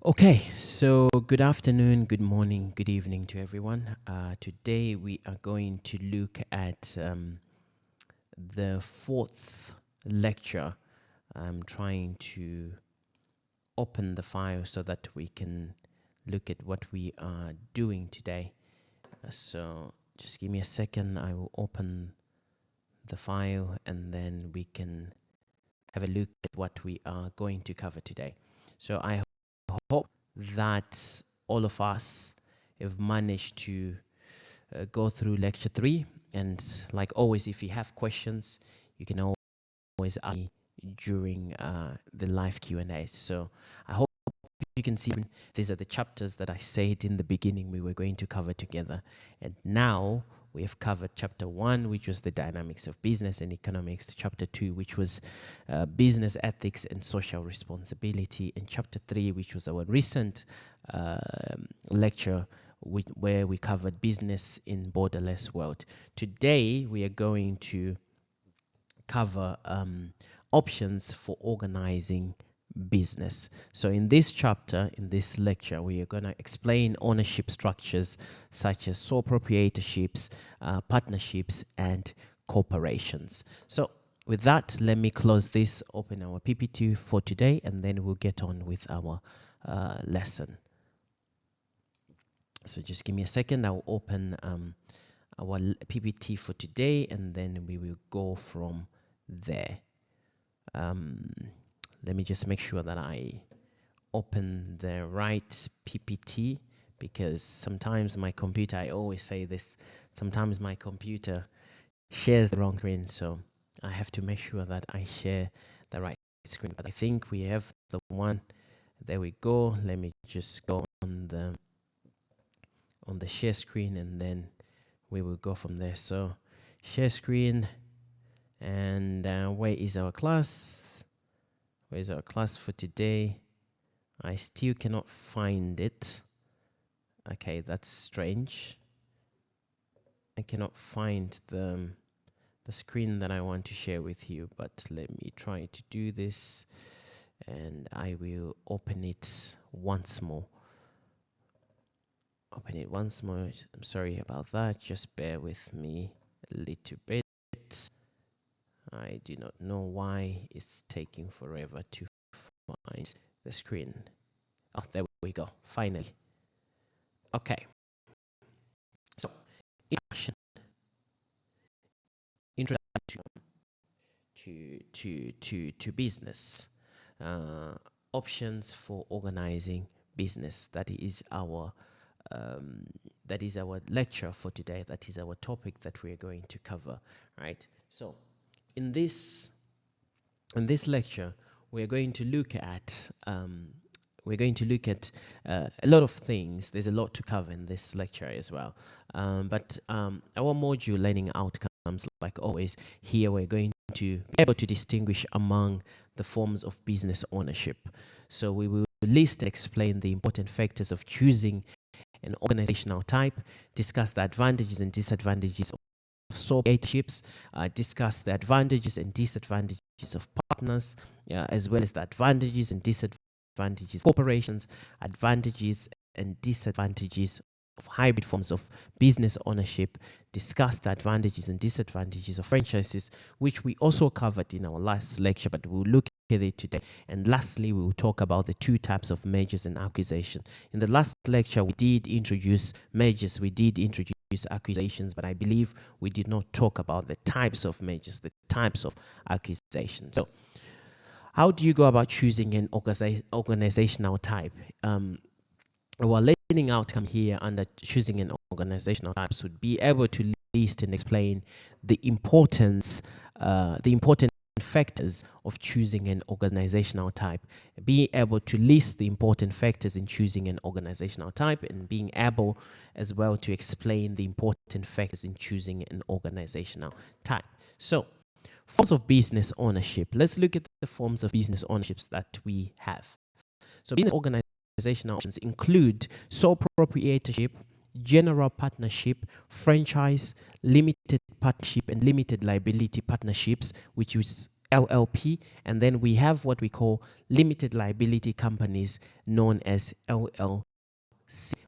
Okay, so good afternoon, good morning, good evening to everyone. Today we are going to look at the fourth lecture. I'm trying to open the file so that we can look at what we are doing today. So just give me a second. I will open the file and then we can have a look at what we are going to cover today. So I hope that all of us have managed to go through lecture 3, and like always, if you have questions, you can always ask me during the live Q&A. So I hope you can see these are the chapters that I said in the beginning we were going to cover together, and now we have covered chapter 1, which was the dynamics of business and economics, chapter 2, which was business ethics and social responsibility, and chapter 3, which was our recent lecture where we covered business in borderless world. Today, we are going to cover options for organizing business. So in this chapter, in this lecture, we are going to explain ownership structures such as sole proprietorships, partnerships, and corporations. So with that, let me close this, open our PPT for today, and then we'll get on with our lesson. So just give me a second. I'll open our PPT for today, and then we will go from there. Let me just make sure that I open the right PPT, because sometimes my computer, I always say this, sometimes my computer shares the wrong screen, so I have to make sure that I share the right screen. But I think we have the one. There we go. Let me just go on the share screen, and then we will go from there. So share screen, and where is our class? Where's our class for today? I still cannot find it. Okay, that's strange. I cannot find the screen that I want to share with you, but let me try to do this, and I will open it once more. Open it once more. I'm sorry about that. Just bear with me a little bit. I do not know why it's taking forever to find the screen. Oh, there we go. Finally. Okay. So, introduction to business. Options for organizing business. That is our lecture for today. That is our topic that we are going to cover. Right. So, in this lecture, we're going to look at a lot of things. There's a lot to cover in this lecture as well. But our module learning outcomes, like always, here we're going to be able to distinguish among the forms of business ownership. So we will list and explain the important factors of choosing an organizational type, discuss the advantages and disadvantages of sole proprietorships, discuss the advantages and disadvantages of partners, as well as the advantages and disadvantages of corporations, advantages and disadvantages of hybrid forms of business ownership, discuss the advantages and disadvantages of franchises, which we also covered in our last lecture, but we'll look at it today. And lastly, we will talk about the 2 types of mergers and acquisition. In the last lecture, we did introduce mergers, we did introduce acquisitions, but I believe we did not talk about the types of mergers, the types of acquisitions. So how do you go about choosing an organizational type? Our learning outcome here under choosing an organizational type would be able to list and explain the important factors of choosing an organizational type, being able to list the important factors in choosing an organizational type, and being able as well to explain the important factors in choosing an organizational type. So, forms of business ownership. Let's look at the forms of business ownerships that we have. So, business organizational options include sole proprietorship, general partnership, franchise, limited partnership, and limited liability partnerships, which is LLP, and then we have what we call limited liability companies known as LLC.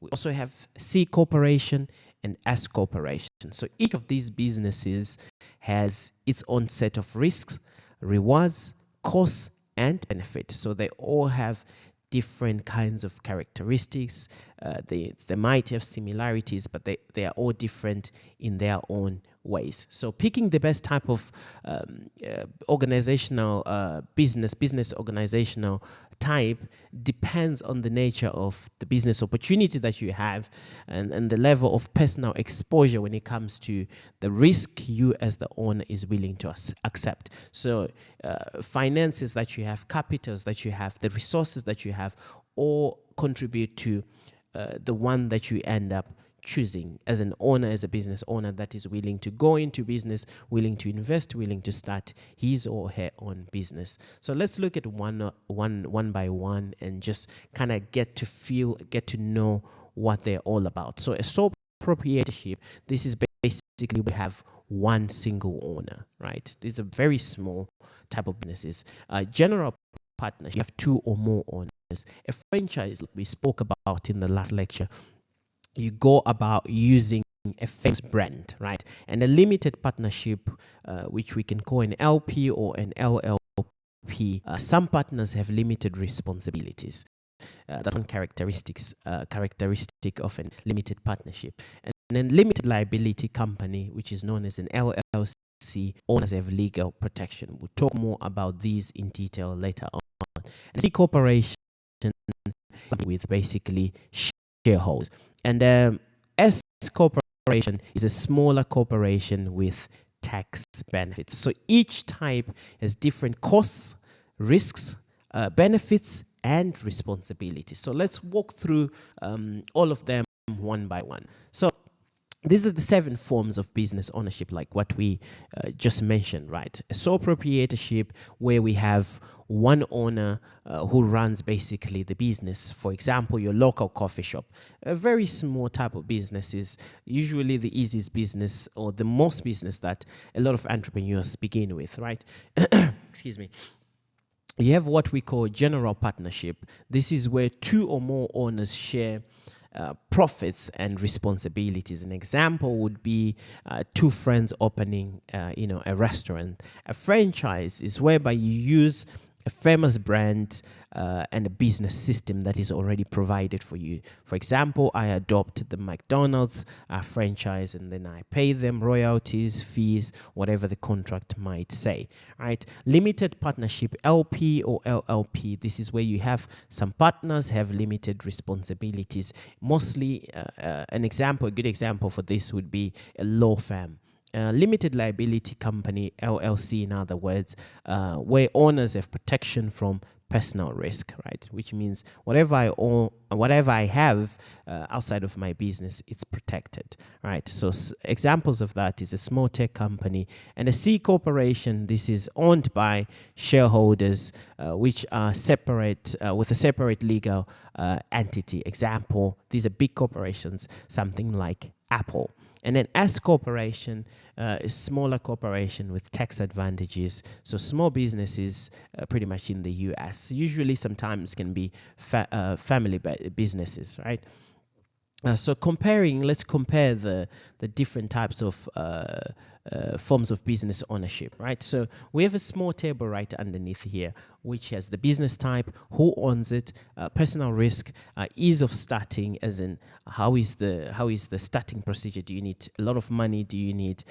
We also have C corporation and S corporation. So each of these businesses has its own set of risks, rewards, costs, and benefits. So they all have different kinds of characteristics. They might have similarities, but they are all different in their own ways. So picking the best type of organizational business organizational type depends on the nature of the business opportunity that you have, and the level of personal exposure when it comes to the risk you as the owner is willing to accept. So finances that you have, capitals that you have, the resources that you have, all contribute to the one that you end up choosing as an owner, as a business owner that is willing to go into business, willing to invest, willing to start his or her own business. So let's look at one by one and just kind of get to know what they're all about. So a sole proprietorship, this is basically we have one single owner, right? These are very small type of businesses. General partnership, you have two or more owners. A franchise, we spoke about in the last lecture, you go about using a famous brand, right? And a limited partnership, which we can call an LP or an LLP, some partners have limited responsibilities. That's one characteristic of a limited partnership. And then limited liability company, which is known as an LLC, owners have legal protection. We'll talk more about these in detail later on. And C corporation with basically shareholders. And S corporation is a smaller corporation with tax benefits. So each type has different costs, risks, benefits, and responsibilities. So let's walk through all of them one by one. So these are the 7 forms of business ownership, like what we just mentioned, right? A sole proprietorship, where we have one owner who runs basically the business. For example, your local coffee shop. A very small type of business is usually the easiest business or the most business that a lot of entrepreneurs begin with, right? Excuse me. You have what we call general partnership. This is where 2 or more owners share profits and responsibilities. An example would be 2 friends opening, a restaurant. A franchise is whereby you use a famous brand and a business system that is already provided for you. For example, I adopt the McDonald's franchise, and then I pay them royalties, fees, whatever the contract might say, right? Limited partnership, LP or LLP, this is where you have some partners have limited responsibilities. Mostly, a good example for this would be a law firm. Limited liability company, LLC, in other words, where owners have protection from personal risk, right? Which means whatever I own, whatever I have outside of my business, it's protected, right? So examples of that is a small tech company. And a C corporation, this is owned by shareholders, which are separate, with a separate legal entity. Example, these are big corporations, something like Apple. And then S corporation is smaller corporation with tax advantages. So small businesses, pretty much in the US, usually sometimes can be family businesses, right? So let's compare the different types of forms of business ownership, right? So we have a small table right underneath here, which has the business type, who owns it, personal risk, ease of starting, as in how is the starting procedure? Do you need a lot of money? Do you need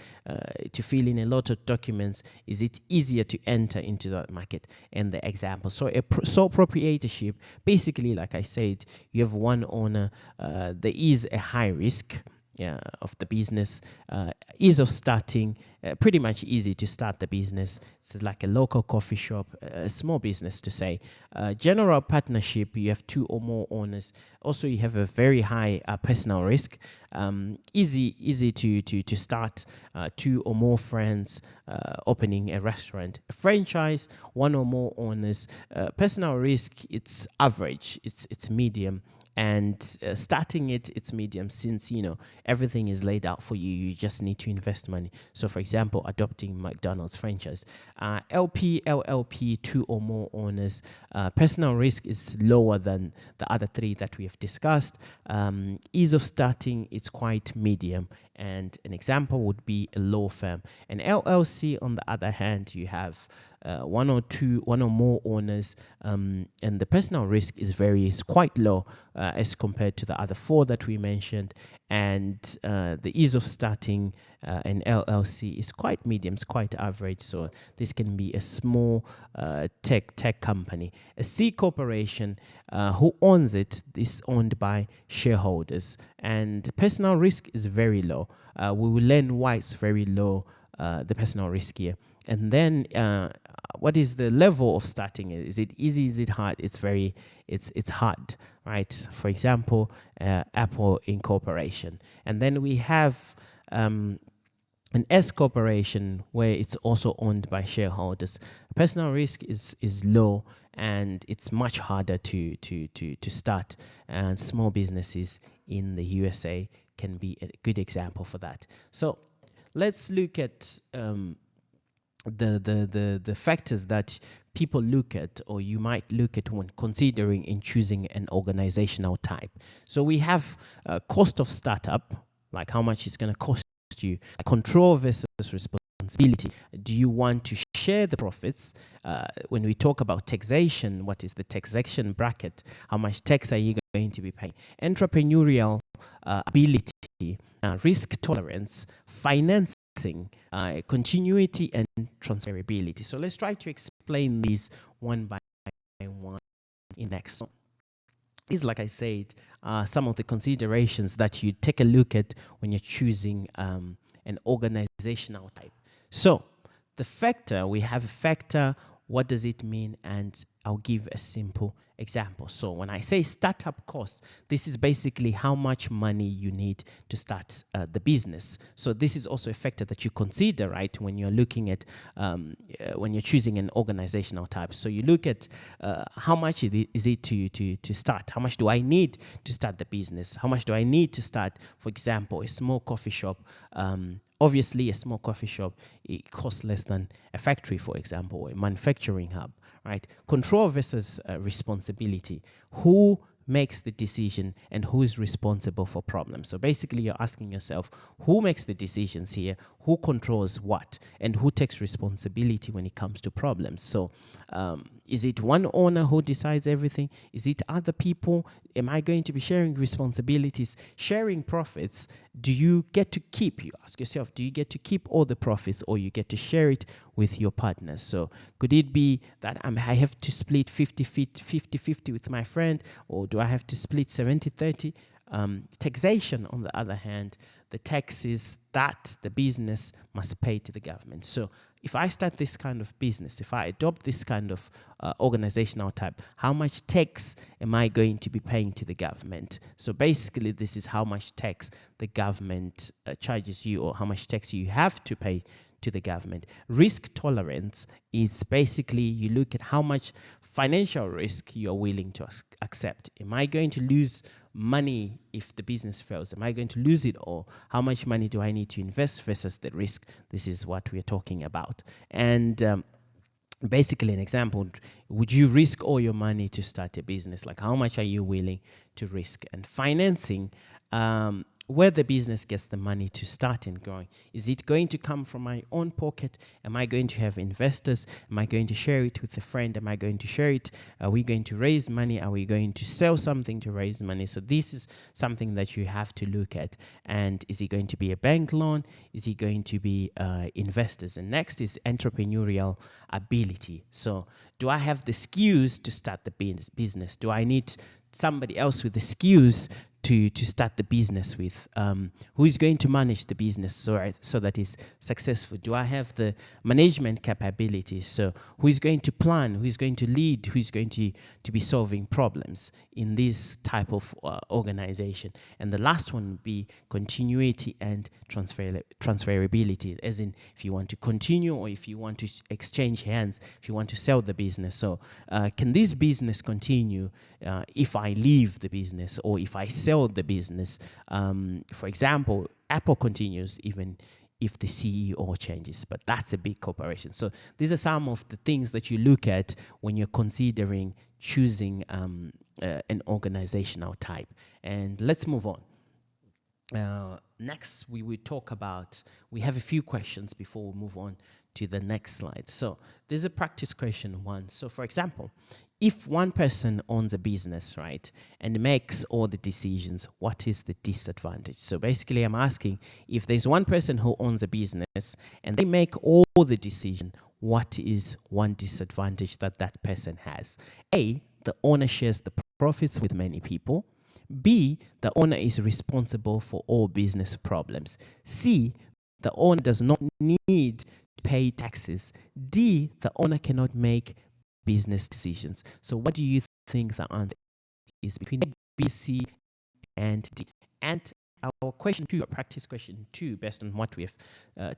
to fill in a lot of documents? Is it easier to enter into that market? And the example. So a sole proprietorship, basically, like I said, you have one owner. There is a high risk of the business, ease of starting, pretty much easy to start the business. It's like a local coffee shop, a small business to say. General partnership, you have 2 or more owners. Also, you have a very high personal risk. Easy to start, 2 or more friends opening a restaurant. A franchise, 1 or more owners. Personal risk, it's average, it's medium. and starting it's medium, since everything is laid out for you. You just need to invest money. So for example, adopting McDonald's franchise, LP, LLP, 2 or more owners, personal risk is lower than the other 3 that we have discussed. Ease of starting, it's quite medium, and an example would be a law firm. An LLC, on the other hand, you have 1 or more owners, and the personal risk is quite low as compared to the other 4 that we mentioned, and the ease of starting an LLC is quite medium, it's quite average. So this can be a small tech company. A C corporation, who owns it is owned by shareholders, and personal risk is very low. We will learn why it's very low, the personal risk here. And then what is the level of starting? Is it easy? Is it hard? It's hard, right? For example, Apple Incorporation. And then we have an S corporation, where it's also owned by shareholders. Personal risk is low, and it's much harder to start. And small businesses in the USA can be a good example for that. So let's look at the factors that people look at, or you might look at when considering in choosing an organizational type. So we have cost of startup, like how much it's going to cost you. Control versus responsibility. Do you want to share the profits? When we talk about taxation, what is the taxation bracket? How much tax are you going to be paying? Entrepreneurial ability, risk tolerance, financing, continuity, and transferability. So let's try to explain these one by one in next. These, like I said, are some of the considerations that you take a look at when you're choosing an organizational type. So we have a factor. What does it mean? And I'll give a simple example. So when I say startup costs, this is basically how much money you need to start the business. So this is also a factor that you consider, right, when you're looking at, when you're choosing an organizational type. So you look at how much is it to start? How much do I need to start the business? How much do I need to start, for example, a small coffee shop? Obviously, a small coffee shop, it costs less than a factory, for example, or a manufacturing hub, right? Control versus responsibility. Who makes the decision and who is responsible for problems? So basically, you're asking yourself, who makes the decisions here? Who controls what? And who takes responsibility when it comes to problems? So is it one owner who decides everything? Is it other people? Am I going to be sharing responsibilities, sharing profits? Do you get to keep, you ask yourself, do you get to keep all the profits, or you get to share it with your partners? So could it be that I have to split 50-50 with my friend, or do I have to split 70-30? Taxation, on the other hand, the taxes that the business must pay to the government. So if I start this kind of business, if I adopt this kind of organizational type, how much tax am I going to be paying to the government? So basically, this is how much tax the government charges you, or how much tax you have to pay to the government. Risk tolerance is basically, you look at how much financial risk you're willing to accept. Am I going to lose money if the business fails? Am I going to lose it all? How much money do I need to invest versus the risk? This is what we're talking about. And basically, an example, would you risk all your money to start a business? Like, how much are you willing to risk? And financing, where the business gets the money to start and growing. Is it going to come from my own pocket? Am I going to have investors? Am I going to share it with a friend? Am I going to share it? Are we going to raise money? Are we going to sell something to raise money? So this is something that you have to look at. And is it going to be a bank loan? Is it going to be investors? And next is entrepreneurial ability. So do I have the skills to start the business? Do I need somebody else with the skills to start the business with? Who is going to manage the business so that it's successful? Do I have the management capabilities? So who is going to plan? Who is going to lead? Who is going to be solving problems in this type of organization? And the last one would be continuity and transferability, as in if you want to continue, or if you want to exchange hands, if you want to sell the business. So can this business continue if I leave the business or if I sell the business. For example, Apple continues even if the CEO changes, but that's a big corporation. So these are some of the things that you look at when you're considering choosing an organizational type. And let's move on. Next, we will talk about, we have a few questions before we move on to the next slide. So there's a practice question one. So for example, if one person owns a business, right, and makes all the decisions, what is the disadvantage? So basically I'm asking, if there's one person who owns a business and they make all the decision, what is one disadvantage that that person has? A, the owner shares the profits with many people. B, the owner is responsible for all business problems. C, the owner does not need to pay taxes. D, the owner cannot make business decisions. So what do you think the answer is between A, B, C, and D? And our question two, or practice question two, based on what we've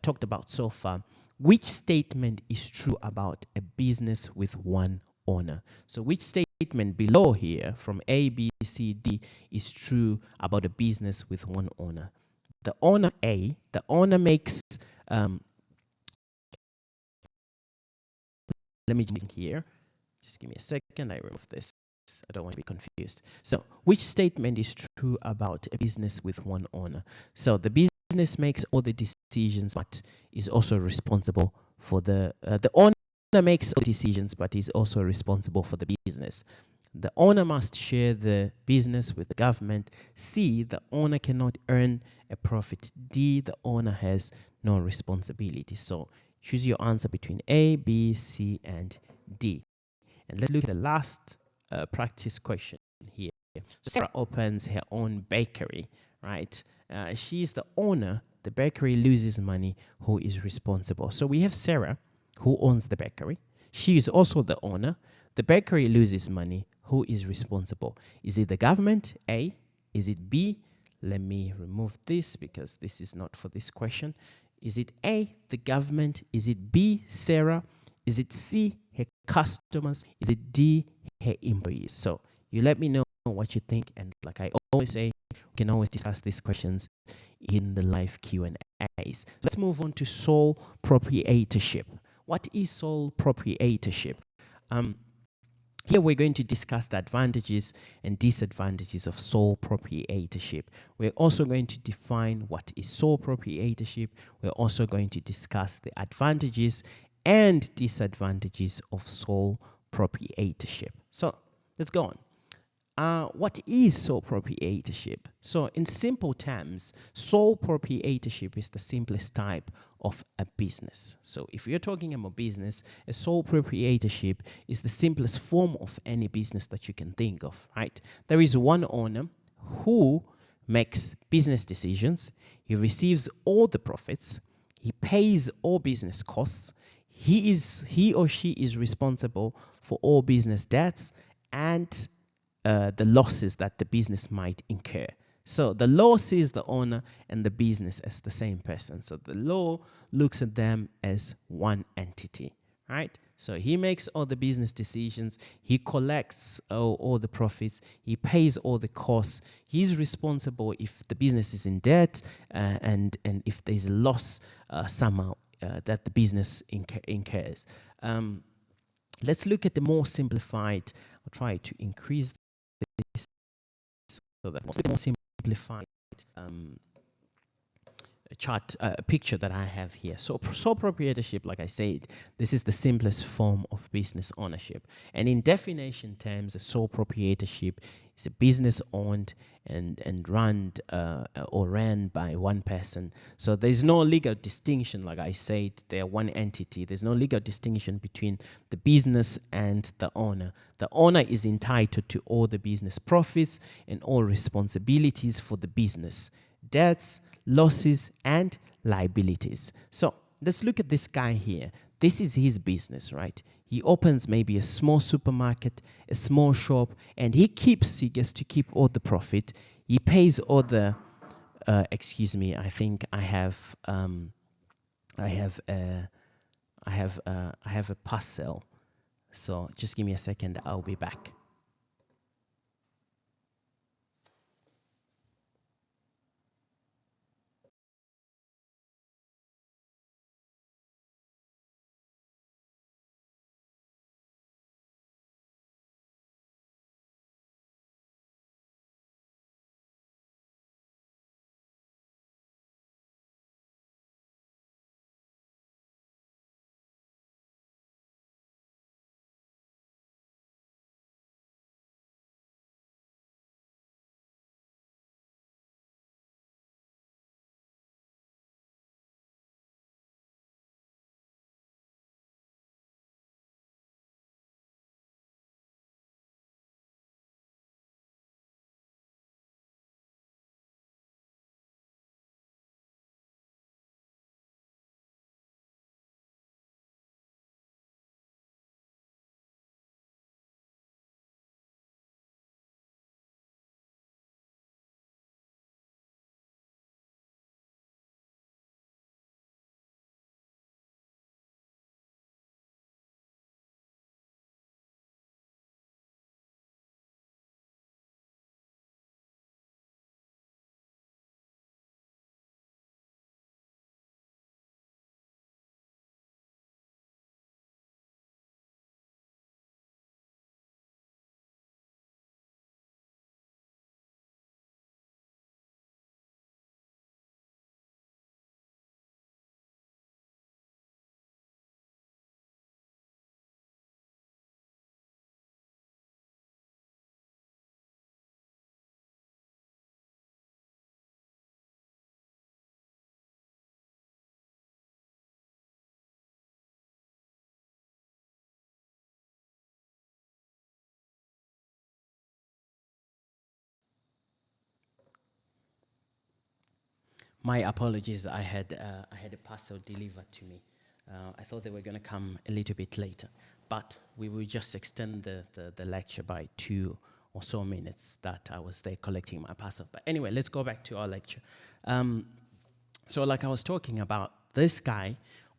talked about so far, which statement is true about a business with one owner? So which statement below here from A, B, C, D is true about a business with one owner? The owner A, the owner makes, let me jump here. Just give me a second, I remove this. I don't want to be confused. So which statement is true about a business with one owner? So the business makes all the decisions, but is also responsible for the owner makes all the decisions, but is also responsible for the business. The owner must share the business with the government. C, the owner cannot earn a profit. D, the owner has no responsibility. So choose your answer between A, B, C, and D. And let's look at the last practice question here. So Sarah opens her own bakery, right? She's the owner. The bakery loses money. Who is responsible? So we have Sarah, who owns the bakery. She is also the owner. The bakery loses money. Who is responsible? Is it the government? A. Is it B? Let me remove this because this is not for this question. Is it A, the government? Is it B, Sarah? Is it C, her customers? Is it D, her employees? So you let me know what you think. And like I always say, we can always discuss these questions in the live Q&As. So let's move on to sole proprietorship. What is sole proprietorship? Here we're going to discuss the advantages and disadvantages of sole proprietorship. We're also going to define what is sole proprietorship. We're also going to discuss the advantages and disadvantages of sole proprietorship. So let's go on. What is sole proprietorship? So in simple terms, sole proprietorship is the simplest type of a business. So if you're talking about business, a sole proprietorship is the simplest form of any business that you can think of, right? There is one owner who makes business decisions. He receives all the profits. He pays all business costs. He or she is responsible for all business debts and the losses that the business might incur. So the law sees the owner and the business as the same person. So the law looks at them as one entity, right? So he makes all the business decisions. He collects all the profits. He pays all the costs. He's responsible if the business is in debt and if there's a loss somehow that the business incurs. Let's look at the more simplified. I'll try to increase this so that more simplified picture that I have here. So sole proprietorship, like I said, this is the simplest form of business ownership. And in definition terms, a sole proprietorship is a business owned and run or ran by one person. So there's no legal distinction, like I said, they're one entity. There's no legal distinction between the business and the owner. The owner is entitled to all the business profits and all responsibilities for the business, debts, losses, and liabilities. So let's look at this guy here. This is his business, right? He opens maybe a small supermarket, a small shop, and he gets to keep all the profit. He pays all the, excuse me, I think I have a parcel. So just give me a second, I'll be back. My apologies. I had a parcel delivered to me. I thought they were going to come a little bit later, but we will just extend the lecture by 2 or so minutes that I was there collecting my parcel. But anyway, let's go back to our lecture. So like I was talking about, this guy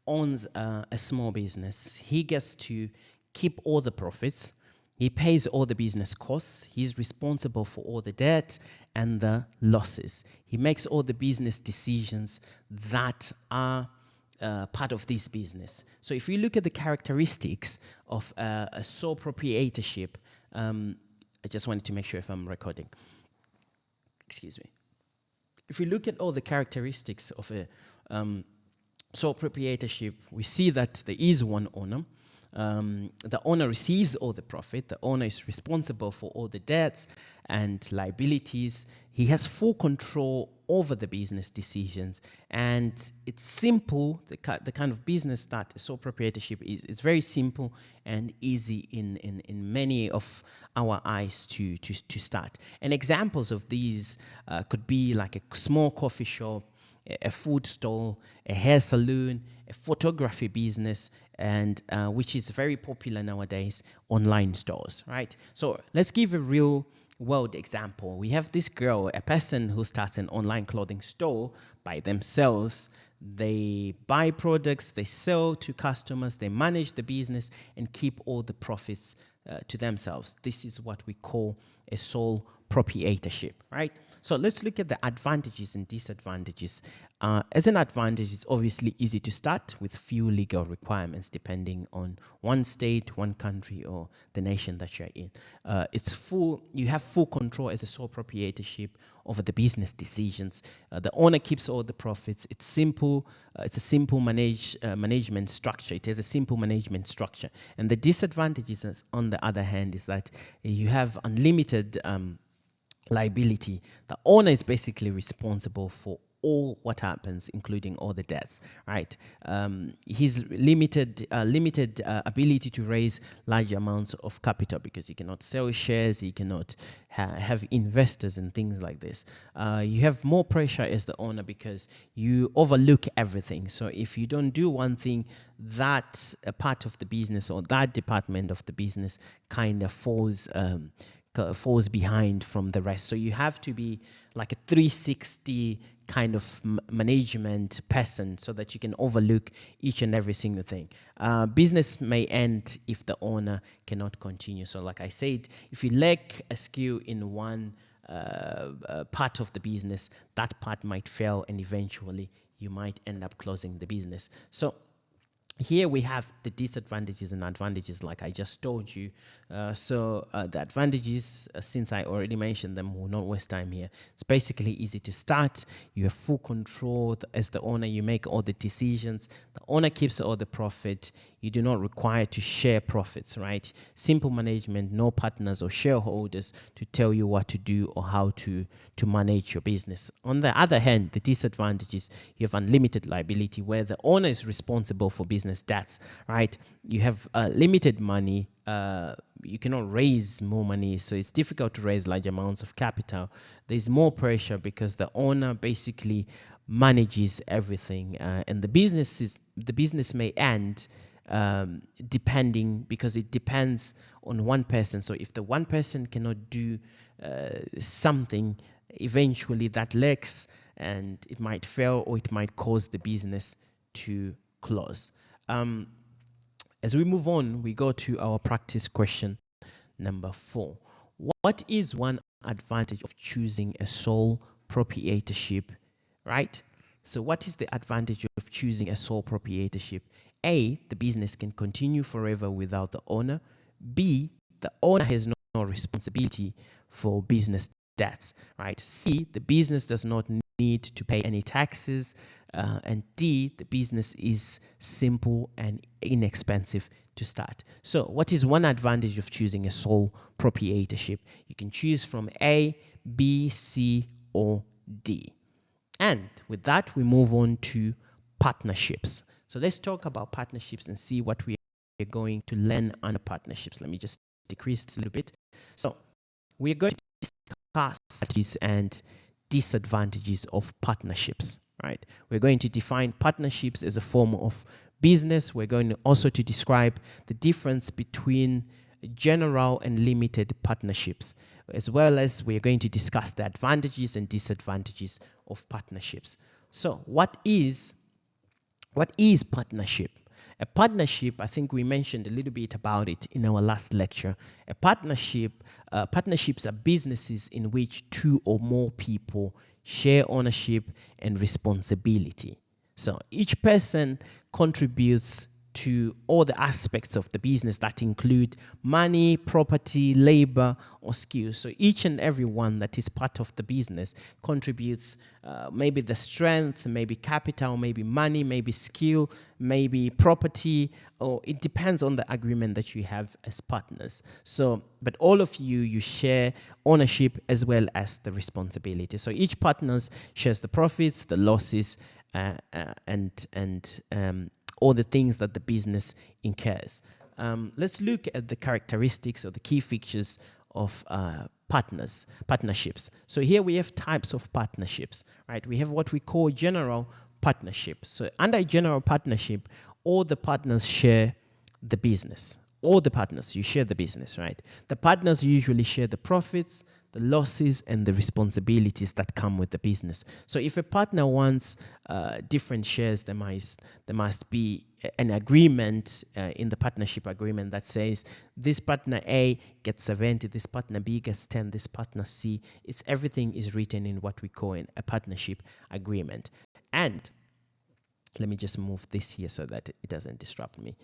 owns a small business. He gets to keep all the profits. He pays all the business costs. He's responsible for all the debt and the losses. He makes all the business decisions that are part of this business. So if you look at the characteristics of a sole proprietorship, I just wanted to make sure if I'm recording. Excuse me. If we look at all the characteristics of a sole proprietorship, we see that there is one owner. The owner receives all the profit. The owner is responsible for all the debts and liabilities. He has full control over the business decisions, and it's simple. The kind of business that a sole proprietorship is very simple and easy in many of our eyes to start. And examples of these could be like a small coffee shop, a food stall, a hair salon, a photography business, and which is very popular nowadays, online stores, right? So let's give a real world example. We have this girl, a person who starts an online clothing store by themselves. They buy products, they sell to customers, they manage the business and keep all the profits to themselves. This is what we call a sole proprietorship, right? So let's look at the advantages and disadvantages. As an advantage, it's obviously easy to start with few legal requirements depending on one state, one country, or the nation that you're in. You have full control as a sole proprietorship over the business decisions. The owner keeps all the profits. It's simple. It's a simple management structure. It has a simple management structure. And the disadvantages, on the other hand, is that you have unlimited liability. The owner is basically responsible for all what happens, including all the debts, right? His limited ability to raise large amounts of capital because he cannot sell shares, he cannot have investors and things like this. You have more pressure as the owner because you overlook everything. So if you don't do one thing, that part of the business or that department of the business kind of falls behind from the rest. So you have to be like a 360 kind of management person so that you can overlook each and every single thing. Business may end if the owner cannot continue. So like I said, if you lack a skill in one part of the business, that part might fail and eventually you might end up closing the business. So here we have the disadvantages and advantages like I just told you. The advantages, since I already mentioned them, will not waste time here. It's basically easy to start. You have full control. As the owner, you make all the decisions. The owner keeps all the profit. You do not require to share profits, right? Simple management, no partners or shareholders to tell you what to do or how to manage your business. On the other hand, the disadvantages, you have unlimited liability where the owner is responsible for business debts, right? You have limited money. You cannot raise more money, so it's difficult to raise large amounts of capital. There's more pressure because the owner basically manages everything, and the business may end depending, because it depends on one person. So if the one person cannot do something, eventually that lacks and it might fail or it might cause the business to close. As we move on, we go to our practice question number 4. What is one advantage of choosing a sole proprietorship, right? So what is the advantage of choosing a sole proprietorship? A, the business can continue forever without the owner. B, the owner has no responsibility for business debts, right? C, the business does not need to pay any taxes. And D, the business is simple and inexpensive to start. So what is one advantage of choosing a sole proprietorship? You can choose from A, B, C, or D. And with that, we move on to partnerships. So let's talk about partnerships and see what we are going to learn under partnerships. Let me just decrease this a little bit. So we're going to discuss advantages and disadvantages of partnerships, right? We're going to define partnerships as a form of business. We're going to also to describe the difference between general and limited partnerships, as well as we're going to discuss the advantages and disadvantages of partnerships. So what is partnership? A partnership, I think we mentioned a little bit about it in our last lecture. A partnership, partnerships are businesses in which two or more people share ownership and responsibility. So each person contributes to all the aspects of the business that include money, property, labor, or skills. So each and every one that is part of the business contributes maybe the strength, maybe capital, maybe money, maybe skill, maybe property, or it depends on the agreement that you have as partners. So, but all of you share ownership as well as the responsibility. So each partner shares the profits, the losses, and all the things that the business incurs. Let's look at the characteristics or the key features of partnerships. So here we have types of partnerships, right? We have what we call general partnership. So under a general partnership, all the partners share the business. All the partners, you share the business, right? The partners usually share the profits, the losses, and the responsibilities that come with the business. So if a partner wants different shares, there must be an agreement in the partnership agreement that says this partner A gets 70, this partner B gets 10, this partner C. Everything is written in what we call a partnership agreement. And let me just move this here so that it doesn't disrupt me.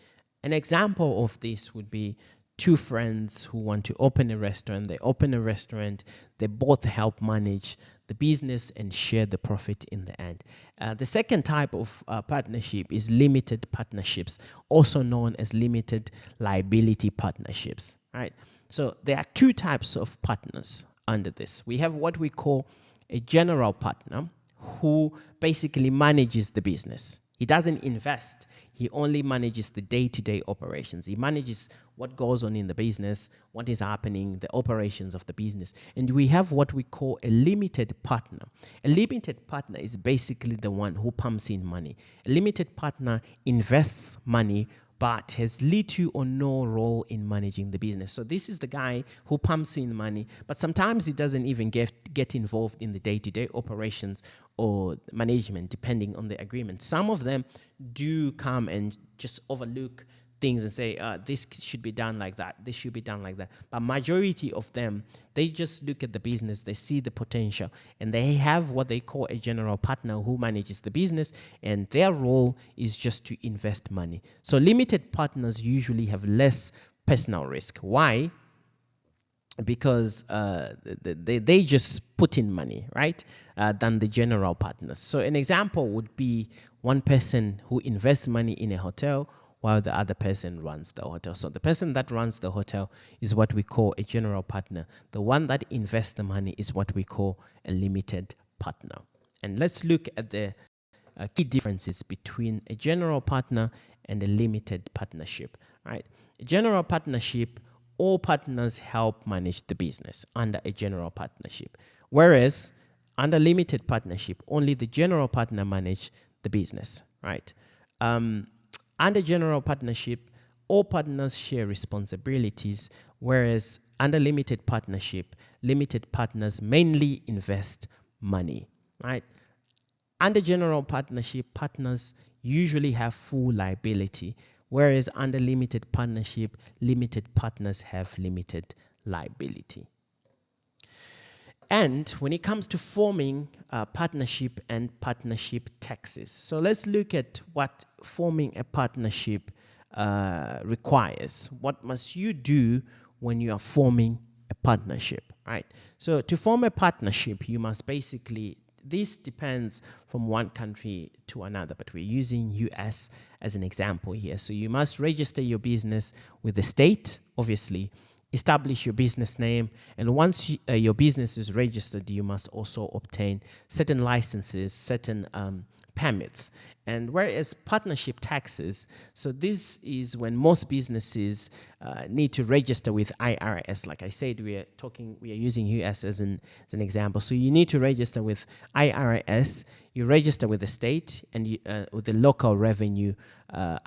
An example of this would be two friends who want to open a restaurant. They open a restaurant. They both help manage the business and share the profit in the end. The second type of partnership is limited partnerships, also known as limited liability partnerships, right? So there are two types of partners under this. We have what we call a general partner who basically manages the business. He doesn't invest. He only manages the day-to-day operations. He manages what goes on in the business, what is happening, the operations of the business. And we have what we call a limited partner. A limited partner is basically the one who pumps in money. A limited partner invests money but has little or no role in managing the business. So this is the guy who pumps in money, but sometimes he doesn't even get involved in the day-to-day operations or management, depending on the agreement. Some of them do come and just overlook things and say, this should be done like that, this should be done like that. But majority of them, they just look at the business, they see the potential, and they have what they call a general partner who manages the business, and their role is just to invest money. So limited partners usually have less personal risk. Why? Because they just put in money, right, than the general partners. So an example would be one person who invests money in a hotel while the other person runs the hotel. So the person that runs the hotel is what we call a general partner. The one that invests the money is what we call a limited partner. And let's look at the key differences between a general partner and a limited partnership, right? A general partnership, all partners help manage the business under a general partnership. Whereas under limited partnership, only the general partner manage the business, right? Under general partnership, all partners share responsibilities, whereas under limited partnership, limited partners mainly invest money, right? Under general partnership, partners usually have full liability, whereas under limited partnership, limited partners have limited liability. And when it comes to forming partnership and partnership taxes, so let's look at what forming a partnership requires. What must you do when you are forming a partnership, right? So to form a partnership, you must basically, this depends from one country to another, but we're using US as an example here. So you must register your business with the state, obviously, establish your business name, and once your business is registered, you must also obtain certain licenses, certain permits. And whereas partnership taxes, so this is when most businesses need to register with IRS. Like I said, we are using US as an example. So you need to register with IRS, you register with the state and with the local revenue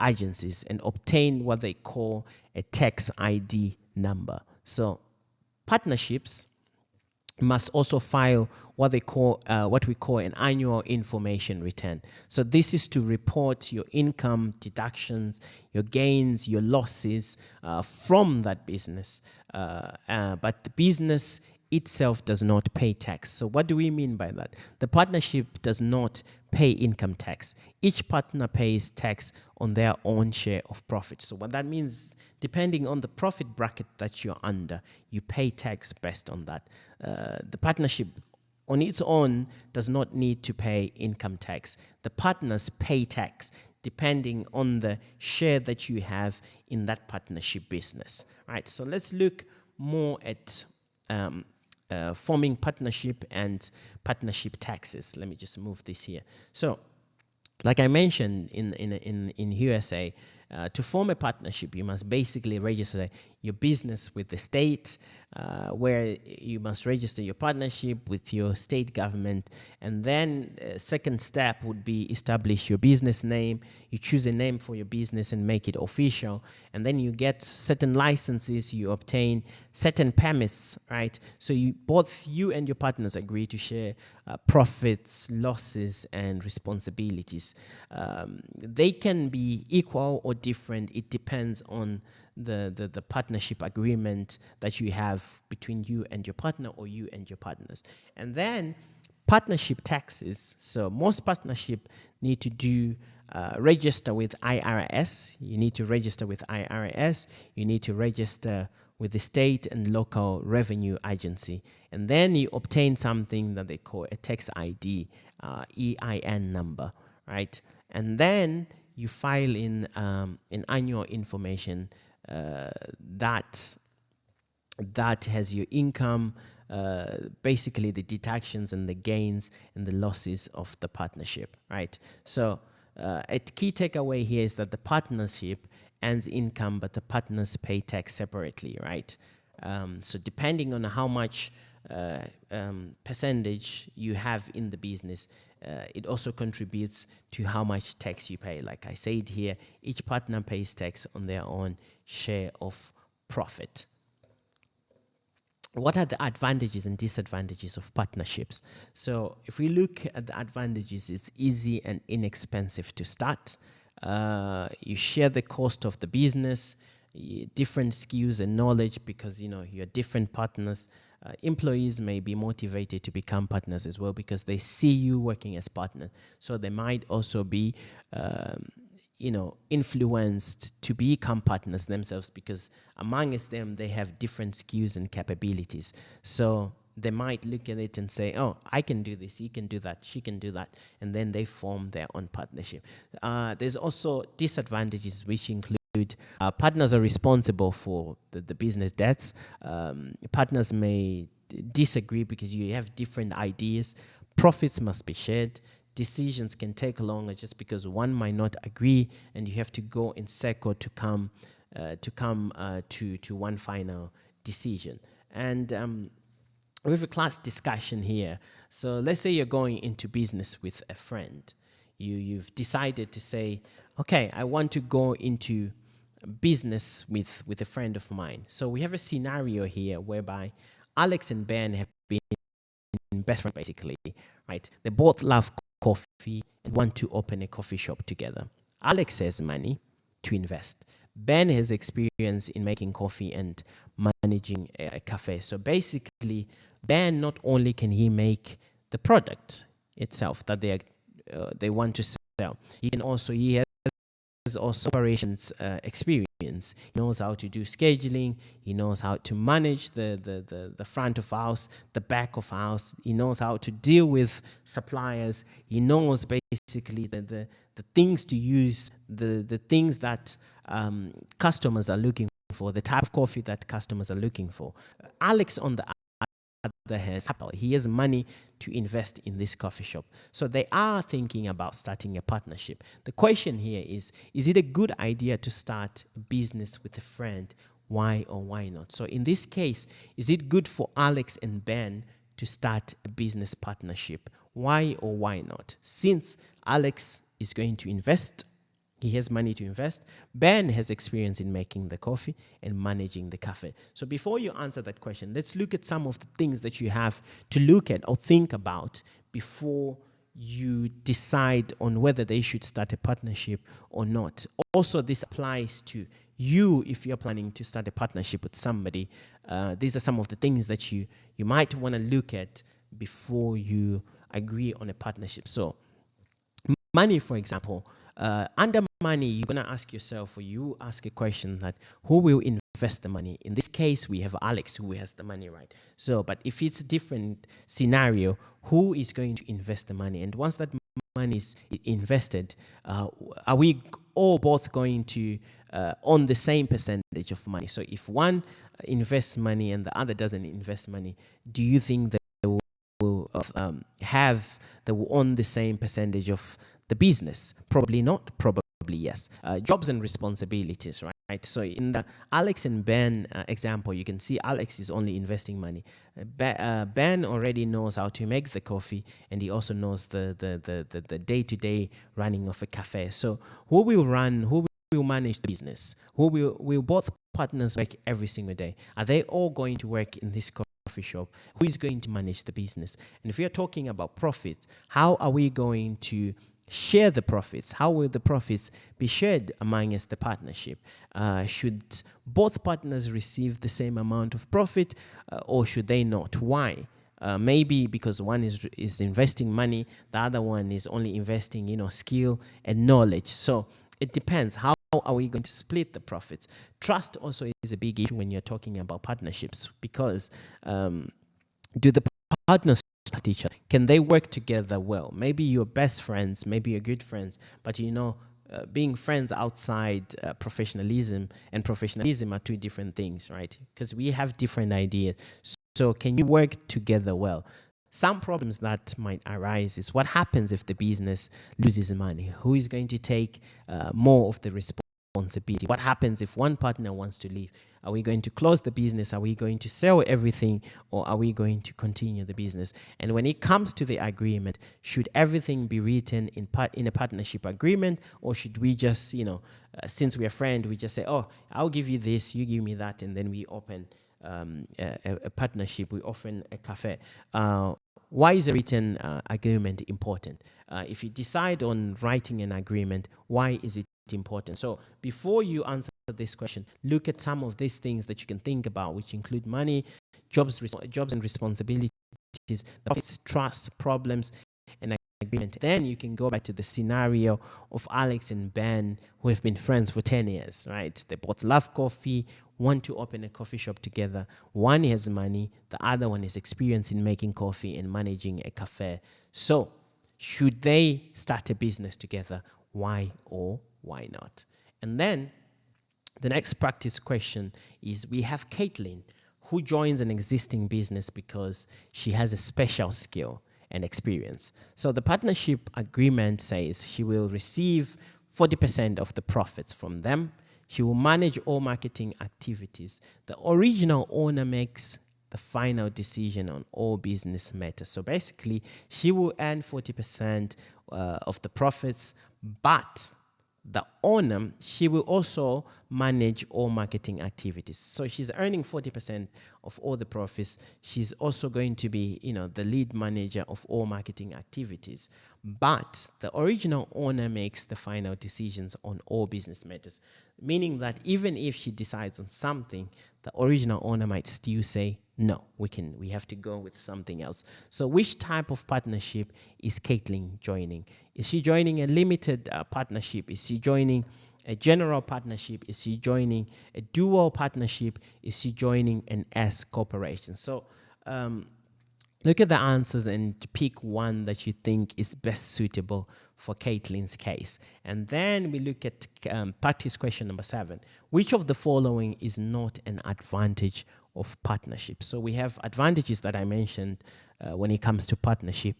agencies, and obtain what they call a tax ID number. So partnerships must also file what we call an annual information return. So this is to report your income, deductions, your gains, your losses from that business. But the business itself does not pay tax. So what do we mean by that? The partnership does not pay income tax. Each partner pays tax on their own share of profit. So what that means, depending on the profit bracket that you're under, you pay tax based on that. The partnership on its own does not need to pay income tax. The partners pay tax depending on the share that you have in that partnership business. Right. So let's look more at forming partnership and partnership taxes. Let me just move this here. So, like I mentioned in USA, to form a partnership, you must basically register your business with the state, where you must register your partnership with your state government. And then second step would be establish your business name. You choose a name for your business and make it official. And then you get certain licenses, you obtain certain permits, right? So both you and your partners agree to share profits, losses, and responsibilities. They can be equal or different. It depends on the partnership agreement that you have between you and your partner, or you and your partners. And then partnership taxes. So most partnership need to do register with IRS. You need to register with IRS. You need to register with the state and local revenue agency. And then you obtain something that they call a tax ID, EIN number, right? And then you file in an annual information that has your income, basically the deductions and the gains and the losses of the partnership, right? So a key takeaway here is that the partnership earns income, but the partners pay tax separately, right? So depending on how much percentage you have in the business, it also contributes to how much tax you pay. Like I said here, each partner pays tax on their own share of profit. What are the advantages and disadvantages of partnerships? So if we look at the advantages, it's easy and inexpensive to start. You share the cost of the business, different skills and knowledge, because you're different partners. Employees may be motivated to become partners as well because they see you working as partners. So they might also be influenced to become partners themselves, because amongst them they have different skills and capabilities. So they might look at it and say, oh, I can do this, he can do that, she can do that, and then they form their own partnership. There's also disadvantages, which include partners are responsible for the business debts. Partners may disagree because you have different ideas. Profits must be shared. Decisions can take longer just because one might not agree, and you have to go in circle to come to one final decision. And we have a class discussion here. So let's say you're going into business with a friend. You've decided to say, okay, I want to go into business with a friend of mine. So we have a scenario here whereby Alex and Ben have been best friends, basically, right? They both love coffee and want to open a coffee shop together. Alex has money to invest. Ben has experience in making coffee and managing a cafe. So basically, Ben, not only can he make the product itself that they want to sell, he has also operations experience. He knows how to do scheduling. He knows how to manage the front of house, the back of house. He knows how to deal with suppliers. He knows basically the things to use, the things that customers are looking for, the type of coffee that customers are looking for. Alex, on the other has capital. He has money to invest in this coffee shop. So they are thinking about starting a partnership. The question here is it a good idea to start a business with a friend? Why or why not? So in this case, is it good for Alex and Ben to start a business partnership? Why or why not? Since Alex is going to invest, he has money to invest. Ben has experience in making the coffee and managing the cafe. So before you answer that question, let's look at some of the things that you have to look at or think about before you decide on whether they should start a partnership or not. Also, this applies to you if you're planning to start a partnership with somebody. These are some of the things that you might want to look at before you agree on a partnership. So money, for example, under money, you're going to ask yourself, or you ask a question that who will invest the money? In this case, we have Alex who has the money, right? So, but if it's a different scenario, who is going to invest the money? And once that money is invested, are we all both going to own the same percentage of money? So if one invests money and the other doesn't invest money, do you think that they will own the same percentage of the business? Probably not. Probably yes. Jobs and responsibilities, right? So in the Alex and Ben example, you can see Alex is only investing money. Ben already knows how to make the coffee, and he also knows the day-to-day running of a cafe. So who will manage the business? Will both partners work every single day? Are they all going to work in this coffee shop? Who is going to manage the business? And if we are talking about profits, how are we going to share the profits? How will the profits be shared amongst the partnership? Should both partners receive the same amount of profit, or should they not? Why? Maybe because one is investing money, the other one is only investing, skill and knowledge. So it depends. How are we going to split the profits? Trust also is a big issue when you're talking about partnerships, because do the partners trust each other? Can they work together well? Maybe you're best friends, maybe you're good friends, but being friends outside professionalism and professionalism are two different things, right? Because we have different ideas. So can you work together well? Some problems that might arise is what happens if the business loses money? Who is going to take more of the responsibility? What happens if one partner wants to leave? Are we going to close the business? Are we going to sell everything, or are we going to continue the business? And when it comes to the agreement, should everything be written in a partnership agreement, or should we just, since we're friends, we just say, oh, I'll give you this, you give me that, and then we open a partnership, we open a cafe? Why is a written agreement important? If you decide on writing an agreement, why is it important? So before you answer this question, look at some of these things that you can think about, which include money, jobs and responsibilities, profits, trust, problems, and agreement. Then you can go back to the scenario of Alex and Ben, who have been friends for 10 years, right? They both love coffee, want to open a coffee shop together. One has money, the other one is experienced in making coffee and managing a cafe. So should they start a business together? Why or why not? And then the next practice question is, we have Caitlin, who joins an existing business because she has a special skill and experience. So the partnership agreement says she will receive 40% of the profits from them. She will manage all marketing activities. The original owner makes the final decision on all business matters. So basically, she will earn 40% of the profits, but the owner, she will also manage all marketing activities. So she's earning 40% of all the profits. She's also going to be, the lead manager of all marketing activities. But the original owner makes the final decisions on all business matters, meaning that even if she decides on something, the original owner might still say, no, we have to go with something else. So which type of partnership is Caitlin joining? Is she joining a limited partnership? Is she joining a general partnership? Is she joining a dual partnership? Is she joining an S corporation? So look at the answers and pick one that you think is best suitable for Caitlin's case. And then we look at practice question number 7. Which of the following is not an advantage of partnership. So we have advantages that I mentioned when it comes to partnership.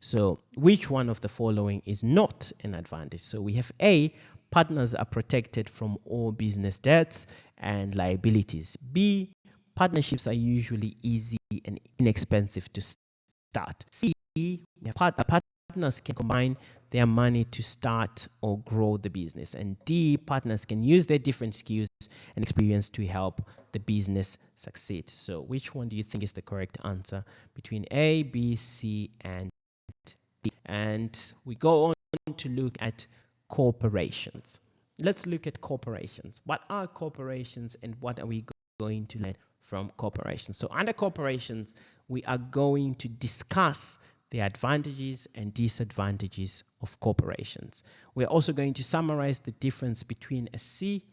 So which one of the following is not an advantage? So we have A, partners are protected from all business debts and liabilities. B, partnerships are usually easy and inexpensive to start. C, partners can combine their money to start or grow the business. And D, partners can use their different skills and experience to help the business succeed. So which one do you think is the correct answer between A, B, C, and D? And we go on to look at corporations. Let's look at corporations. What are corporations and what are we going to learn from corporations? So under corporations, we are going to discuss the advantages and disadvantages of corporations. We're also going to summarize the difference between a C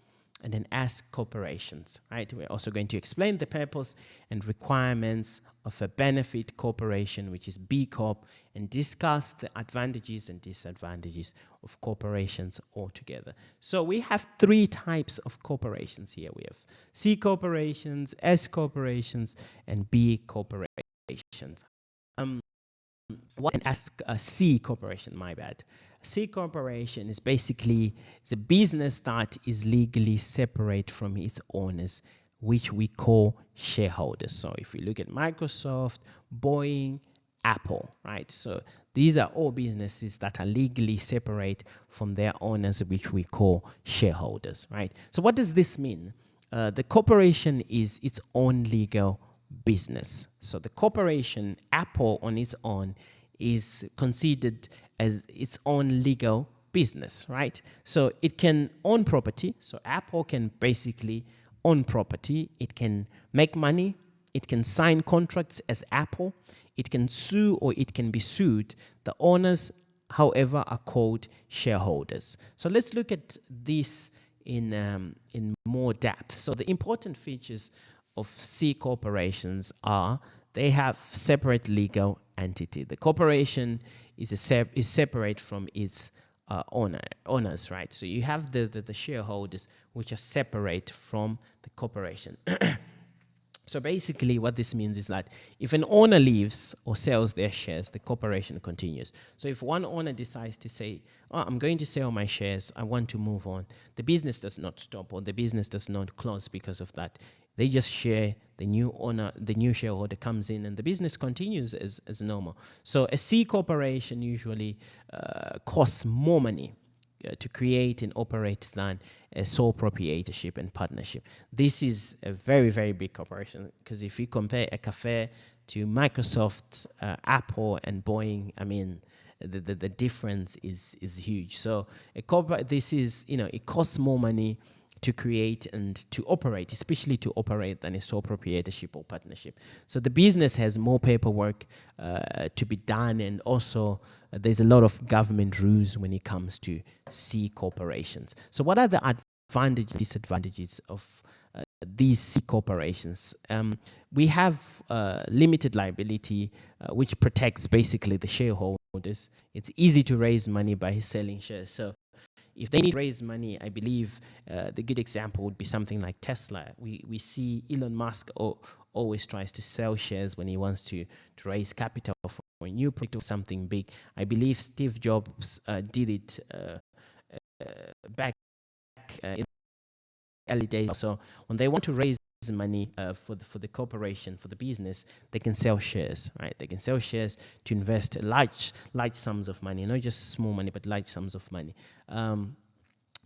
and an S corporations, right? We're also going to explain the purpose and requirements of a benefit corporation, which is B Corp, and discuss the advantages and disadvantages of corporations altogether. So we have three types of corporations here. We have C corporations, S corporations, and B corporations. What an C corporation, my bad. C corporation is basically a business that is legally separate from its owners, which we call shareholders. So if we look at Microsoft, Boeing, Apple, right? So these are all businesses that are legally separate from their owners, which we call shareholders, right? So what does this mean? The corporation is its own legal business. So the corporation, Apple on its own, is considered as its own legal business, right? So it can own property. So Apple can basically own property. It can make money. It can sign contracts as Apple. It can sue or it can be sued. The owners, however, are called shareholders. So let's look at this in more depth. So the important features of C corporations are they have separate legal entity. The corporation is separate from its owners, right? So you have the shareholders, which are separate from the corporation. So basically what this means is that if an owner leaves or sells their shares, the corporation continues. So if one owner decides to say, oh, I'm going to sell my shares, I want to move on, the business does not stop or the business does not close because of that. They just share, the new owner, the new shareholder comes in and the business continues as normal. So a C corporation usually costs more money to create and operate than a sole proprietorship and partnership. This is a very, very big corporation because if you compare a cafe to Microsoft, Apple, and Boeing, I mean, the difference is huge. So this is, it costs more money to create and to operate, especially to operate than a sole proprietorship or partnership. So the business has more paperwork to be done, and also there's a lot of government rules when it comes to C corporations. So what are the advantages, disadvantages of these C corporations? We have limited liability, which protects basically the shareholders. It's easy to raise money by selling shares. So if they need to raise money, I believe the good example would be something like Tesla. We see Elon Musk always tries to sell shares when he wants to raise capital for a new project or something big. I believe Steve Jobs did it back in the early days. So when they want to raise money for the corporation, for the business, they can sell shares, right? They can sell shares to invest large sums of money, not just small money, but large sums of money.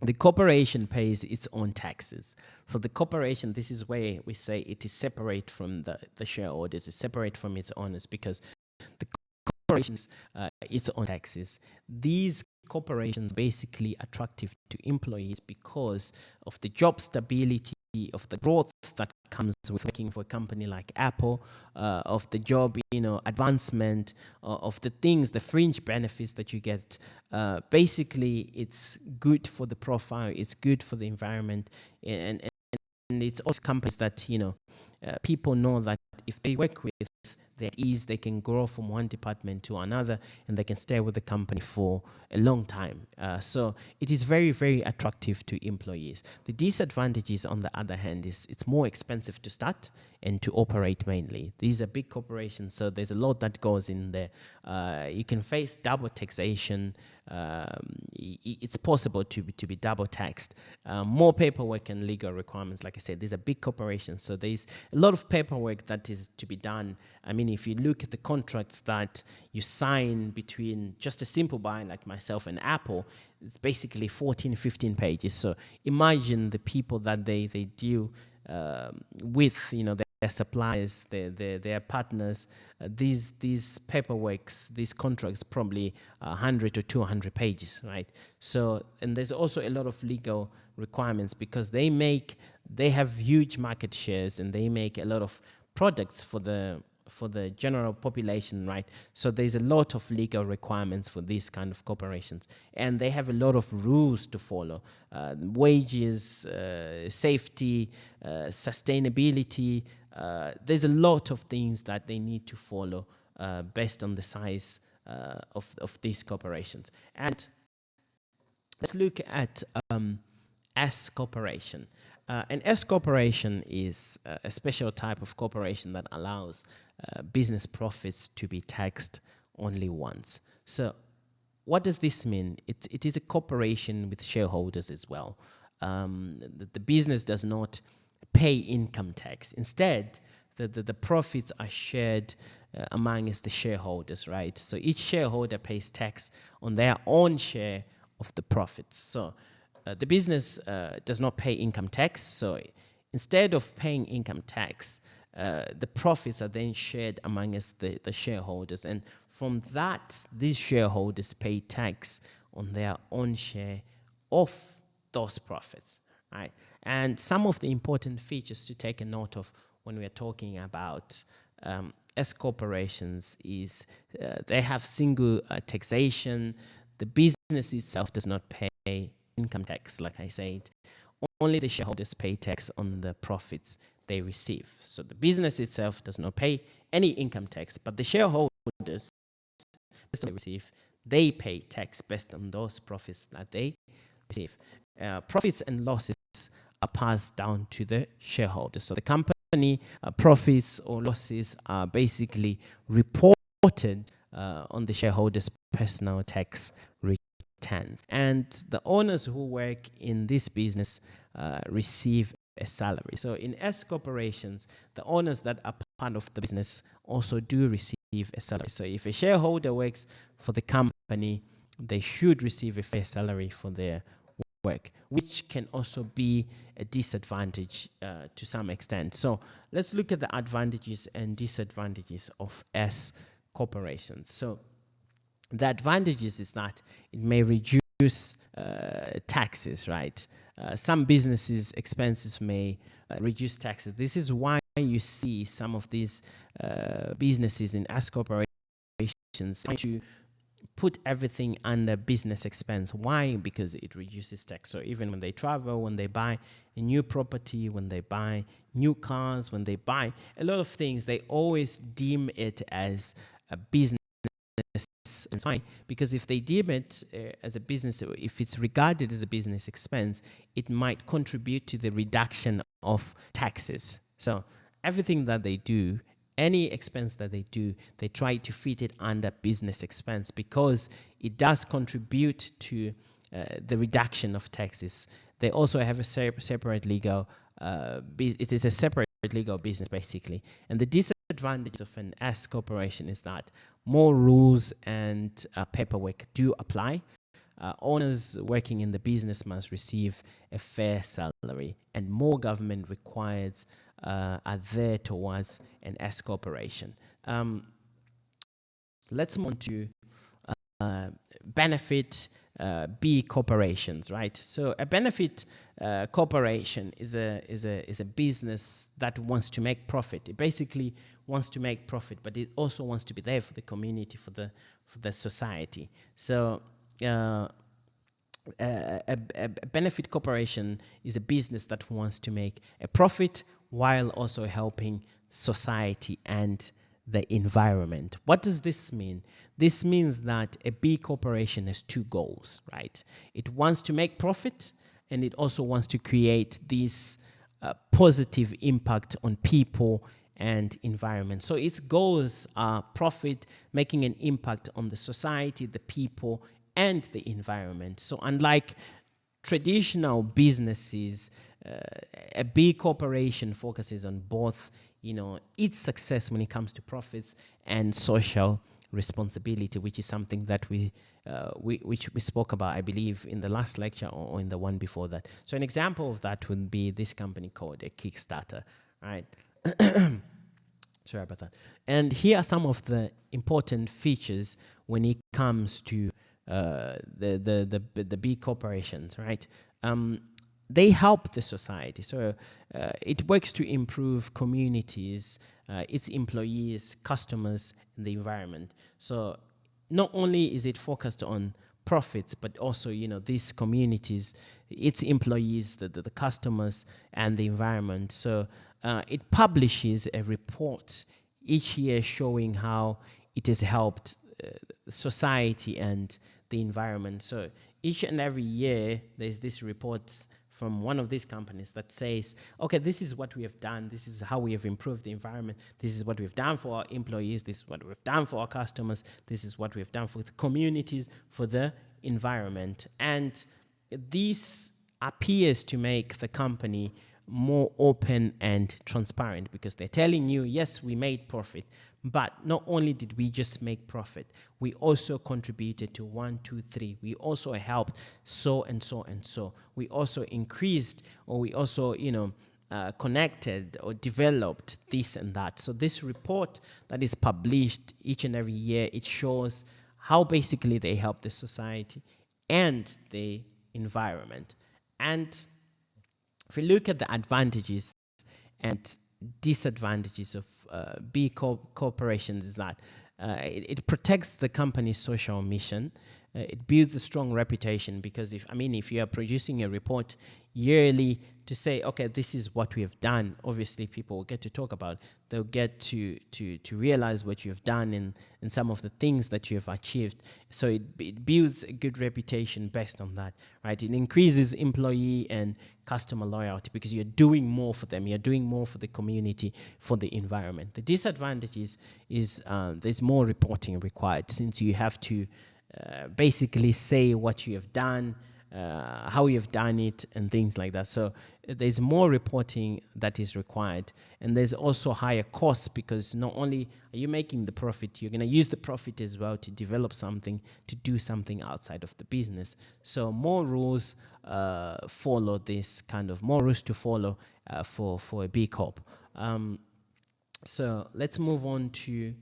The corporation pays its own taxes. So the corporation, this is where we say it is separate from the shareholders, it's separate from its owners, because the corporations its own taxes. These corporations basically attractive to employees because of the job stability, of the growth that comes with working for a company like Apple, of the job, advancement, of the things, the fringe benefits that you get. Basically, it's good for the profile, it's good for the environment, and it's also companies that, people know that if they work with, they're at ease, they can grow from one department to another, and they can stay with the company for a long time. So it is very, very attractive to employees. The disadvantages, on the other hand, is it's more expensive to start and to operate mainly. These are big corporations, so there's a lot that goes in there. You can face double taxation. It's possible to be double taxed. More paperwork and legal requirements. Like I said, these are big corporations, so there's a lot of paperwork that is to be done. I mean, if you look at the contracts that you sign between just a simple buyer like myself and Apple, it's basically 14, 15 pages. So imagine the people that they deal with, their suppliers, their partners. These paperworks, these contracts, probably 100 or 200 pages, right? So, and there's also a lot of legal requirements because they have huge market shares and they make a lot of products for the general population, right? So there's a lot of legal requirements for these kind of corporations, and they have a lot of rules to follow: wages, safety, sustainability. There's a lot of things that they need to follow based on the size of these corporations. And let's look at S corporation. An S corporation is a special type of corporation that allows business profits to be taxed only once. So what does this mean? It is a corporation with shareholders as well. The business does not pay income tax. Instead, the profits are shared amongst the shareholders, right? So each shareholder pays tax on their own share of the profits. So the business does not pay income tax. So instead of paying income tax, the profits are then shared amongst the shareholders. And from that, these shareholders pay tax on their own share of those profits, right? And some of the important features to take a note of when we are talking about S corporations is they have single taxation. The business itself does not pay income tax, like I said. Only the shareholders pay tax on the profits they receive. So the business itself does not pay any income tax, but the shareholders receive, they pay tax based on those profits that they receive. Profits and losses are passed down to the shareholders. So the company profits or losses are basically reported on the shareholders' personal tax returns. And the owners who work in this business receive a salary. So in S corporations, the owners that are part of the business also do receive a salary. So if a shareholder works for the company, they should receive a fair salary for their work, which can also be a disadvantage to some extent. So let's look at the advantages and disadvantages of S corporations. So the advantages is that it may reduce taxes, right? Some businesses' expenses may reduce taxes. This is why you see some of these businesses in S corporations to put everything under business expense. Why? Because it reduces tax. So even when they travel, when they buy a new property, when they buy new cars, when they buy a lot of things, they always deem it as a business. And why? Because if they deem it as a business, if it's regarded as a business expense, it might contribute to the reduction of taxes. So everything that they do, any expense that they do, they try to fit it under business expense because it does contribute to the reduction of taxes. They also have a separate legal, it is a separate legal business basically. And the disadvantage of an S corporation is that more rules and paperwork do apply. Owners working in the business must receive a fair salary, and more government requirements are there towards an S corporation. Let's move on to benefit B corporations, right? So a benefit corporation is a business that wants to make profit. It basically wants to make profit, but it also wants to be there for the community, for the society. So a benefit corporation is a business that wants to make a profit while also helping society and the environment. What does this mean? This means that a B corporation has two goals, right? It wants to make profit, and it also wants to create this positive impact on people and environment. So its goals are profit, making an impact on the society, the people, and the environment. So unlike traditional businesses, a big corporation focuses on both, its success when it comes to profits and social responsibility, which is something that which we spoke about, I believe, in the last lecture or in the one before that. So an example of that would be this company called a Kickstarter, right? Sorry about that. And here are some of the important features when it comes to the big corporations, right? They help the society. So it works to improve communities, its employees, customers, and the environment. So not only is it focused on profits, but also, these communities, its employees, the customers, and the environment. So it publishes a report each year showing how it has helped society and the environment. So each and every year, there's this report from one of these companies that says, okay, this is what we have done. This is how we have improved the environment. This is what we've done for our employees. This is what we've done for our customers. This is what we've done for the communities, for the environment. And this appears to make the company more open and transparent, because they're telling you, yes, we made profit, but not only did we just make profit, we also contributed to 1, 2, 3. We also helped so and so and so. We also increased, or we also, connected or developed this and that. So this report that is published each and every year, it shows how basically they help the society and the environment. And if we look at the advantages and disadvantages of B corporations, is that it protects the company's social mission. It builds a strong reputation, because if you are producing a report yearly to say, okay, this is what we have done, obviously people will get to talk about. They'll get to realize what you have done and some of the things that you have achieved. So it builds a good reputation based on that, right? It increases employee and customer loyalty, because you're doing more for them, you're doing more for the community, for the environment. The disadvantages is there's more reporting required, since you have to basically say what you have done, how you have done it, and things like that. So there's more reporting that is required, and there's also higher costs, because not only are you making the profit, you're going to use the profit as well to develop something, to do something outside of the business. So more rules follow this kind of, more rules to follow for a B Corp. So let's move on to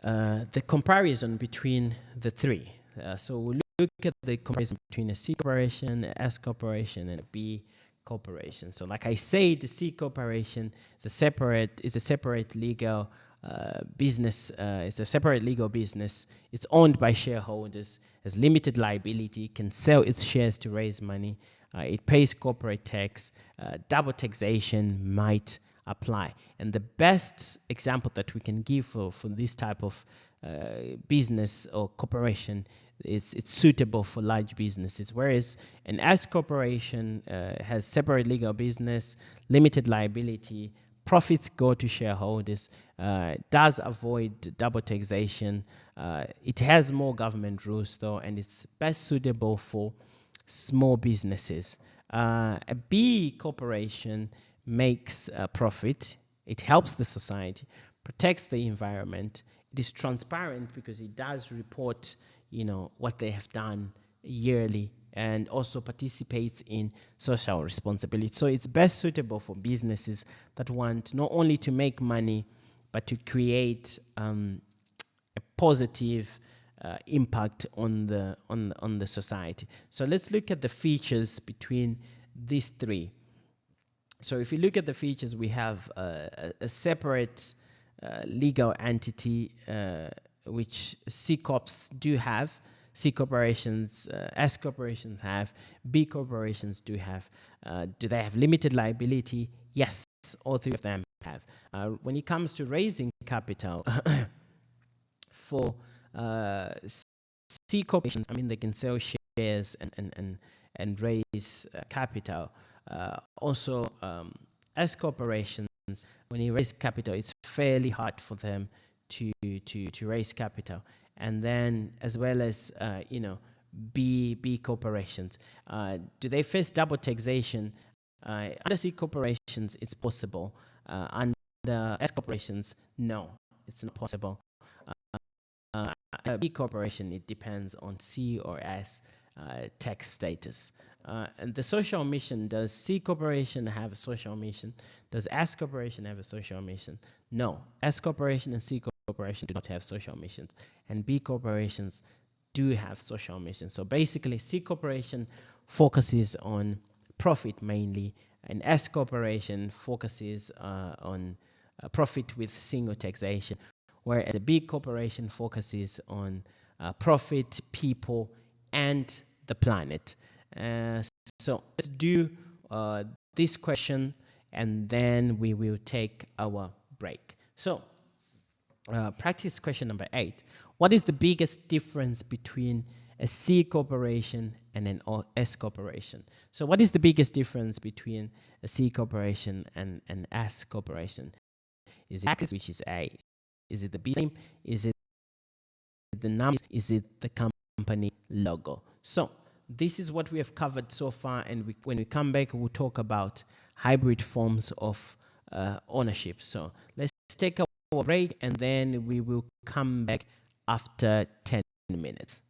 the comparison between the three. So we'll look at the comparison between a C corporation, a S corporation, and a B corporation. So like I said, the C corporation is a separate legal business. It's a separate legal business. It's owned by shareholders, has limited liability, can sell its shares to raise money. It pays corporate tax. Double taxation might apply. And the best example that we can give for this type of business or corporation, it's suitable for large businesses, whereas an S corporation has separate legal business, limited liability, profits go to shareholders, does avoid double taxation, it has more government rules though, and it's best suitable for small businesses. A B corporation makes a profit, it helps the society, protects the environment, it is transparent because it does report, what they have done yearly, and also participates in social responsibility. So it's best suitable for businesses that want not only to make money, but to create a positive impact on the society. So let's look at the features between these three. So if you look at the features, we have a separate legal entity, which C corps do have, C corporations, S corporations have, B corporations do have. Do they have limited liability? Yes, Yes, all three of them have. When it comes to raising capital for C corporations, I mean, they can sell shares and raise capital. Also, S corporations, when you raise capital, it's fairly hard for them to raise capital. And then, as well as B corporations, do they face double taxation? Under C corporations, it's possible. Under S corporations, no, it's not possible. B corporation, it depends on C or S tax status. And the social mission, does C corporation have a social mission? Does S corporation have a social mission? No. S corporation and C corporation do not have social missions. And B corporations do have social missions. So basically, C corporation focuses on profit mainly, and S corporation focuses on profit with single taxation, whereas a big corporation focuses on profit, people, and the planet. So let's do this question, and then we will take our break. So practice question number 8. What is the biggest difference between a C corporation and an S corporation? So what is the biggest difference between a C corporation and an S corporation? Is it taxes, which is A? Is it the B name? Is it the numbers? Is it the company logo? So this is what we have covered so far, and when we come back, we'll talk about hybrid forms of ownership. So let's take a break, and then we will come back after 10 minutes.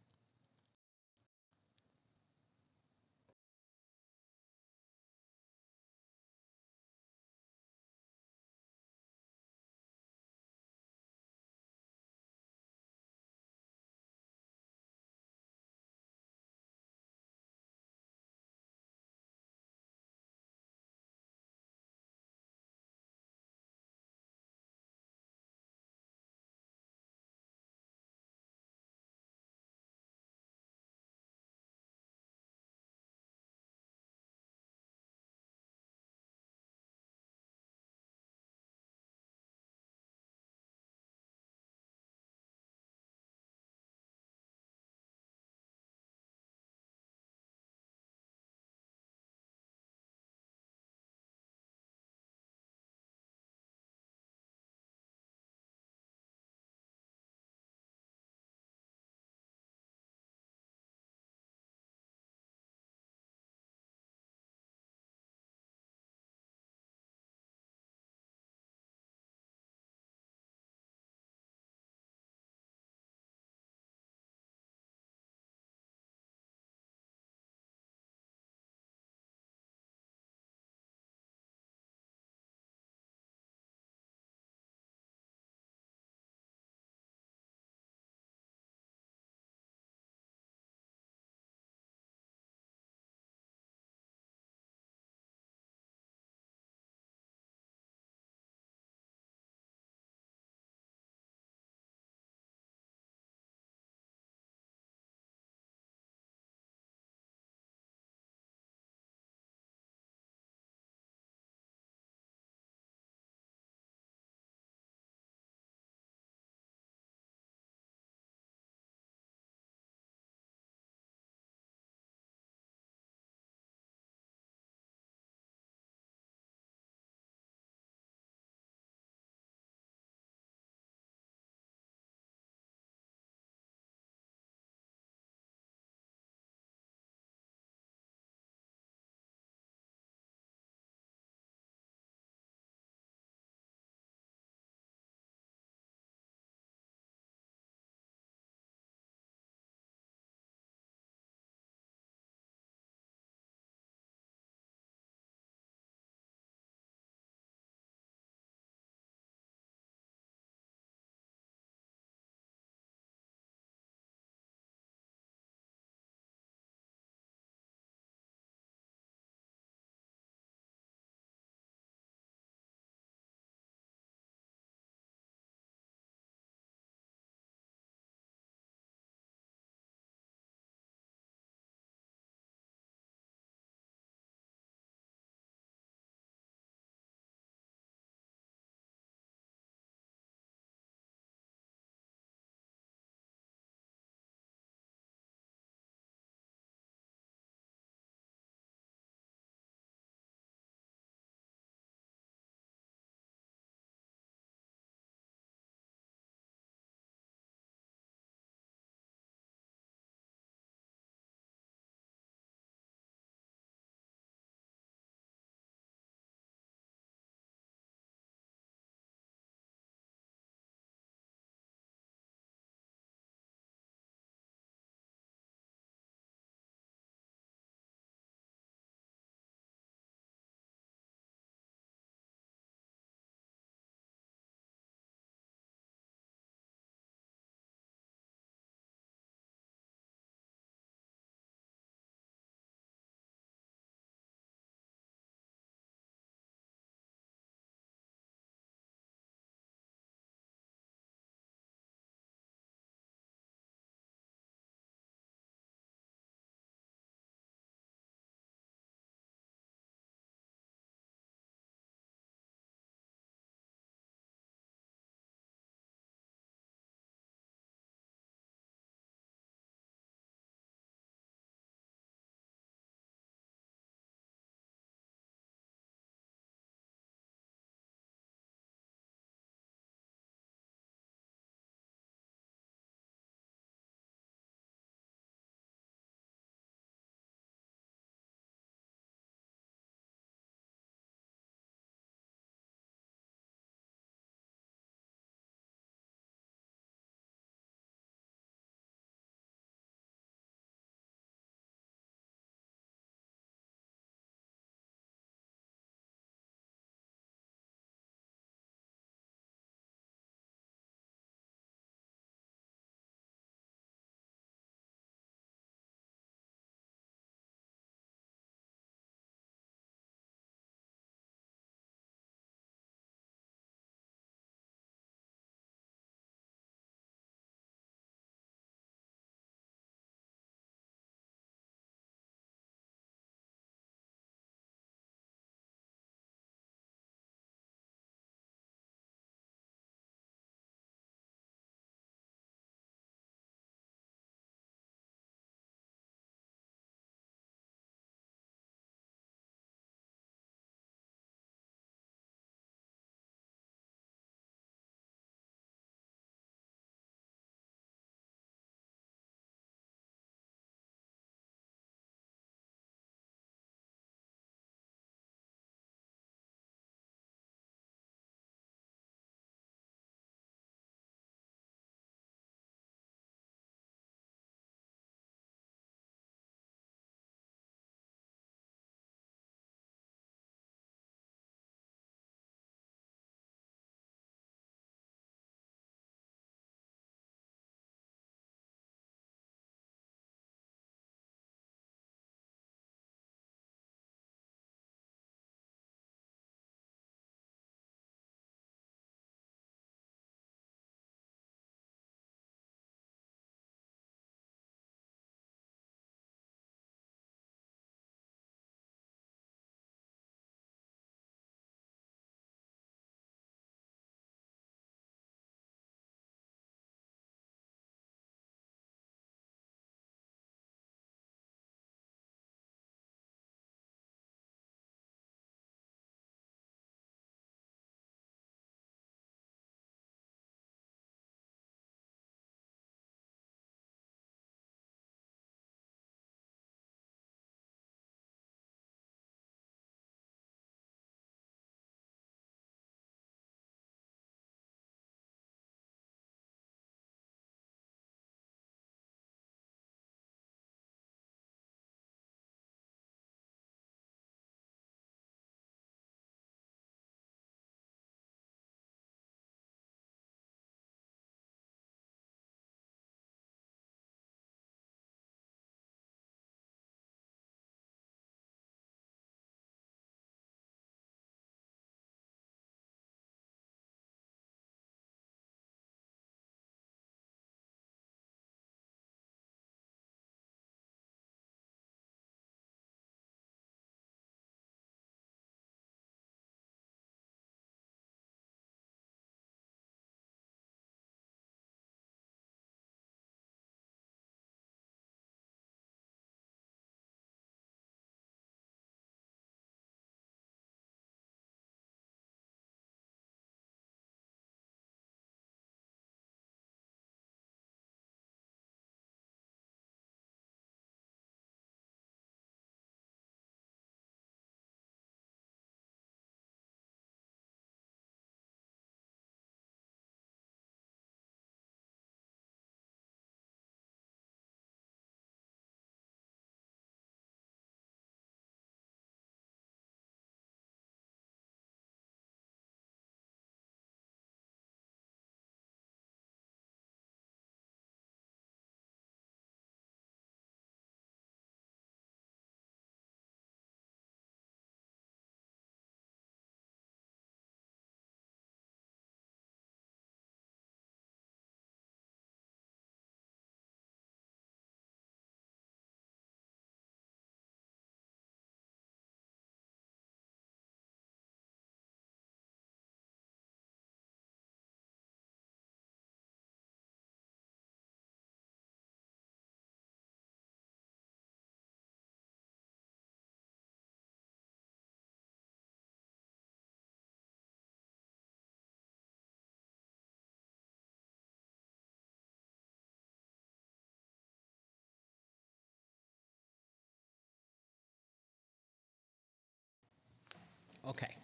Okay.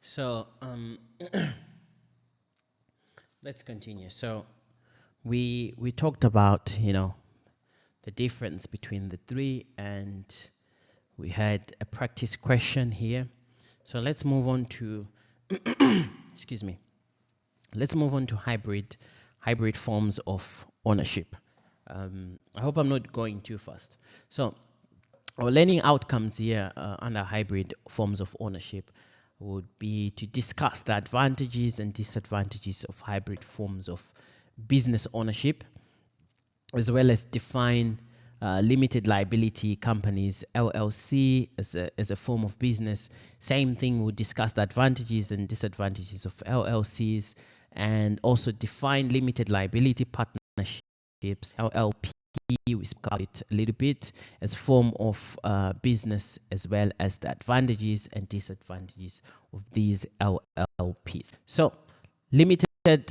So let's continue. So we talked about, the difference between the three, and we had a practice question here. So let's move on to excuse me. Let's move on to hybrid forms of ownership. I hope I'm not going too fast. So our learning outcomes here under hybrid forms of ownership would be to discuss the advantages and disadvantages of hybrid forms of business ownership, as well as define limited liability companies, LLC, as a form of business. Same thing, we'll discuss the advantages and disadvantages of LLCs, and also define limited liability partnerships, LLP. We spoke about it a little bit as form of business, as well as the advantages and disadvantages of these LLPs. So, limited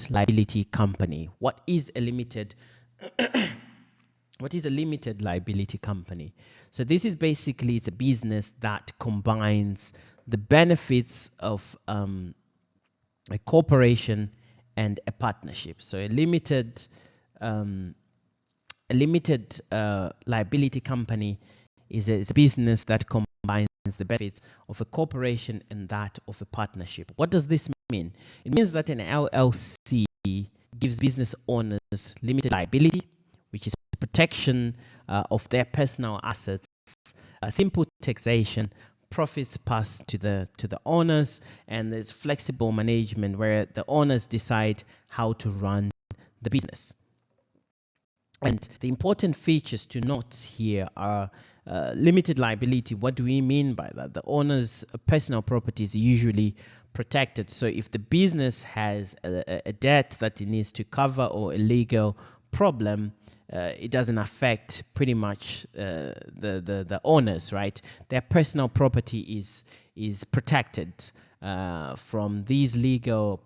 liability company. What is a limited liability company? So this is basically, it's a business that combines the benefits of a corporation and a partnership. So a limited liability company is a business that combines the benefits of a corporation and that of a partnership. What does this mean? It means that an LLC gives business owners limited liability, which is protection of their personal assets, simple taxation, profits passed to the owners, and there's flexible management where the owners decide how to run the business. And the important features to note here are limited liability. What do we mean by that? The owner's personal property is usually protected. So if the business has a debt that it needs to cover or a legal problem, it doesn't affect pretty much the owners, right? Their personal property is protected from these legal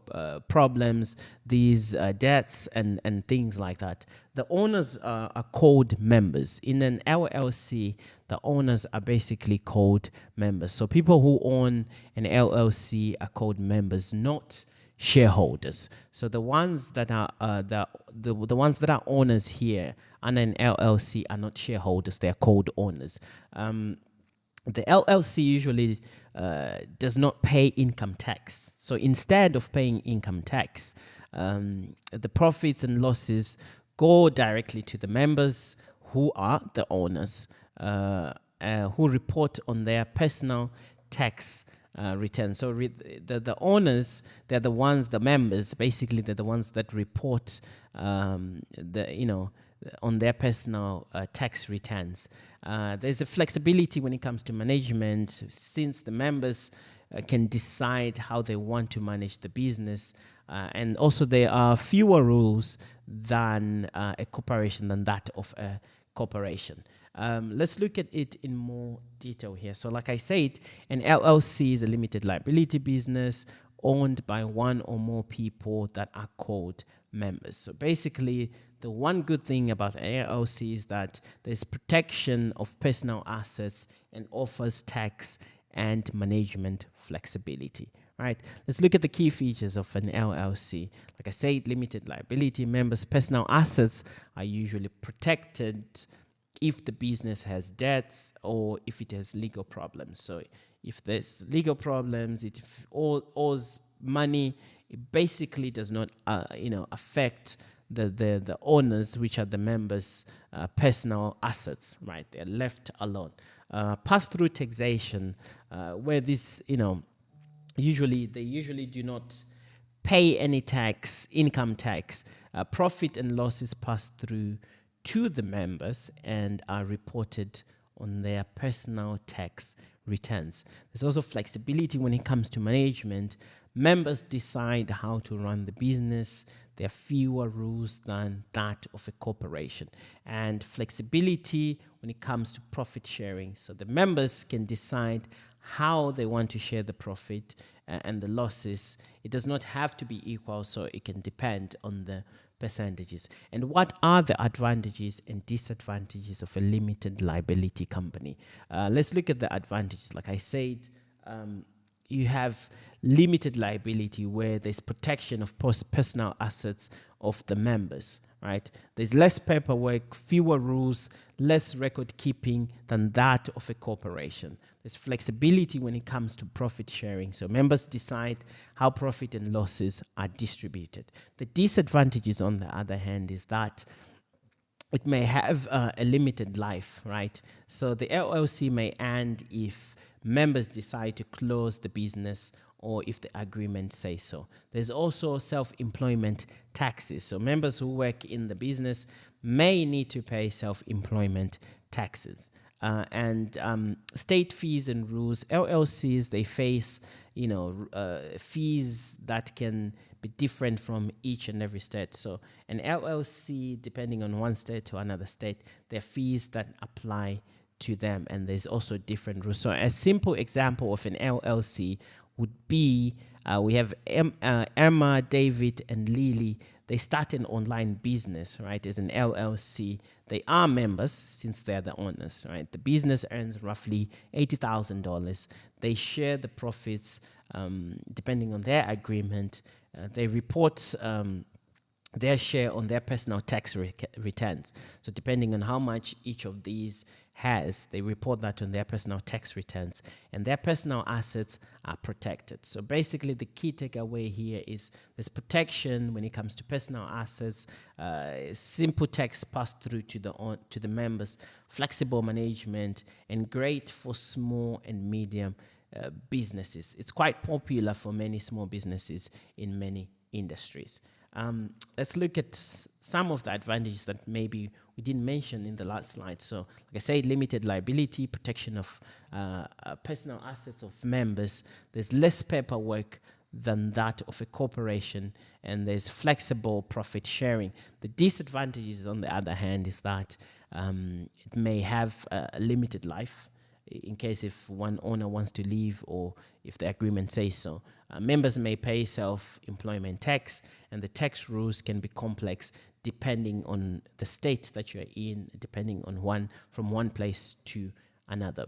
problems, these debts, and things like that. The owners are called members. In an LLC, the owners are basically called members. So people who own an LLC are called members, not shareholders. So the ones that are the ones that are owners here and an LLC are not shareholders. They are called owners. The LLC usually does not pay income tax. So instead of paying income tax, the profits and losses go directly to the members, who are the owners, who report on their personal tax return. So the owners, they're the ones, the members, basically they're the ones that report on their personal tax returns. There's a flexibility when it comes to management, since the members can decide how they want to manage the business. And also there are fewer rules than a corporation, than that of a corporation. Let's look at it in more detail here. So like I said, an LLC is a limited liability business owned by one or more people that are called members. So basically, the one good thing about an LLC is that there's protection of personal assets and offers tax and management flexibility. Right. Let's look at the key features of an LLC. Like I said, limited liability, members' personal assets are usually protected if the business has debts or if it has legal problems. So if there's legal problems, it owes money, it basically does not affect the owners, which are the members' personal assets, right? They're left alone. Pass-through taxation, where this, they usually do not pay any tax, income tax. Profit and losses pass through to the members and are reported on their personal tax returns. There's also flexibility when it comes to management. Members decide how to run the business. There are fewer rules than that of a corporation. And flexibility when it comes to profit sharing. So the members can decide how they want to share the profit and the losses. It does not have to be equal, so it can depend on the percentages. And what are the advantages and disadvantages of a limited liability company? Let's look at the advantages. Like I said, you have limited liability, where there's protection of personal assets of the members, right? There's less paperwork, fewer rules, less record keeping than that of a corporation. There's flexibility when it comes to profit sharing. So members decide how profit and losses are distributed. The disadvantages, on the other hand, is that it may have a limited life, right? So the LLC may end if members decide to close the business or if the agreement says so. There's also self-employment taxes. So members who work in the business may need to pay self-employment taxes. And state fees and rules. LLCs, they face, fees that can be different from each and every state. So an LLC, depending on one state to another state, there are fees that apply to them, and there's also different rules. So a simple example of an LLC would be, we have Emma, David, and Lily. They start an online business, right, as an LLC. They are members since they're the owners, right? The business earns roughly $80,000. They share the profits depending on their agreement. They report their share on their personal tax returns. So depending on how much each of these has, they report that on their personal tax returns, and their personal assets are protected. So basically the key takeaway here is there's protection when it comes to personal assets, simple tax passed through to the members, flexible management, and great for small and medium businesses. It's quite popular for many small businesses in many industries. Let's look at some of the advantages that maybe we didn't mention in the last slide. So, like I said, limited liability, protection of personal assets of members. There's less paperwork than that of a corporation, and there's flexible profit sharing. The disadvantages, on the other hand, is that it may have a limited life in case if one owner wants to leave or if the agreement says so. Members may pay self-employment tax, and the tax rules can be complex depending on the state that you're in, depending on from one place to another.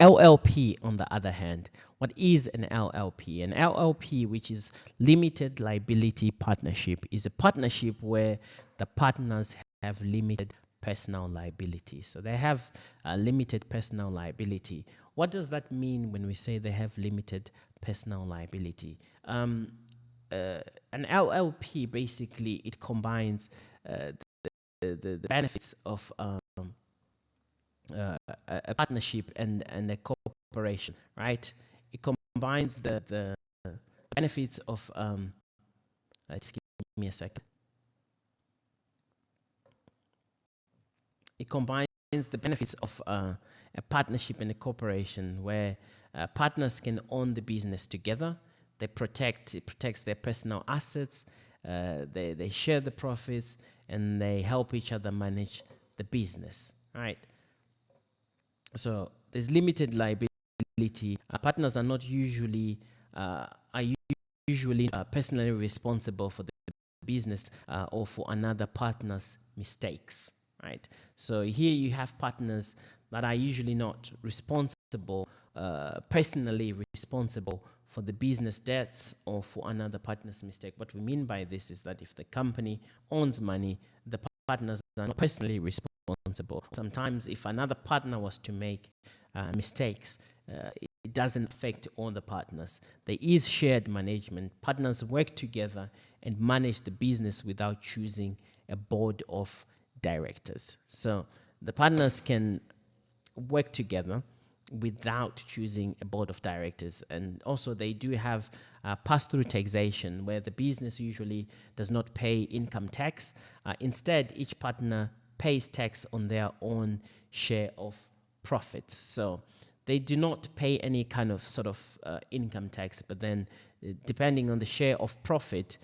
LLP, on the other hand, what is an LLP? An LLP, which is limited liability partnership, is a partnership where the partners have limited personal liability. So they have limited personal liability. What does that mean when we say they have limited personal liability? An LLP, basically, it combines the benefits of a partnership and a corporation, right? It combines the benefits of, just give me a second. It combines the benefits of a partnership and a corporation, where partners can own the business together. It protects their personal assets. They share the profits, and they help each other manage the business, right? So there's limited liability. Partners are not usually personally responsible for the business or for another partner's mistakes, right? So here you have partners that are usually not responsible, personally responsible for the business debts or for another partner's mistake. What we mean by this is that if the company owns money, the partners are not personally responsible. Sometimes if another partner was to make mistakes, it doesn't affect all the partners. There is shared management. Partners work together and manage the business without choosing a board of directors. So the partners can work together without choosing a board of directors. And also they do have pass-through taxation, where the business usually does not pay income tax. Instead, each partner pays tax on their own share of profits. So they do not pay any kind of sort of income tax, but then depending on the share of profit,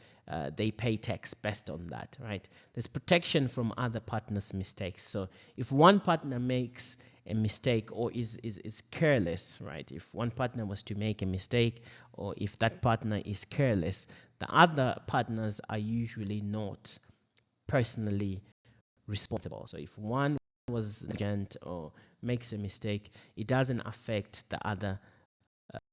they pay tax based on that, right? There's protection from other partners' mistakes. So if one partner makes a mistake or is careless, right? If one partner was to make a mistake, or if that partner is careless, the other partners are usually not personally responsible. So if one was negligent or makes a mistake, it doesn't affect the other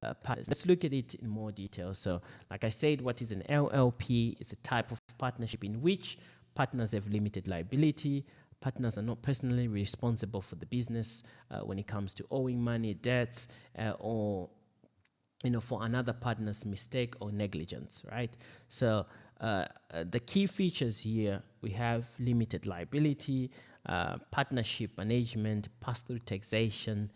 partners. Let's look at it in more detail. So, like I said, what is an LLP? It's a type of partnership in which partners have limited liability. Partners are not personally responsible for the business when it comes to owing money, debts, or for another partner's mistake or negligence, right? So the key features here, we have limited liability, partnership management, pass-through taxation,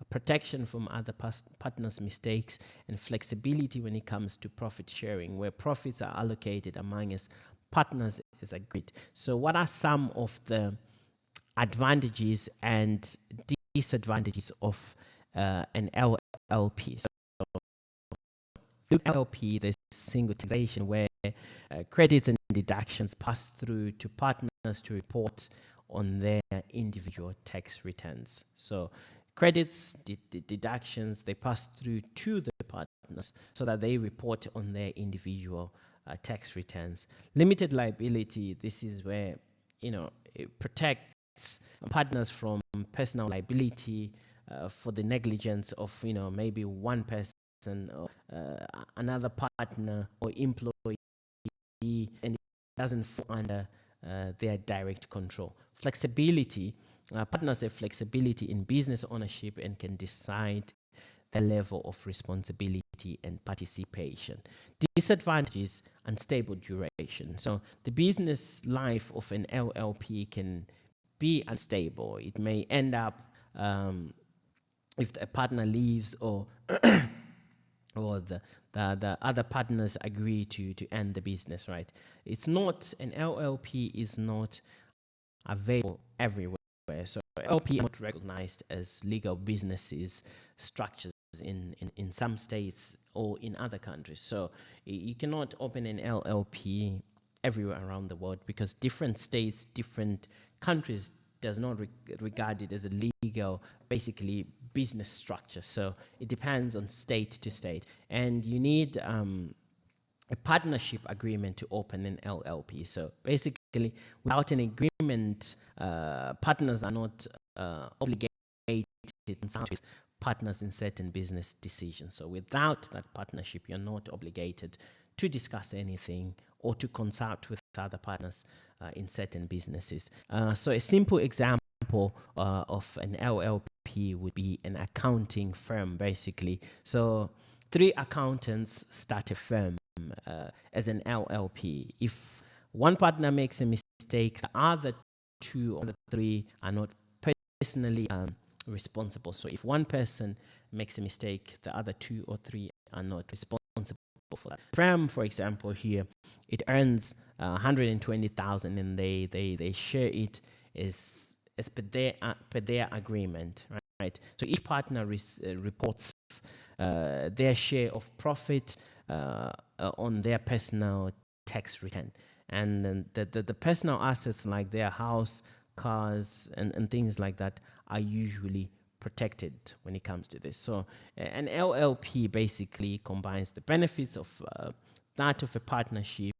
protection from other partners' mistakes, and flexibility when it comes to profit sharing, where profits are allocated among us partners as agreed. So what are some of the advantages and disadvantages of an LLP? So LLP, there's single taxation where credits and deductions pass through to partners to report on their individual tax returns. So credits, deductions, they pass through to the partners so that they report on their individual tax returns. Limited liability, this is where, it protects partners from personal liability for the negligence of, maybe one person or another partner or employee, and it doesn't fall under their direct control. Flexibility, partners have flexibility in business ownership and can decide the level of responsibility and participation. Disadvantages, unstable duration. So the business life of an LLP can be unstable. It may end up if a partner leaves or or the other partners agree to end the business, right? It's not, an LLP is not available everywhere. So LLP are not recognized as legal businesses structures in some states or in other countries. So you cannot open an LLP everywhere around the world because different states, different countries does not regard it as a legal, basically, business structure. So it depends on state to state. And you need a partnership agreement to open an LLP. So basically, without an agreement, partners are not obligated to consult with partners in certain business decisions. So without that partnership, you're not obligated to discuss anything or to consult with other partners in certain businesses. So a simple example of an LLP would be an accounting firm, basically. So 3 accountants start a firm as an LLP. If one partner makes a mistake, the other 2 or the 3 are not personally responsible. So if one person makes a mistake, the other 2 or 3 are not responsible for that. Firm, for example, here, it earns 120,000 and they share it as per their agreement, right? So each partner reports their share of profit on their personal tax return, and then the personal assets like their house, cars, and things like that are usually protected when it comes to this. So an LLP basically combines the benefits of that of a partnership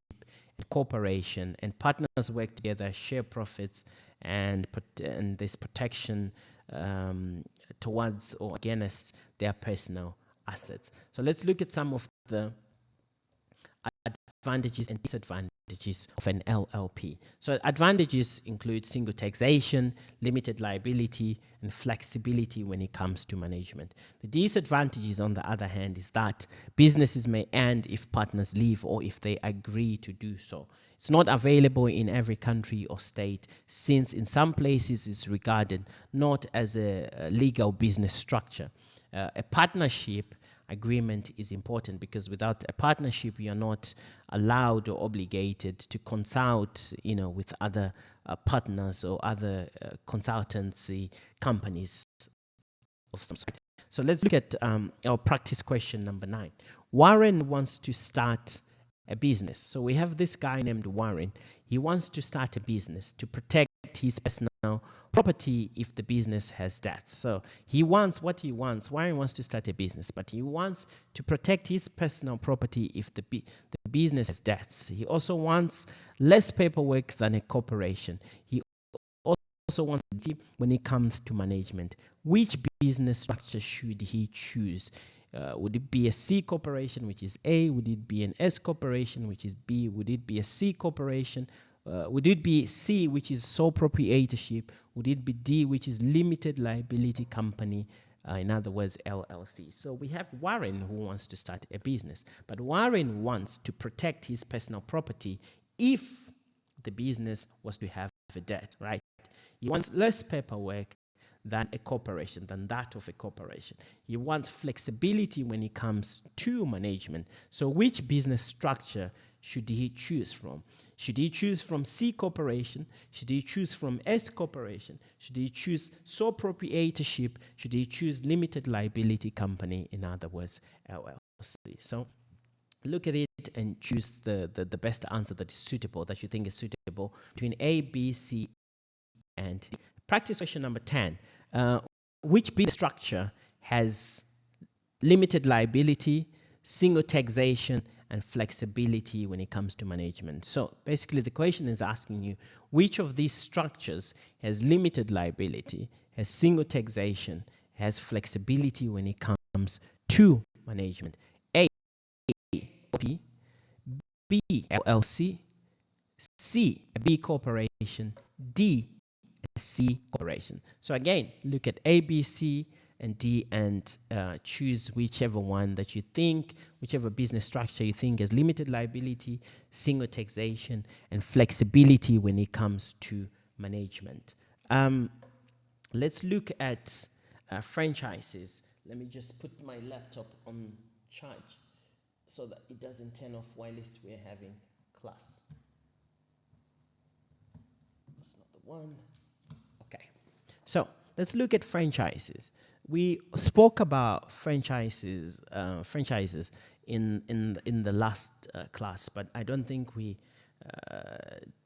and corporation, and partners work together, share profits, and this protection towards or against their personal assets. So let's look at some of the advantages and disadvantages of an LLP. So advantages include single taxation, limited liability, and flexibility when it comes to management. The disadvantages, on the other hand, is that businesses may end if partners leave or if they agree to do so. It's not available in every country or state, since in some places it's regarded not as a legal business structure. A partnership agreement is important because without a partnership, you're not allowed or obligated to consult, with other partners or other consultancy companies of some sort. So let's look at our practice question number 9. Warren wants to start a business. So we have this guy named Warren. He wants to start a business to protect his personal property if the business has debts. So Warren wants to start a business, but he wants to protect his personal property if the business has debts. He also wants less paperwork than a corporation. He also wants deep when it comes to management. Which business structure should he choose? Would it be a C corporation, which is A? Would it be an S corporation, which is B? Would it be a C corporation? Would it be C, which is sole proprietorship? Would it be D, which is limited liability company? In other words, LLC. So we have Warren who wants to start a business, but Warren wants to protect his personal property if the business was to have a debt, right? He wants less paperwork than a corporation, than that of a corporation. He wants flexibility when it comes to management. So which business structure should he choose from? Should he choose from C corporation? Should he choose from S corporation? Should he choose sole proprietorship? Should he choose limited liability company, in other words, LLC? So look at it and choose the best answer that is suitable, that you think is suitable between A, B, C, and D. Practice question number 10. Which business structure has limited liability, single taxation, and flexibility when it comes to management? So basically the question is asking you, which of these structures has limited liability, has single taxation, has flexibility when it comes to management? A, P, B, LLC, C, a B corporation, D, a C corporation. So again, look at A, B, C, and D, and choose whichever one that you think, whichever business structure you think has limited liability, single taxation, and flexibility when it comes to management. Let's look at franchises. Let me just put my laptop on charge so that it doesn't turn off whilst we're having class. That's not the one. Okay. So let's look at franchises. We spoke about franchises in the last class, but I don't think we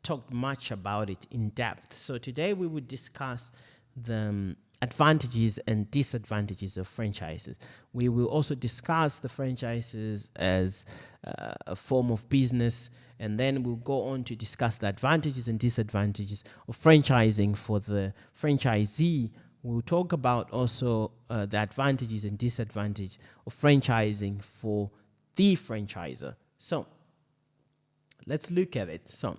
talked much about it in depth. So today we would discuss the advantages and disadvantages of franchises. We will also discuss the franchises as a form of business, and then we'll go on to discuss the advantages and disadvantages of franchising for the franchisee. We'll talk about also the advantages and disadvantages of franchising for the franchiser. So let's look at it. So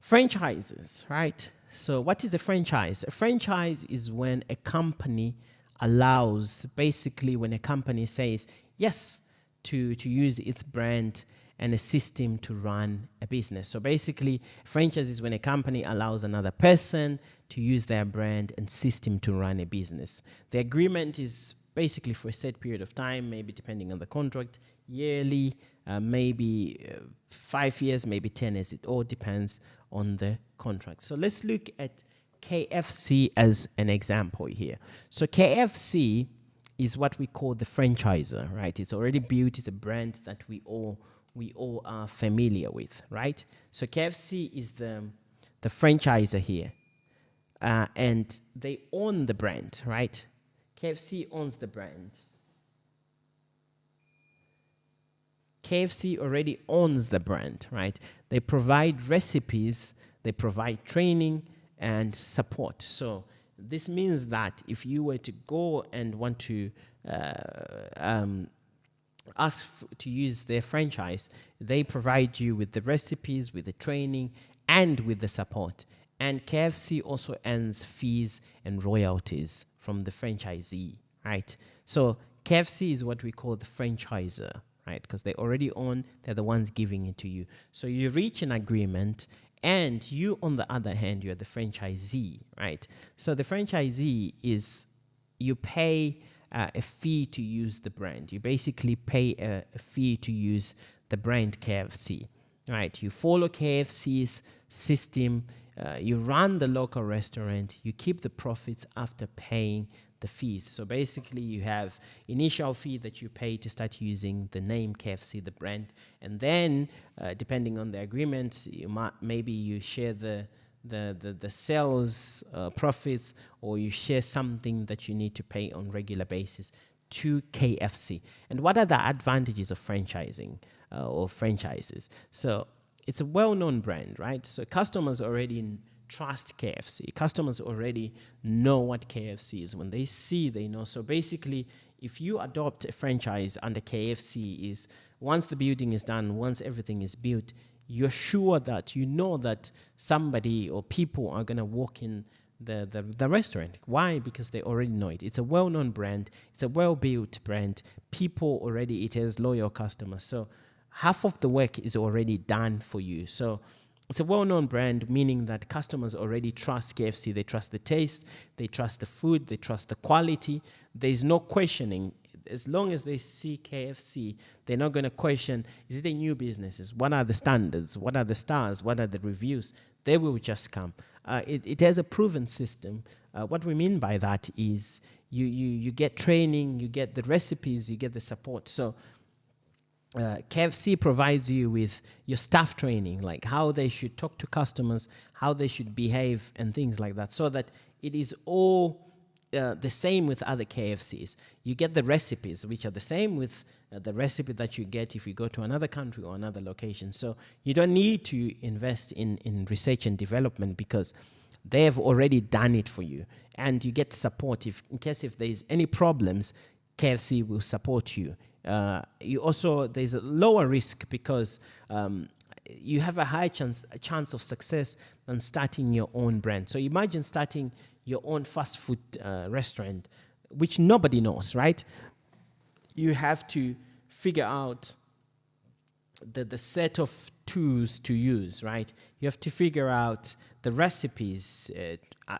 franchises, right? So what is a franchise? A franchise is when a company allows, basically when a company says yes to use its brand and a system to run a business. So basically, franchise is when a company allows another person to use their brand and system to run a business. The agreement is basically for a set period of time, maybe depending on the contract, yearly, maybe 5 years, maybe 10 years. It all depends on the contract. So let's look at KFC as an example here. So KFC is what we call the franchisor, right? It's already built. It's a brand that we all are familiar with, right? So KFC is the franchisor here, and they own the brand, right? KFC owns the brand. KFC already owns the brand, right? They provide recipes, they provide training and support. So this means that if you were to go and want to ask to use their franchise, they provide you with the recipes, with the training, and with the support. And KFC also earns fees and royalties from the franchisee, right? So KFC is what we call the franchisor, right? Because they already own, they're the ones giving it to you. So you reach an agreement, and you, on the other hand, you're the franchisee, right? So the franchisee is, you pay a fee to use the brand. You basically pay a fee to use the brand KFC, right? You follow KFC's system, you run the local restaurant, you keep the profits after paying the fees. So basically you have initial fee that you pay to start using the name KFC, the brand, and then depending on the agreement, maybe you share the sales profits, or you share something that you need to pay on regular basis to KFC. And what are the advantages of franchising or franchises? So it's a well-known brand, right? So customers already trust KFC. Customers already know what KFC is. When they see, they know. So basically, if you adopt a franchise under KFC, is once the building is done, once everything is built, you're sure that you know that somebody or people are going to walk in the restaurant. Why? Because they already know it. It's a well-known brand. It's a well-built brand. People already, it has loyal customers. So half of the work is already done for you. So it's a well-known brand, meaning that customers already trust KFC. They trust the taste, they trust the food, they trust the quality. There's no questioning. As long as they see KFC, they're not going to question, is it a new business? What are the standards? What are the stars? What are the reviews? They will just come. It has a proven system. What we mean by that is you get training, you get the recipes, you get the support. So KFC provides you with your staff training, like how they should talk to customers, how they should behave, and things like that, so that it is all the same with other KFCs. You get the recipes, which are the same with the recipe that you get if you go to another country or another location. So you don't need to invest in research and development because they have already done it for you. And you get support in case if there's any problems, KFC will support you. There's a lower risk because you have a high chance of success than starting your own brand. So imagine starting your own fast food restaurant, which nobody knows, right? You have to figure out the set of tools to use, right? You have to figure out the recipes,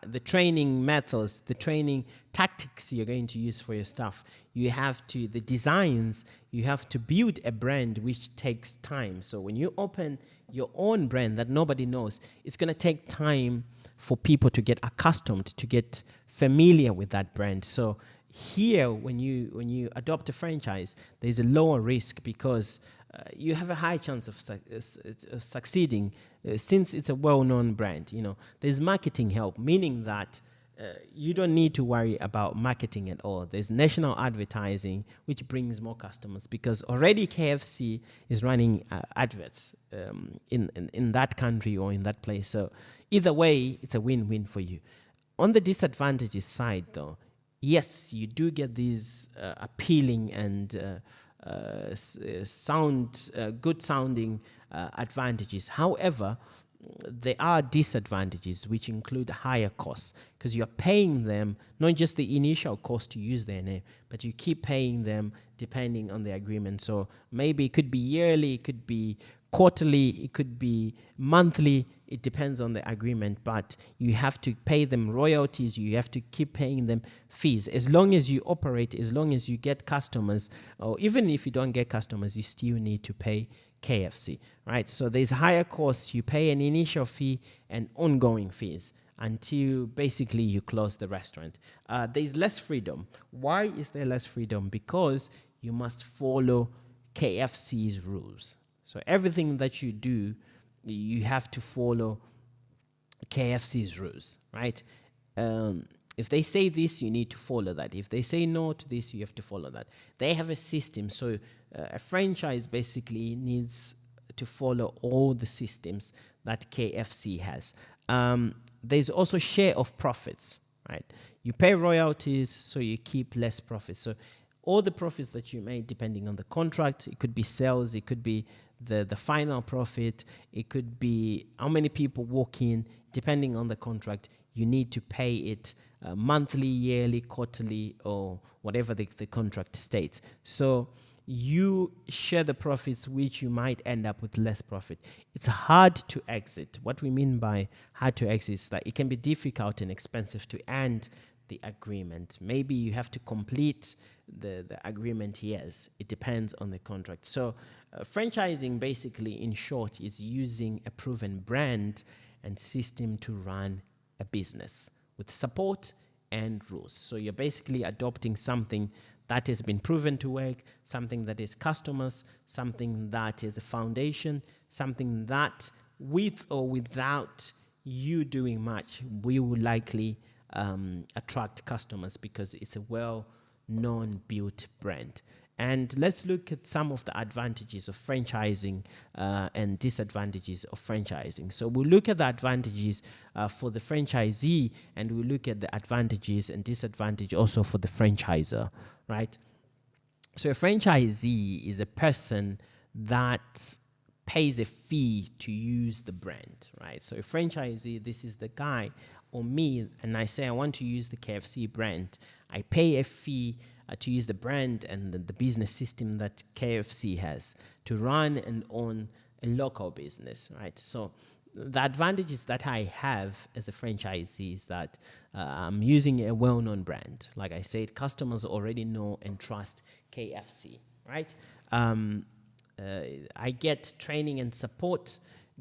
the training methods, the training tactics you're going to use for your stuff. You have to, the designs, you have to build a brand which takes time. So when you open your own brand that nobody knows, it's going to take time for people to get accustomed, to get familiar with that brand. So here, when you adopt a franchise, there's a lower risk because you have a high chance of succeeding since it's a well-known brand. You know, there's marketing help, meaning that you don't need to worry about marketing at all. There's national advertising, which brings more customers because already KFC is running adverts in that country or in that place. So either way, it's a win-win for you. On the disadvantages side, though, yes, you do get these appealing and good sounding advantages. However, there are disadvantages which include higher costs because you're paying them not just the initial cost to use their name, but you keep paying them depending on the agreement. So maybe it could be yearly, it could be quarterly, it could be monthly. It depends on the agreement, but you have to pay them royalties. You have to keep paying them fees. As long as you operate, as long as you get customers, or even if you don't get customers, you still need to pay KFC, right? So there's higher costs. You pay an initial fee and ongoing fees until basically you close the restaurant. There's less freedom. Why is there less freedom? Because you must follow KFC's rules. So everything that you do, you have to follow KFC's rules, right? If they say this, you need to follow that. If they say no to this, you have to follow that. They have a system. So a franchise basically needs to follow all the systems that KFC has. There's also share of profits, right? You pay royalties, so you keep less profits. So all the profits that you made, depending on the contract, it could be sales, it could be the final profit, it could be how many people walk in, depending on the contract, you need to pay it monthly, yearly, quarterly, or whatever the contract states. So you share the profits, which you might end up with less profit. It's hard to exit. What we mean by hard to exit is that it can be difficult and expensive to end the agreement. Maybe you have to complete the agreement years. It depends on the contract. So franchising, basically, in short, is using a proven brand and system to run a business with support and rules. So you're basically adopting something that has been proven to work, something that is customers, something that is a foundation, something that with or without you doing much, we will likely attract customers because it's a well-known built brand. And let's look at some of the advantages of franchising and disadvantages of franchising. So we'll look at the advantages for the franchisee, and we'll look at the advantages and disadvantages also for the franchisor, right? So a franchisee is a person that pays a fee to use the brand, right? So a franchisee, this is the guy or me, and I say I want to use the KFC brand. I pay a fee to use the brand and the business system that KFC has to run and own a local business, right? So the advantages that I have as a franchisee is that I'm using a well-known brand. Like I said, customers already know and trust KFC, right? I get training and support,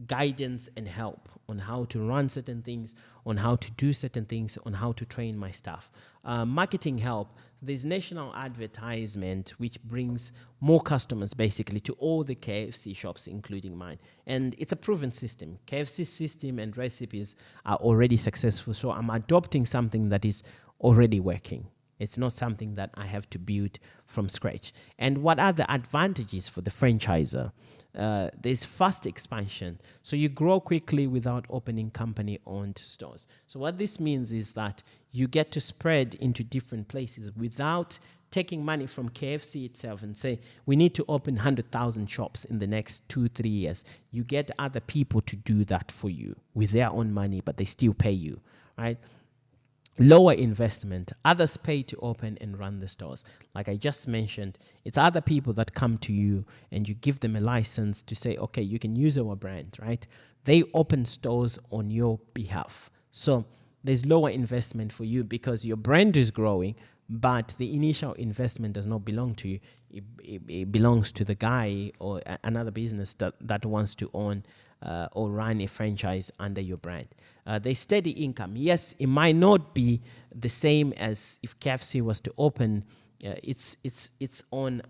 guidance and help on how to run certain things, on how to do certain things, on how to train my staff. Marketing help. There's national advertisement, which brings more customers basically to all the KFC shops, including mine. And it's a proven system. KFC system and recipes are already successful. So I'm adopting something that is already working. It's not something that I have to build from scratch. And what are the advantages for the franchisor? There's fast expansion. So you grow quickly without opening company-owned stores. So what this means is that you get to spread into different places without taking money from KFC itself and say, we need to open 100,000 shops in the next 2-3 years. You get other people to do that for you with their own money, but they still pay you, right? Lower investment. Others pay to open and run the stores. Like I just mentioned, it's other people that come to you and you give them a license to say, okay, you can use our brand, right? They open stores on your behalf. So there's lower investment for you because your brand is growing, but the initial investment does not belong to you. It belongs to the guy or another business that wants to own or run a franchise under your brand. There's steady income. Yes, it might not be the same as if KFC was to open its own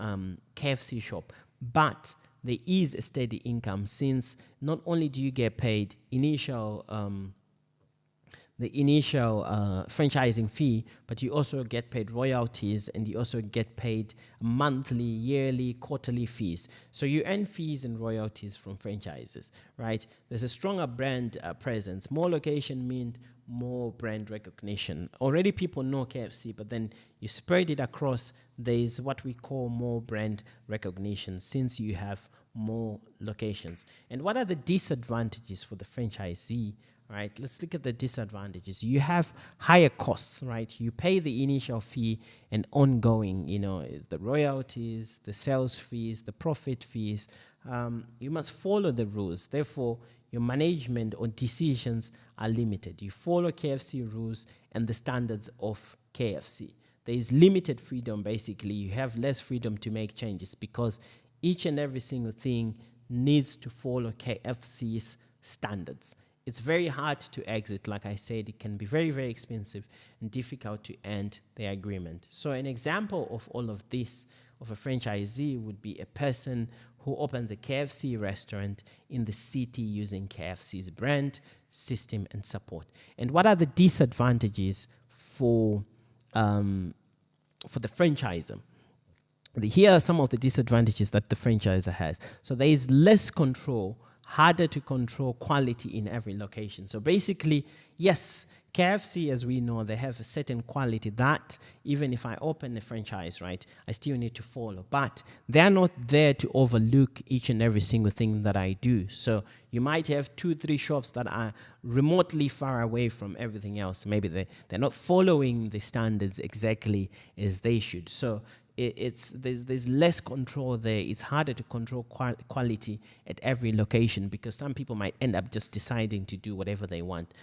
KFC shop, but there is a steady income, since not only do you get paid the initial franchising fee, but you also get paid royalties, and you also get paid monthly, yearly, quarterly fees. So you earn fees and royalties from franchises, right? There's a stronger brand presence. More location means more brand recognition. Already people know KFC, but then you spread it across, there's what we call more brand recognition since you have more locations. And what are the disadvantages for the franchisee? Right, let's look at the disadvantages. You have higher costs, right? You pay the initial fee and ongoing, the royalties, the sales fees, the profit fees. You must follow the rules. Therefore, your management or decisions are limited. You follow KFC rules and the standards of KFC. There is limited freedom, basically. You have less freedom to make changes because each and every single thing needs to follow KFC's standards. It's very hard to exit. Like I said, it can be very, very expensive and difficult to end the agreement. So an example of all of this, of a franchisee, would be a person who opens a KFC restaurant in the city using KFC's brand, system, and support. And what are the disadvantages for the franchisor? Here are some of the disadvantages that the franchisor has. So there is less control, harder to control quality in every location. So basically, yes, KFC, as we know, they have a certain quality that even if I open a franchise, right, I still need to follow. But they're not there to overlook each and every single thing that I do. So you might have 2-3 shops that are remotely far away from everything else. Maybe they're not following the standards exactly as they should. So there's less control there. It's harder to control quality at every location because some people might end up just deciding to do whatever they want.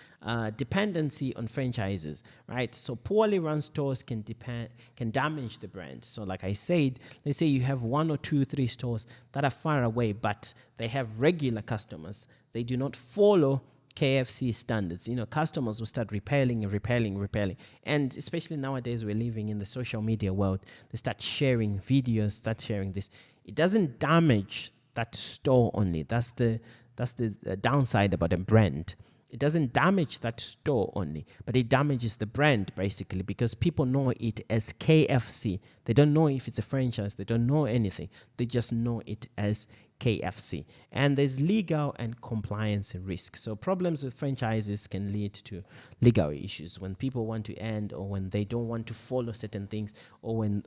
Dependency on franchises, right? So poorly run stores can damage the brand. So like I said, let's say you have 1 or 2, 3 stores that are far away, but they have regular customers. They do not follow KFC standards. Customers will start repelling. And especially nowadays, we're living in the social media world. They start sharing videos, start sharing this. It doesn't damage that store only. That's the downside about a brand. It doesn't damage that store only, but it damages the brand basically, because people know it as KFC. They don't know if it's a franchise. They don't know anything. They just know it as KFC. And there's legal and compliance risk. So problems with franchises can lead to legal issues when people want to end, or when they don't want to follow certain things, or when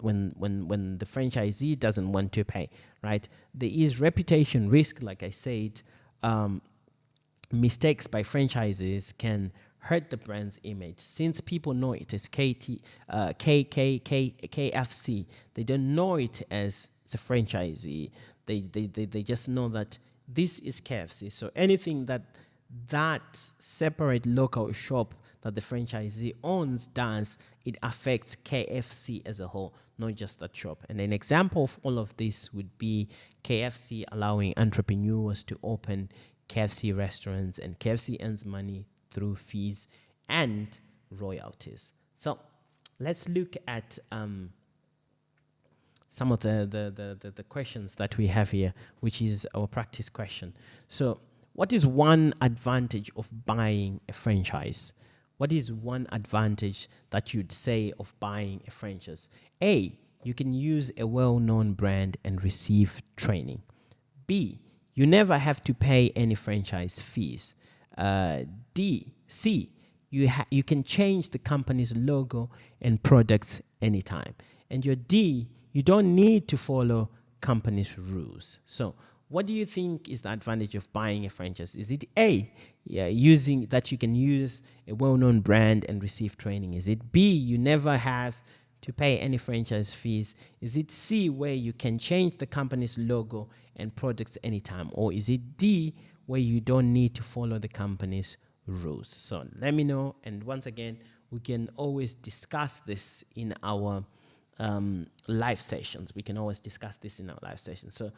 the franchisee doesn't want to pay, right? There is reputation risk, like I said. Mistakes by franchises can hurt the brand's image, since people know it as KFC. They don't know it as it's a franchisee. They just know that this is KFC. So anything that separate local shop that the franchisee owns does, it affects KFC as a whole, not just that shop. And an example of all of this would be KFC allowing entrepreneurs to open KFC restaurants, and KFC earns money through fees and royalties. So let's look at some of the questions that we have here, which is our practice question. So what is one advantage of buying a franchise? What is one advantage that you'd say of buying a franchise? A, you can use a well-known brand and receive training. B, you never have to pay any franchise fees. C, you can change the company's logo and products anytime. And your D, you don't need to follow company's rules. So what do you think is the advantage of buying a franchise? Is it A, using that you can use a well-known brand and receive training? Is it B, you never have to pay any franchise fees? Is it C, where you can change the company's logo and products anytime? Or is it D, where you don't need to follow the company's rules? So let me know. And once again, we can always discuss this in our live sessions. We can always discuss this in our live sessions. So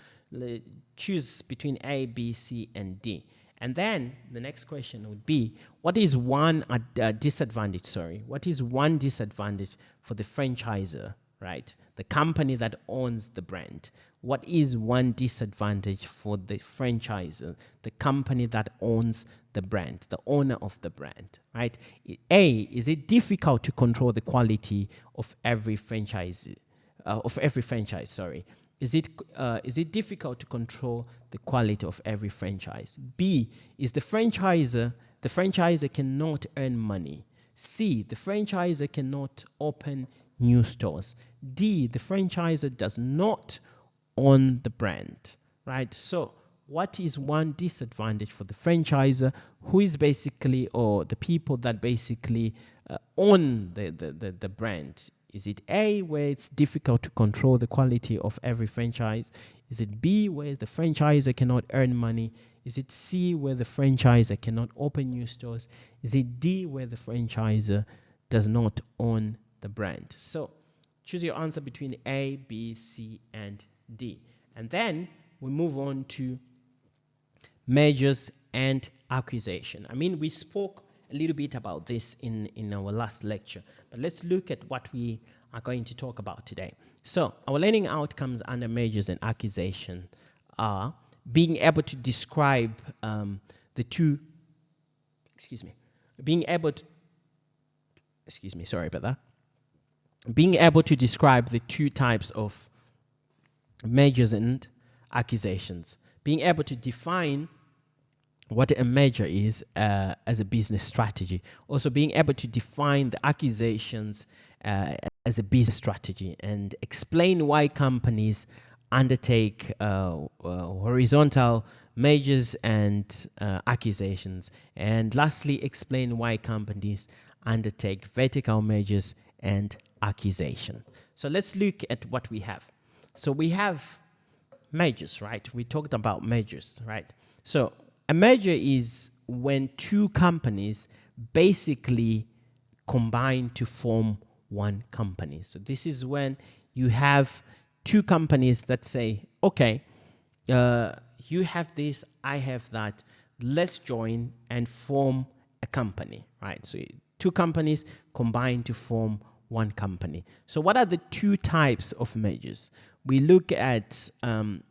choose between A, B, C, and D. And then the next question would be, what is one disadvantage? What is one disadvantage for the franchisor, right? The company that owns the brand. What is one disadvantage for the franchisor, the company that owns the brand, the owner of the brand, right? A, is it difficult to control the quality of every franchise? Is it difficult to control the quality of every franchise? B, is the franchisor cannot earn money? C, the franchisor cannot open new stores. D, the franchisor does not own the brand, right? So what is one disadvantage for the franchisor, who is basically, or the people that basically own the brand? Is it A, where it's difficult to control the quality of every franchise? Is it B, where the franchisor cannot earn money? Is it C, where the franchisor cannot open new stores? Is it D, where the franchisor does not own the brand? So choose your answer between A, B, C, and D. And then we move on to mergers and acquisition. I mean, we spoke a little bit about this in our last lecture, but let's look at what we are going to talk about today. So our learning outcomes under mergers and acquisition are being able to describe being able to describe the two types of mergers and acquisitions, being able to define what a merger is as a business strategy, also being able to define the acquisitions as a business strategy, and explain why companies undertake horizontal mergers and acquisitions, and lastly, explain why companies undertake vertical mergers and acquisition. So let's look at what we have. So we have mergers, right? We talked about mergers, right? So a merger is when two companies basically combine to form one company. So this is when you have two companies that say, okay, you have this, I have that, let's join and form a company, right? So two companies combine to form one company. So what are the two types of mergers? We look at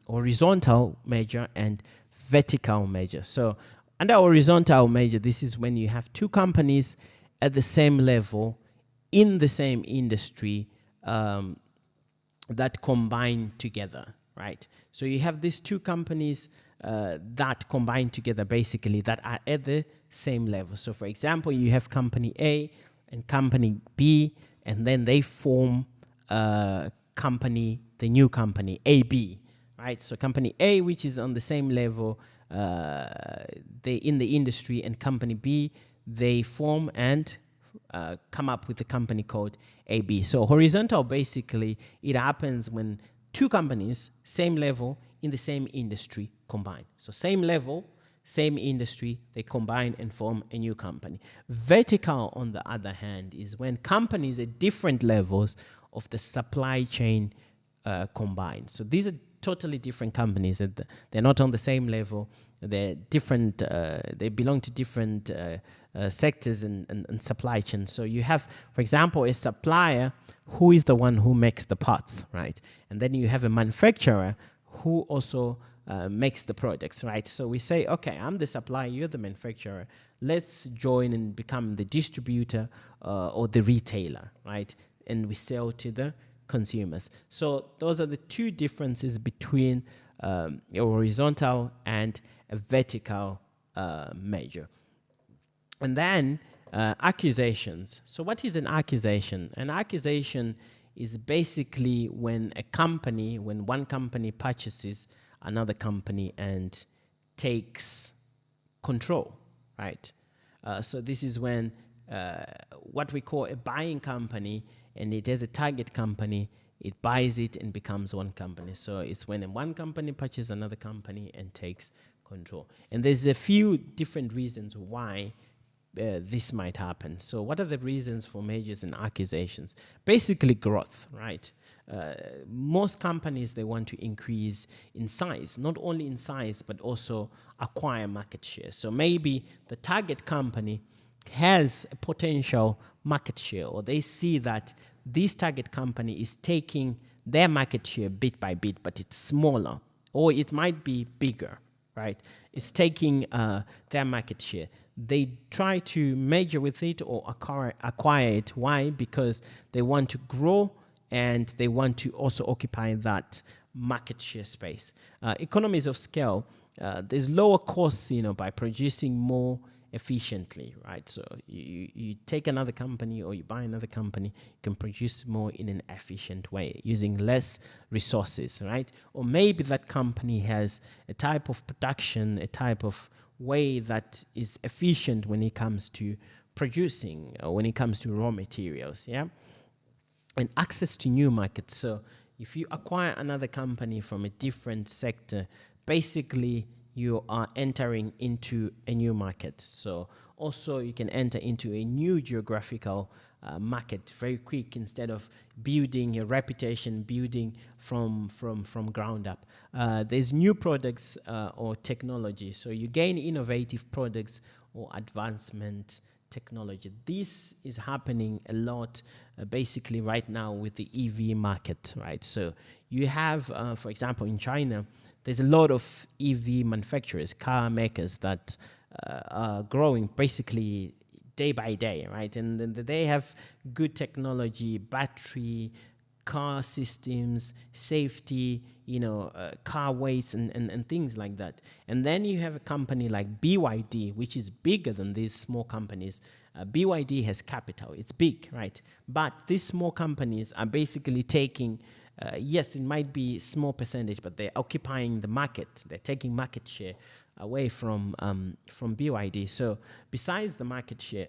horizontal merger and vertical merger. So Under horizontal merger, this is when you have two companies at the same level in the same industry that combine together, right? So you have these two companies that combine together, basically, that are at the same level. So for example, you have company A and company B, and then they form the new company AB, right? So company A, which is on the same level, they in the industry, and company B, they form and come up with a company called AB. So horizontal, basically, it happens when two companies, same level, in the same industry, combine. So same level, same industry, they combine and form a new company. Vertical, on the other hand, is when companies at different levels of the supply chain combine. So these are totally different companies. They're not on the same level. They're different. They belong to different sectors and supply chain. So you have, for example, a supplier who is the one who makes the parts, right? And then you have a manufacturer who also makes the products, right? So we say, okay, I'm the supplier, you're the manufacturer. Let's join and become the distributor or the retailer, right? And we sell to the consumers. So those are the two differences between a horizontal and a vertical measure. And then accusations. So what is an accusation? An accusation is basically when one company purchases another company and takes control, right? So this is when what we call a buying company, and it has a target company, it buys it and becomes one company. So it's when one company purchases another company and takes control. And there's a few different reasons why this might happen. So what are the reasons for mergers and acquisitions? Basically growth, right? Most companies, they want to increase in size, not only in size, but also acquire market share. So maybe the target company has a potential market share, or they see that this target company is taking their market share bit by bit, but it's smaller, or it might be bigger, right? It's taking their market share. They try to measure with it or acquire it. Why? Because they want to grow and they want to also occupy that market share space. Economies of scale, there's lower costs, by producing more efficiently, right? So you take another company or you buy another company, you can produce more in an efficient way using less resources, right? Or maybe that company has a type of production, a type of way that is efficient when it comes to producing or when it comes to raw materials, yeah? And access to new markets. So if you acquire another company from a different sector, basically you are entering into a new market. So also you can enter into a new geographical market very quick, instead of building your reputation, building from ground up. There's new products or technology. So you gain innovative products or advancement technology. This is happening a lot basically right now with the EV market, right? So you have, for example, in China, there's a lot of EV manufacturers, car makers that are growing basically day by day, right? And they have good technology, battery, car systems, safety, car weights and things like that. And then you have a company like BYD, which is bigger than these small companies. BYD has capital, it's big, right? But these small companies are basically taking, yes, it might be small percentage, but they're occupying the market. They're taking market share away from BYD. So besides the market share,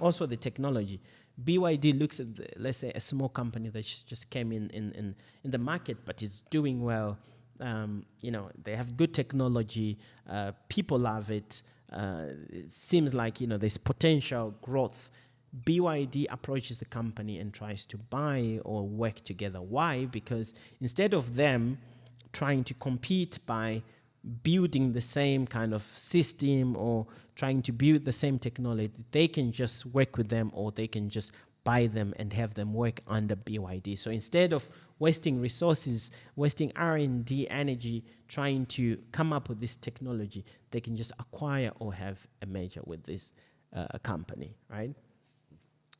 also the technology. BYD looks at, let's say, a small company that just came in the market, but is doing well. They have good technology. People love it. It seems like, there's potential growth. BYD approaches the company and tries to buy or work together. Why? Because instead of them trying to compete by building the same kind of system or trying to build the same technology, they can just work with them, or they can just buy them and have them work under BYD. So instead of wasting resources, wasting R&D energy trying to come up with this technology, they can just acquire or have a merger with this company, right?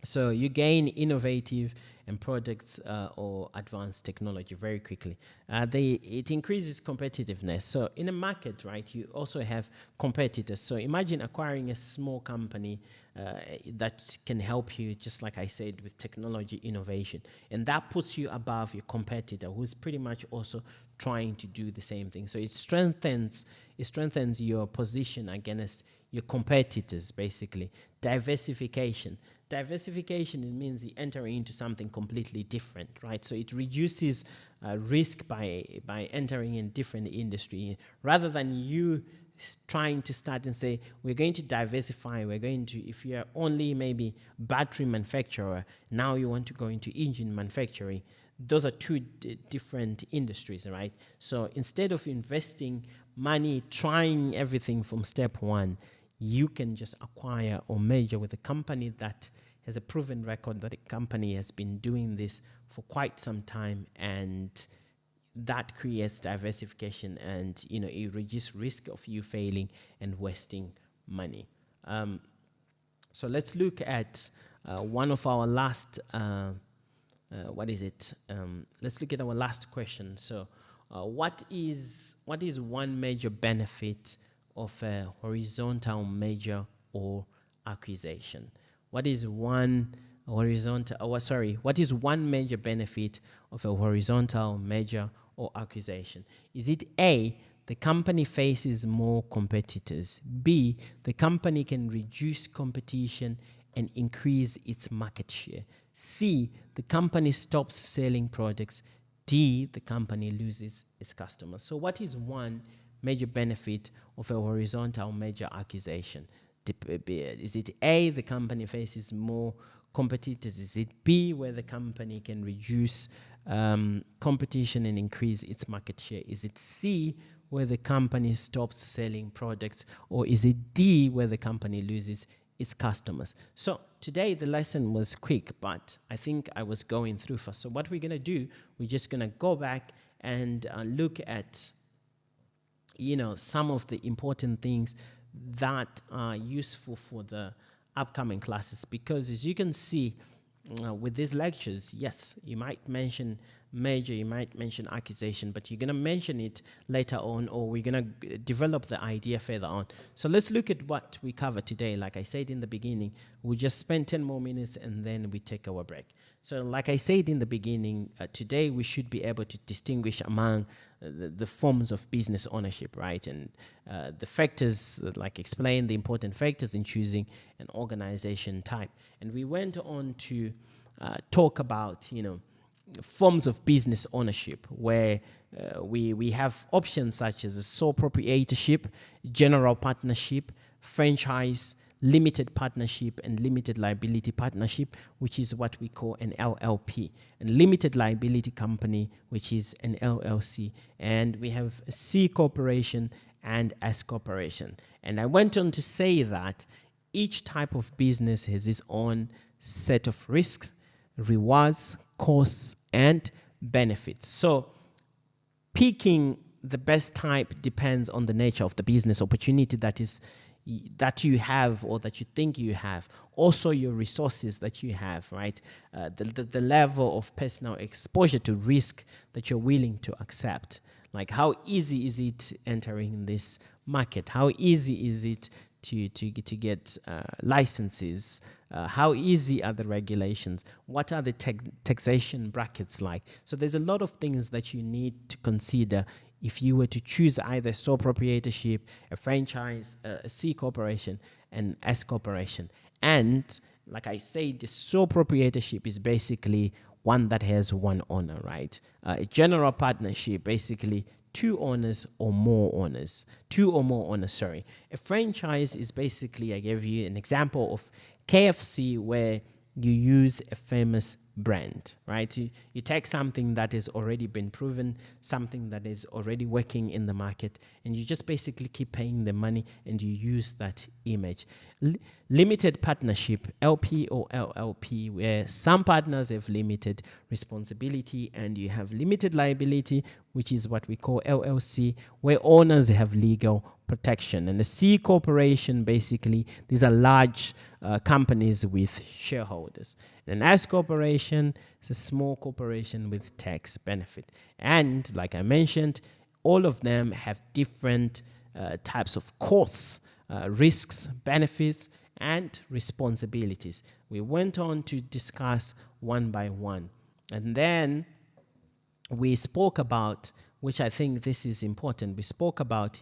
So you gain innovative and products or advanced technology very quickly. It increases competitiveness. So in a market, right, you also have competitors. So imagine acquiring a small company that can help you, just like I said, with technology innovation. And that puts you above your competitor, who's pretty much also trying to do the same thing. So it strengthens your position against your competitors, basically. Diversification, it means you're entering into something completely different, right? So it reduces risk by entering in different industry, rather than you trying to start and say, we're going to diversify, if you're only maybe battery manufacturer, now you want to go into engine manufacturing. Those are two different industries, right? So instead of investing money trying everything from step one, you can just acquire or merge with a company that has a proven record, that a company has been doing this for quite some time, and that creates diversification, and it reduces risk of you failing and wasting money. So let's look at one of our last let's look at our last question. So what is one major benefit of a horizontal merger or acquisition? What is one major benefit of a horizontal merger or acquisition? Is it A, the company faces more competitors? B, the company can reduce competition and increase its market share? C, the company stops selling products? D, the company loses its customers? So what is one major benefit of a horizontal merger acquisition? Is it A, the company faces more competitors? Is it B, where the company can reduce competition and increase its market share? Is it C, where the company stops selling products? Or is it D, where the company loses its customers? So today the lesson was quick, but I think I was going through fast. So what we're going to do, we're just going to go back and look at some of the important things that are useful for the upcoming classes, because as you can see with these lectures, yes, you might mention merger, you might mention acquisition, but you're going to mention it later on, or we're going to develop the idea further on. So let's look at what we covered today. Like I said in the beginning, we just spend 10 more minutes and then we take our break. So like I said in the beginning, today we should be able to distinguish among the forms of business ownership, right? And the factors, like explain the important factors in choosing an organization type. And we went on to talk about, forms of business ownership, where we have options such as a sole proprietorship, general partnership, franchise, limited partnership, and limited liability partnership, which is what we call an LLP, and limited liability company, which is an LLC. And we have a C corporation and S corporation. And I went on to say that each type of business has its own set of risks, rewards, costs, and benefits. So picking the best type depends on the nature of the business opportunity that you have, or that you think you have. Also your resources that you have, right? The level of personal exposure to risk that you're willing to accept. Like, how easy is it entering this market? How easy is it to get licenses? How easy are the regulations? What are the taxation brackets like? So there's a lot of things that you need to consider if you were to choose either sole proprietorship, a franchise, a C corporation, and S corporation. And like I say, the sole proprietorship is basically one that has one owner, right? A general partnership, basically two or more owners. A franchise is basically, I gave you an example of KFC, where you use a famous brand, right? You take something that has already been proven, something that is already working in the market, and you just basically keep paying the money and you use that image. Limited partnership, LP or LLP, where some partners have limited responsibility and you have limited liability, which is what we call LLC, where owners have legal protection. And the C corporation, basically, these are large companies with shareholders. And an S corporation is a small corporation with tax benefit. And like I mentioned, all of them have different types of costs, risks, benefits, and responsibilities. We went on to discuss one by one. And then we spoke about, which I think this is important, we spoke about,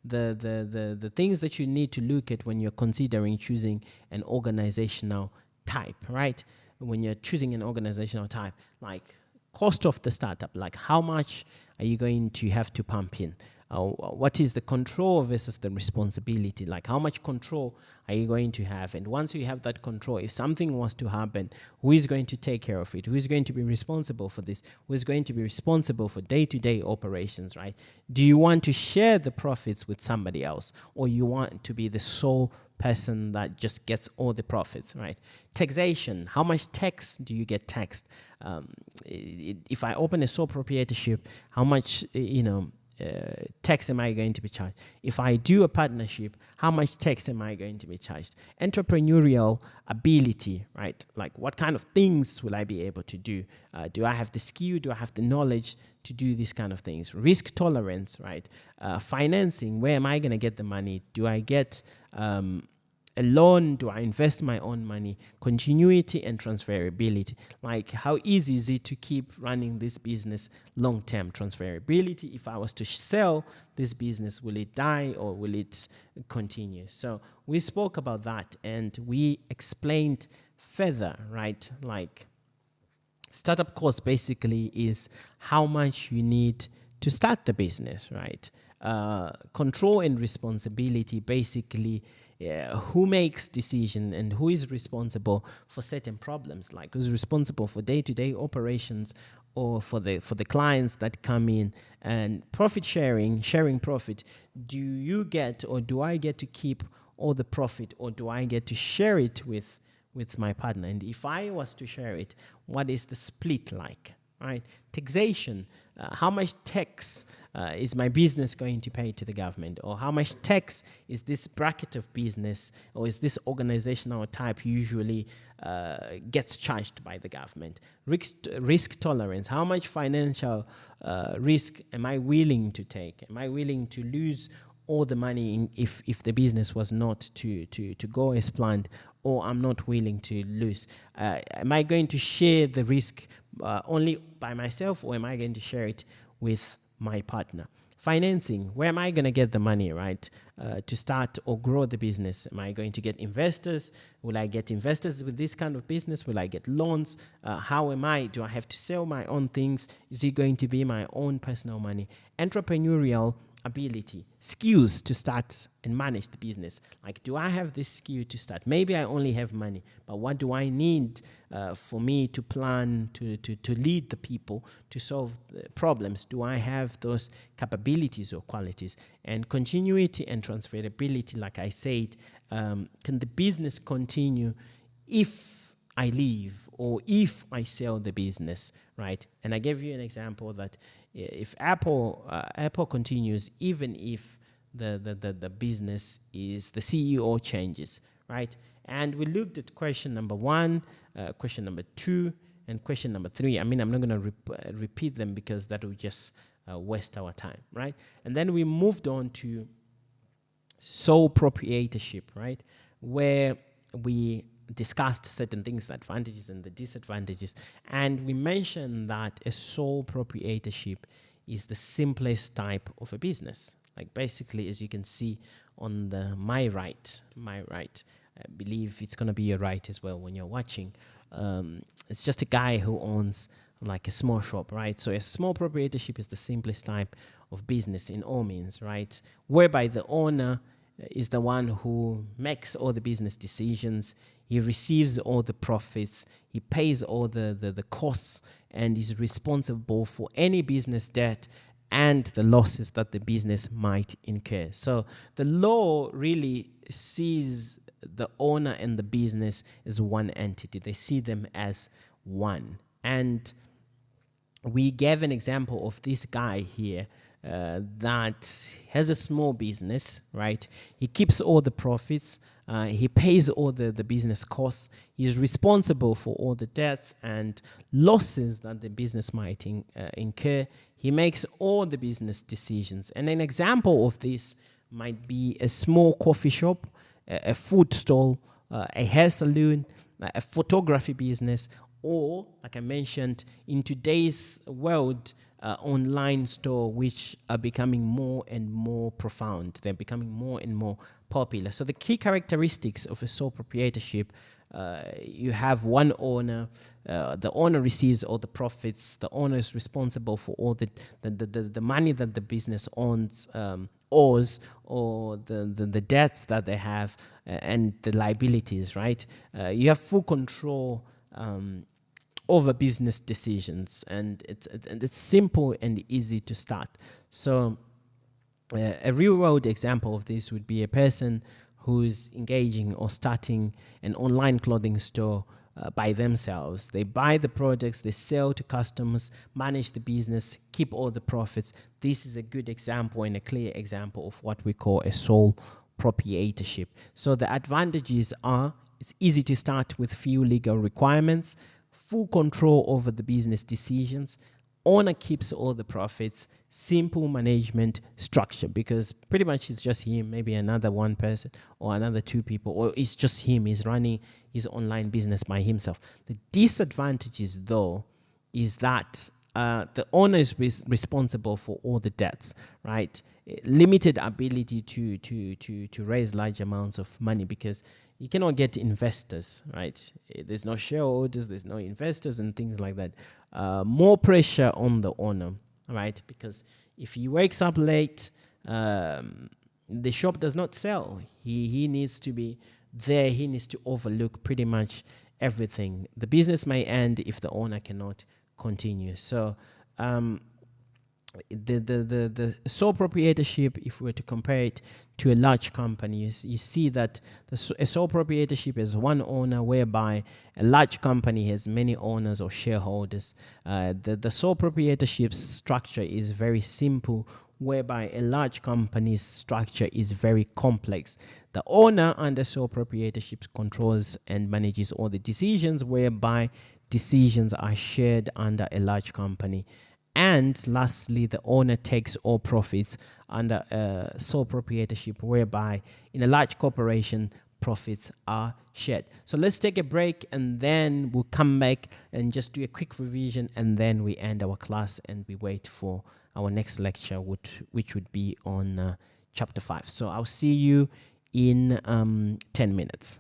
the things that you need to look at when you're considering choosing an organizational type, right? When you're choosing an organizational type, like cost of the startup, like how much are you going to have to pump in? What is the control versus the responsibility? Like how much control are you going to have? And once you have that control, if something was to happen, who is going to take care of it? Who is going to be responsible for this? Who is going to be responsible for day-to-day operations, right? Do you want to share the profits with somebody else, or you want to be the sole person that just gets all the profits, right? Taxation, how much tax do you get taxed? If I open a sole proprietorship, how much, tax am I going to be charged? If I do a partnership, how much tax am I going to be charged? Entrepreneurial ability, right? Like what kind of things will I be able to do? Do I have the skill? Do I have the knowledge to do these kind of things? Risk tolerance, right? Financing, where am I going to get the money? Do I get a loan? Do I invest my own money? Continuity and transferability. Like how easy is it to keep running this business long-term? Transferability, if I was to sell this business, will it die or will it continue? So we spoke about that and we explained further, right? Like startup cost basically is how much you need to start the business, right? Control and responsibility, basically who makes decision and who is responsible for certain problems, like who's responsible for day-to-day operations or for the clients that come in. And profit sharing profit, do you get or do I get to keep all the profit, or do I get to share it with my partner? And if I was to share it, what is the split like, right? Taxation, how much tax is my business going to pay to the government, or how much tax is this bracket of business or is this organizational type usually gets charged by the government? Risk tolerance, how much financial risk am I willing to take? Am I willing to lose all the money if the business was not to go as planned, or I'm not willing to lose? Am I going to share the risk only by myself, or am I going to share it with my partner? Financing, where am I going to get the money, right, to start or grow the business? Am I going to get investors? Will I get investors with this kind of business? Will I get loans? How am I? Do I have to sell my own things? Is it going to be my own personal money? Entrepreneurial ability, skills to start and manage the business. Like, do I have this skill to start? Maybe I only have money, but what do I need for me to plan, to lead the people, to solve the problems? Do I have those capabilities or qualities? And continuity and transferability, like I said, can the business continue if I leave or if I sell the business, right? And I gave you an example that if Apple continues, even if the business is, the CEO changes, right? And we looked at question number 1, question number 2, and question number 3. I mean, I'm not going to repeat them because that will just waste our time, right? And then we moved on to sole proprietorship, right? Where we discussed certain things, the advantages and the disadvantages. And we mentioned that a sole proprietorship is the simplest type of a business. Like basically, as you can see on the my right, I believe it's going to be your right as well when you're watching. It's just a guy who owns like a small shop, right? So a small proprietorship is the simplest type of business in all means, right? Whereby the owner is the one who makes all the business decisions. He receives all the profits. He pays all the costs and is responsible for any business debt and the losses that the business might incur. So the law really sees the owner and the business as one entity. They see them as one. And we gave an example of this guy here that has a small business, right? He keeps all the profits. He pays all the business costs. He's responsible for all the debts and losses that the business might incur. He makes all the business decisions. And an example of this might be a small coffee shop, a food stall, a hair salon, a photography business, or, like I mentioned, in today's world, online store, which are becoming more and more profound. They're becoming more and more popular. So the key characteristics of a sole proprietorship, you have one owner. The owner receives all the profits. The owner is responsible for all the money that the business owes, or the debts that they have, and the liabilities, right? You have full control over business decisions, and it's simple and easy to start. So a real world example of this would be a person who's engaging or starting an online clothing store by themselves. They buy the products, they sell to customers, manage the business, keep all the profits. This is a good example and a clear example of what we call a sole proprietorship. So the advantages are: it's easy to start with few legal requirements, full control over the business decisions, owner keeps all the profits, simple management structure, because pretty much it's just him, maybe another one person or another two people, or it's just him. He's running his online business by himself. The disadvantages, though, is that the owner is responsible for all the debts, right? Limited ability to raise large amounts of money, because you cannot get investors, right? There's no shareholders, there's no investors and things like that. More pressure on the owner, right? Because if he wakes up late, the shop does not sell. He needs to be there. He needs to overlook pretty much everything. The business may end if the owner cannot continue. So the sole proprietorship, if we were to compare it to a large company, you see that a sole proprietorship is one owner, whereby a large company has many owners or shareholders. The sole proprietorship structure is very simple, whereby a large company's structure is very complex. The owner under sole proprietorship controls and manages all the decisions, whereby decisions are shared under a large company. And lastly, the owner takes all profits under sole proprietorship, whereby in a large corporation, profits are shared. So let's take a break, and then we'll come back and just do a quick revision, and then we end our class and we wait for our next lecture, which would be on chapter 5. So I'll see you in 10 minutes.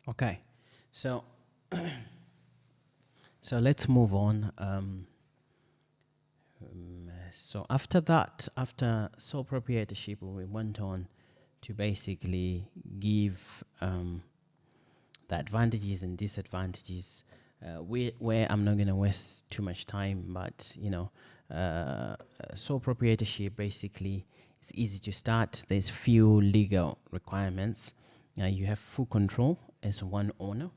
Okay, so so let's move on. So after that, after sole proprietorship, we went on to basically give the advantages and disadvantages. Where I'm not going to waste too much time, but sole proprietorship basically it's easy to start. There's few legal requirements. You have full control as one owner.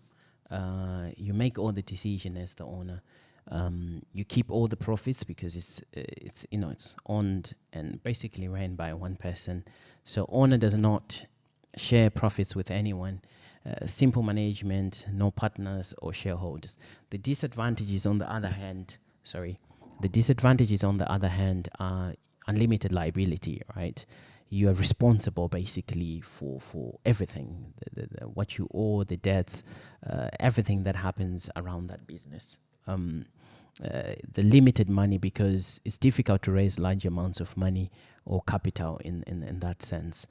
You make all the decision as the owner. You keep all the profits because it's owned and basically ran by one person. So owner does not share profits with anyone. Simple management, no partners or shareholders. The disadvantages on the other hand, are unlimited liability, right? You are responsible basically for everything, what you owe, the debts, everything that happens around that business. The limited money, because it's difficult to raise large amounts of money or capital in that sense.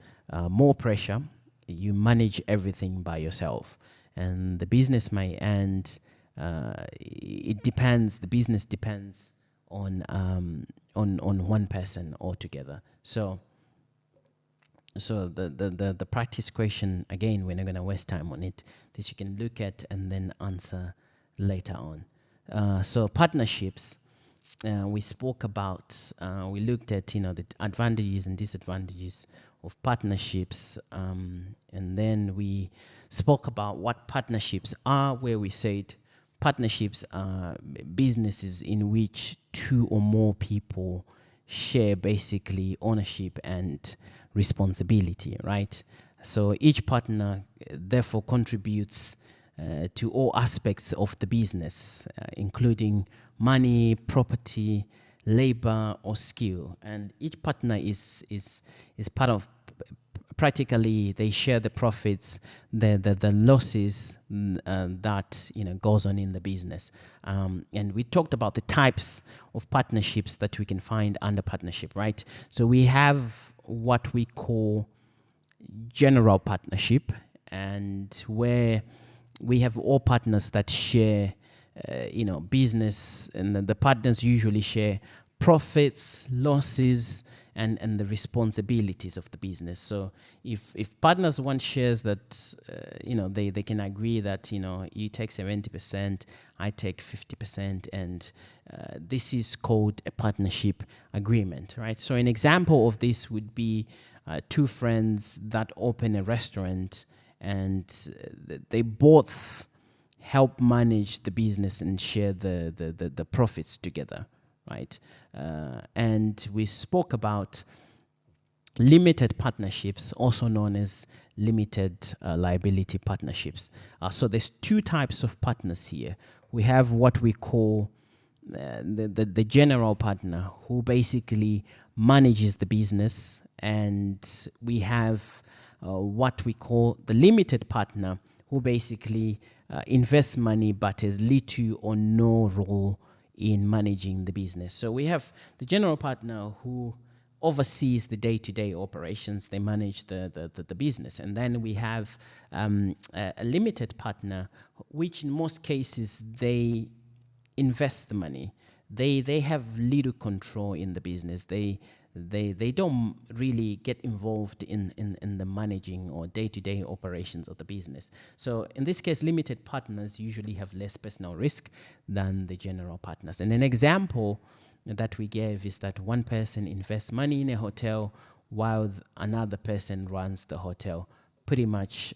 More pressure, you manage everything by yourself, and the business may end. It depends. The business depends on one person altogether. So the practice question again, we're not going to waste time on it. This you can look at and then answer later on. So partnerships. We spoke about, we looked at the advantages and disadvantages of partnerships, and then we spoke about what partnerships are, where we said partnerships are businesses in which two or more people share basically ownership and responsibility, right? So each partner therefore contributes to all aspects of the business, including money, property, labor, or skill. And each partner is part of, practically they share the profits, the losses that goes on in the business. And we talked about the types of partnerships that we can find under partnership, right? So we have what we call general partnership, and where we have all partners that share business, and the partners usually share profits, losses, and the responsibilities of the business. So if partners want shares that they can agree that you take 70%, I take 50%, and this is called a partnership agreement, right? So an example of this would be two friends that open a restaurant, and they both help manage the business and share the profits together, right? And we spoke about limited partnerships, also known as limited liability partnerships. So there's two types of partners here. We have what we call the general partner, who basically manages the business, and we have what we call the limited partner, who basically invests money but has little or no role in managing the business. So we have the general partner who oversees the day-to-day operations. They manage the business. And then we have a limited partner, which in most cases they invest the money. They have little control in the business. They don't really get involved in the managing or day-to-day operations of the business. So in this case, limited partners usually have less personal risk than the general partners. And an example that we gave is that one person invests money in a hotel while another person runs the hotel pretty much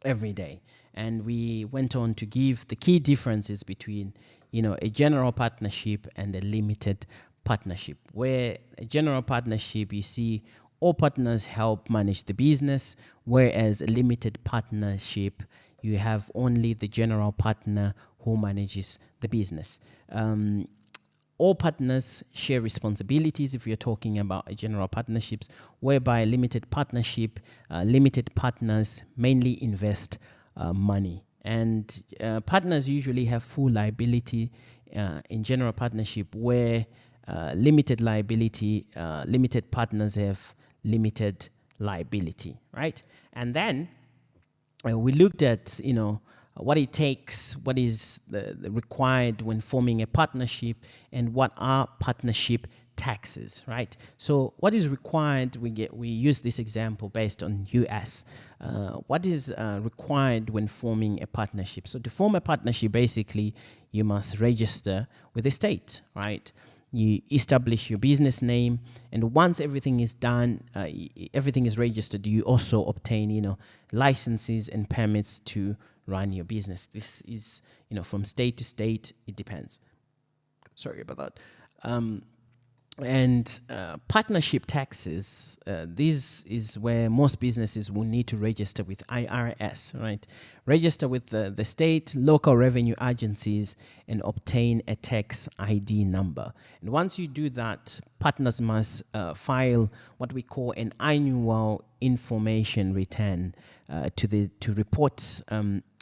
every day. And we went on to give the key differences between a general partnership and a limited partnership. Where a general partnership, you see all partners help manage the business, whereas a limited partnership, you have only the general partner who manages the business. All partners share responsibilities if you're talking about a general partnerships, whereby a limited partnership, limited partners mainly invest money. And partners usually have full liability in general partnership, where limited liability, limited partners have limited liability, right? And then we looked at, what it takes, what is the required when forming a partnership, and what are partnership taxes, right? So what is required, we use this example based on US. What is required when forming a partnership? So to form a partnership, basically, you must register with the state, right? You establish your business name, and once everything is done, everything is registered, you also obtain, licenses and permits to run your business. This is, from state to state, it depends. Sorry about that. And partnership taxes, this is where most businesses will need to register with IRS, right? Register with the state, local revenue agencies, and obtain a tax ID number. And once you do that, partners must file what we call an annual information return to report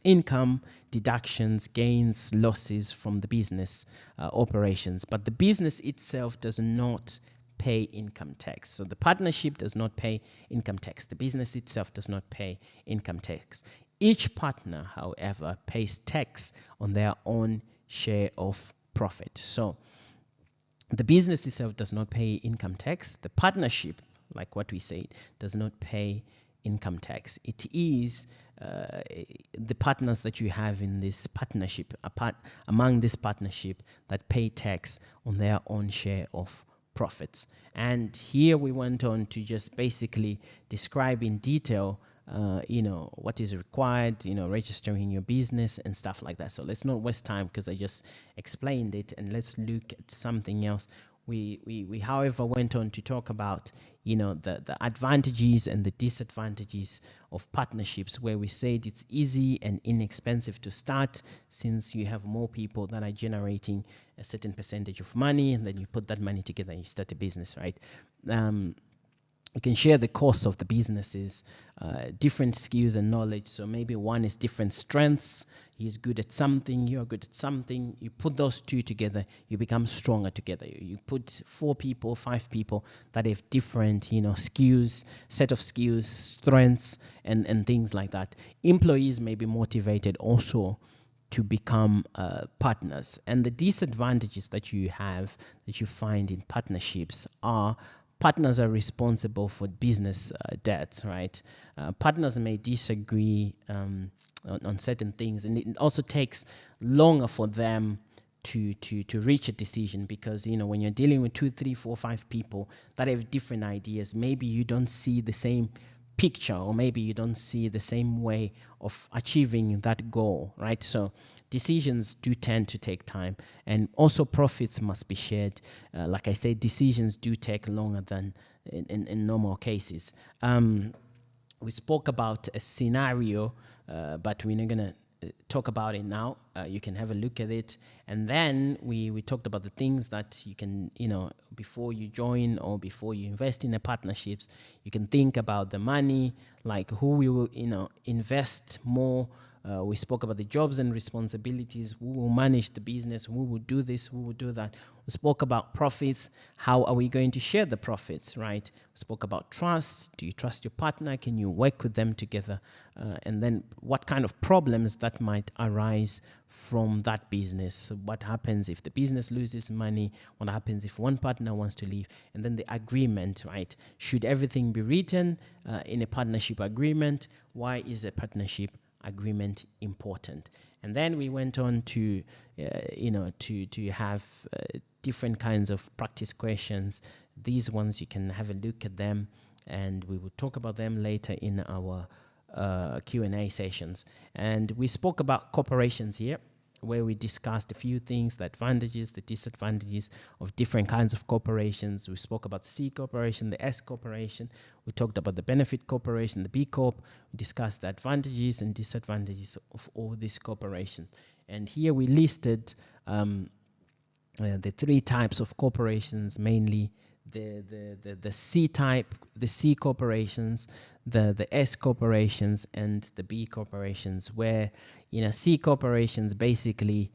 income, deductions, gains, losses from the business operations. But the business itself does not pay income tax. So the partnership does not pay income tax. The business itself does not pay income tax. Each partner, however, pays tax on their own share of profit. So the business itself does not pay income tax. The partnership, like what we said, does not pay income tax. It is the partners that you have in this partnership, among this partnership, that pay tax on their own share of profits. And here we went on to just basically describe in detail what is required, registering your business and stuff like that. So let's not waste time because I just explained it, and let's look at something else. We however went on to talk about the advantages and the disadvantages of partnerships, where we said it's easy and inexpensive to start, since you have more people that are generating a certain percentage of money, and then you put that money together and you start a business, right? You can share the cost of the businesses, different skills and knowledge. So maybe one is different strengths. He's good at something, you're good at something. You put those two together, you become stronger together. You put 4 people, 5 people that have different, skills, set of skills, strengths, and things like that. Employees may be motivated also to become partners. And the disadvantages that you find in partnerships are: partners are responsible for business debts, right? Partners may disagree on certain things, and it also takes longer for them to reach a decision, because when you're dealing with 2, 3, 4, 5 people that have different ideas, maybe you don't see the same picture, or maybe you don't see the same way of achieving that goal, right? So decisions do tend to take time, and also profits must be shared. Like I said, decisions do take longer than in normal cases. We spoke about a scenario, but we're not going to talk about it now. You can have a look at it. And then we talked about the things that you can, before you join or before you invest in a partnerships, you can think about the money, like who we will, invest more. We spoke about the jobs and responsibilities, who will manage the business, who will do this, who will do that. We spoke about profits, how are we going to share the profits, right? We spoke about trust. Do you trust your partner? Can you work with them together? And then what kind of problems that might arise from that business? What happens if the business loses money? What happens if one partner wants to leave? And then the agreement, right? Should everything be written in a partnership agreement? Why is a partnership agreement important? And then we went on to to have different kinds of practice questions. These ones, you can have a look at them, and we will talk about them later in our Q&A sessions. And we spoke about corporations here, where we discussed a few things: the advantages, the disadvantages of different kinds of corporations. We spoke about the C corporation, the S corporation. We talked about the benefit corporation, the B Corp. We discussed the advantages and disadvantages of all these corporations. And here we listed the 3 types of corporations, mainly the C type, the C corporations, the S corporations, and the B corporations, where C corporations basically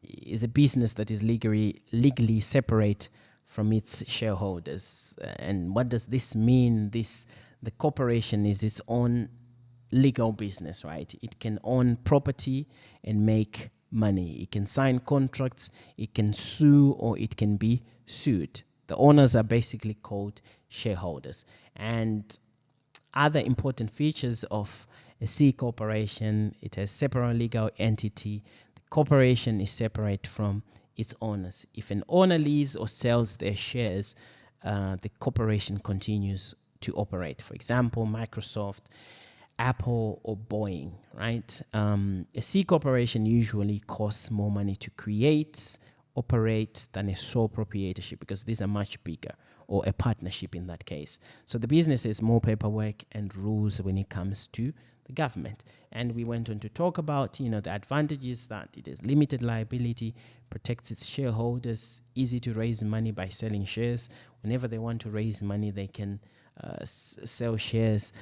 is a business that is legally separate from its shareholders. And what does this mean? The corporation is its own legal business, right? It can own property and make money. It can sign contracts, it can sue, or it can be sued. The owners are basically called shareholders. And other important features of a C corporation, it has separate legal entity. The corporation is separate from its owners. If an owner leaves or sells their shares, the corporation continues to operate. For example, Microsoft, Apple, or Boeing, right? A C corporation usually costs more money to create, operate than a sole proprietorship, because these are much bigger, or a partnership in that case. So the business is more paperwork and rules when it comes to the government. And we went on to talk about, the advantages: that it is limited liability, protects its shareholders, easy to raise money by selling shares. Whenever they want to raise money, they can sell shares.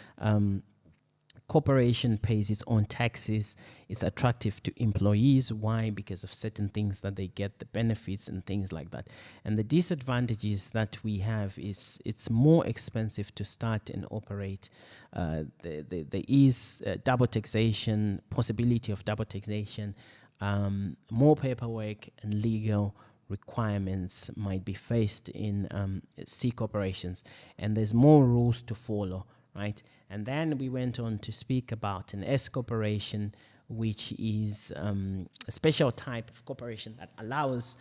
Corporation pays its own taxes. It's attractive to employees. Why? Because of certain things that they get, the benefits and things like that. And the disadvantages that we have is it's more expensive to start and operate. There is double taxation, possibility of double taxation, more paperwork and legal requirements might be faced in C corporations, and there's more rules to follow, right? And then we went on to speak about an S corporation, which is a special type of corporation that allows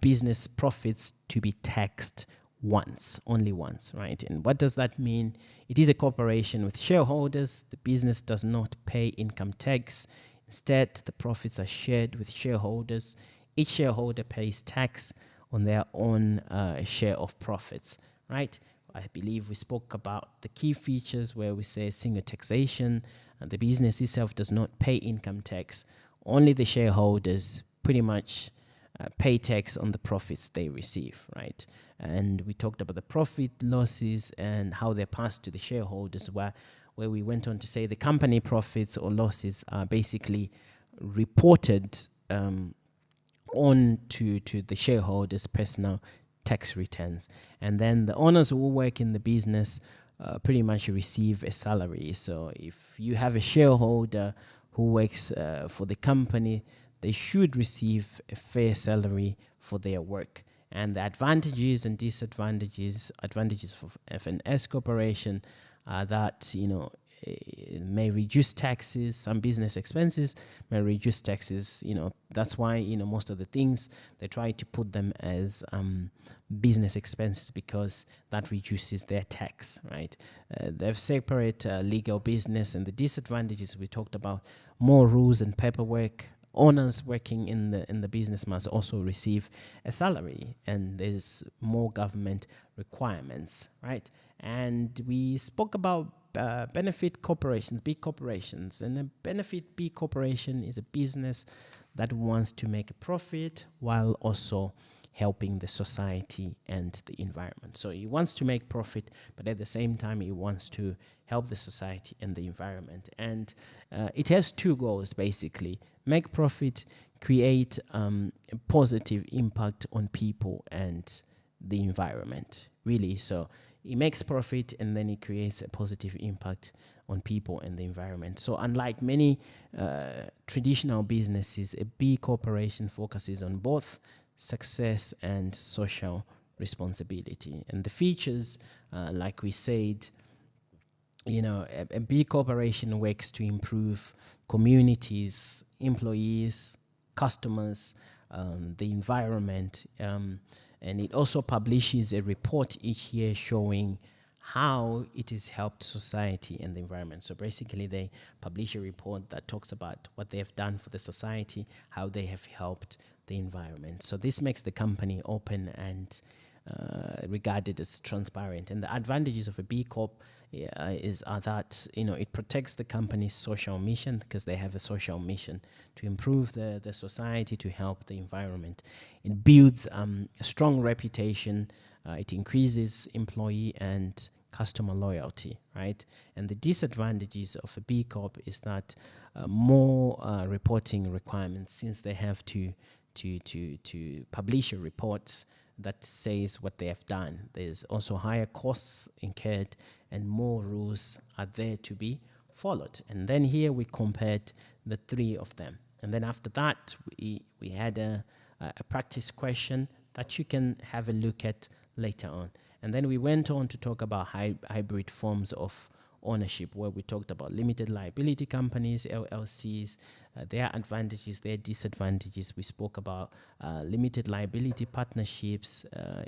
business profits to be taxed only once, right? And what does that mean? It is a corporation with shareholders. The business does not pay income tax. Instead, the profits are shared with shareholders. Each shareholder pays tax on their own share of profits, right? I believe we spoke about the key features where we say single taxation, and the business itself does not pay income tax. Only the shareholders pretty much pay tax on the profits they receive, right? And we talked about the profit losses and how they're passed to the shareholders, where we went on to say the company profits or losses are basically reported on to the shareholders' personal tax returns. And then the owners who work in the business pretty much receive a salary. So if you have a shareholder who works for the company, they should receive a fair salary for their work. And the advantages and disadvantages, advantages of an S corporation are that, it may reduce taxes. Some business expenses may reduce taxes. That's why, most of the things they try to put them as business expenses, because that reduces their tax, right? They have separate legal business, and the disadvantages we talked about: more rules and paperwork. Owners working in the business must also receive a salary, and there's more government requirements, right? And we spoke about benefit corporations, big corporations. And a benefit B corporation is a business that wants to make a profit while also helping the society and the environment. So he wants to make profit, but at the same time, he wants to help the society and the environment. And it has two goals, basically: make profit, create a positive impact on people and the environment, really. So it makes profit, and then it creates a positive impact on people and the environment. So unlike many traditional businesses, a B corporation focuses on both success and social responsibility. And the features, like we said, a B corporation works to improve communities, employees, customers, the environment, and it also publishes a report each year showing how it has helped society and the environment. So basically, they publish a report that talks about what they have done for the society, how they have helped the environment. So this makes the company open and regarded as transparent. And the advantages of a B Corp are that it protects the company's social mission, because they have a social mission to improve the society, to help the environment. It builds a strong reputation. It increases employee and customer loyalty, right? And the disadvantages of a B Corp is that more reporting requirements, since they have to publish a report that says what they have done. There's also higher costs incurred, and more rules are there to be followed. And then here we compared the three of them. And then after that, we had a practice question that you can have a look at later on. And then we went on to talk about hybrid forms of ownership, where we talked about limited liability companies, LLCs, their advantages, their disadvantages. We spoke about limited liability partnerships,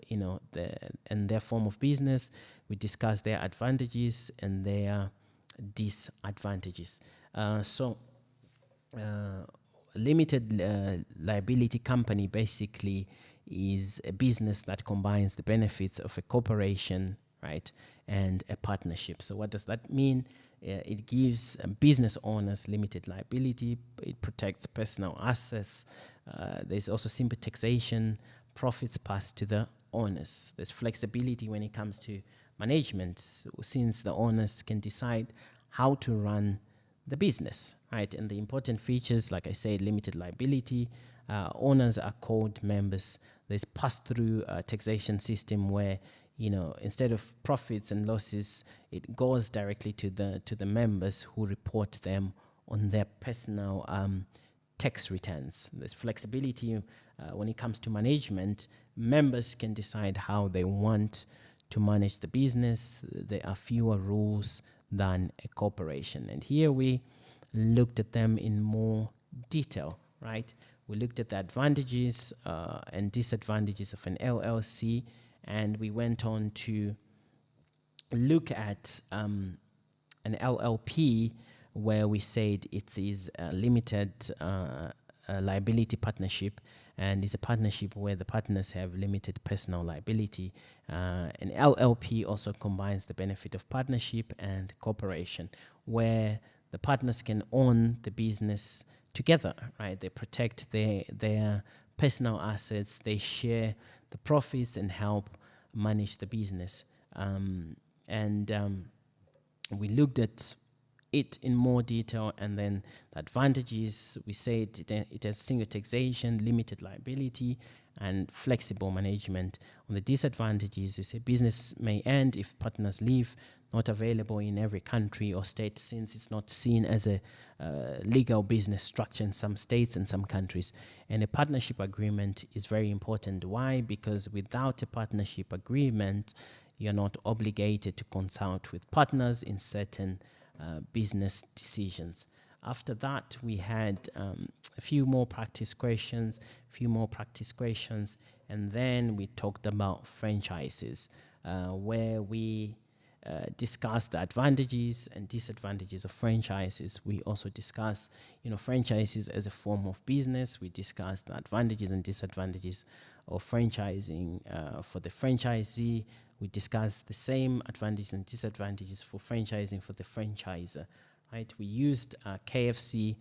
and their form of business. We discussed their advantages and their disadvantages. Limited liability company basically is a business that combines the benefits of a corporation, right, and a partnership. So what does that mean? It gives business owners limited liability. It protects personal assets. There's also simple taxation, profits passed to the owners. There's flexibility when it comes to management, since the owners can decide how to run the business, right? And the important features, like I said, limited liability. Owners are called members. There's pass-through taxation system where, instead of profits and losses, it goes directly to the members who report them on their personal tax returns. There's flexibility when it comes to management. Members can decide how they want to manage the business. There are fewer rules than a corporation. And here we looked at them in more detail, right? We looked at the advantages and disadvantages of an LLC, and we went on to look at an LLP, where we said it is a limited liability partnership, and is a partnership where the partners have limited personal liability. An LLP also combines the benefit of partnership and corporation, where the partners can own the business together, right? They protect their personal assets, they share the profits and help manage the business. We looked at it in more detail, and then the advantages, we said it has single taxation, limited liability, and flexible management. On the disadvantages, we say business may end if partners leave, not available in every country or state, since it's not seen as a legal business structure in some states and some countries. And a partnership agreement is very important. Why? Because without a partnership agreement, you're not obligated to consult with partners in certain business decisions. After that, we had a few more practice questions, and then we talked about franchises, where we discussed the advantages and disadvantages of franchises. We also discussed, franchises as a form of business. We discussed the advantages and disadvantages of franchising for the franchisee. We discussed the same advantages and disadvantages for franchising for the franchiser, right? We used KFC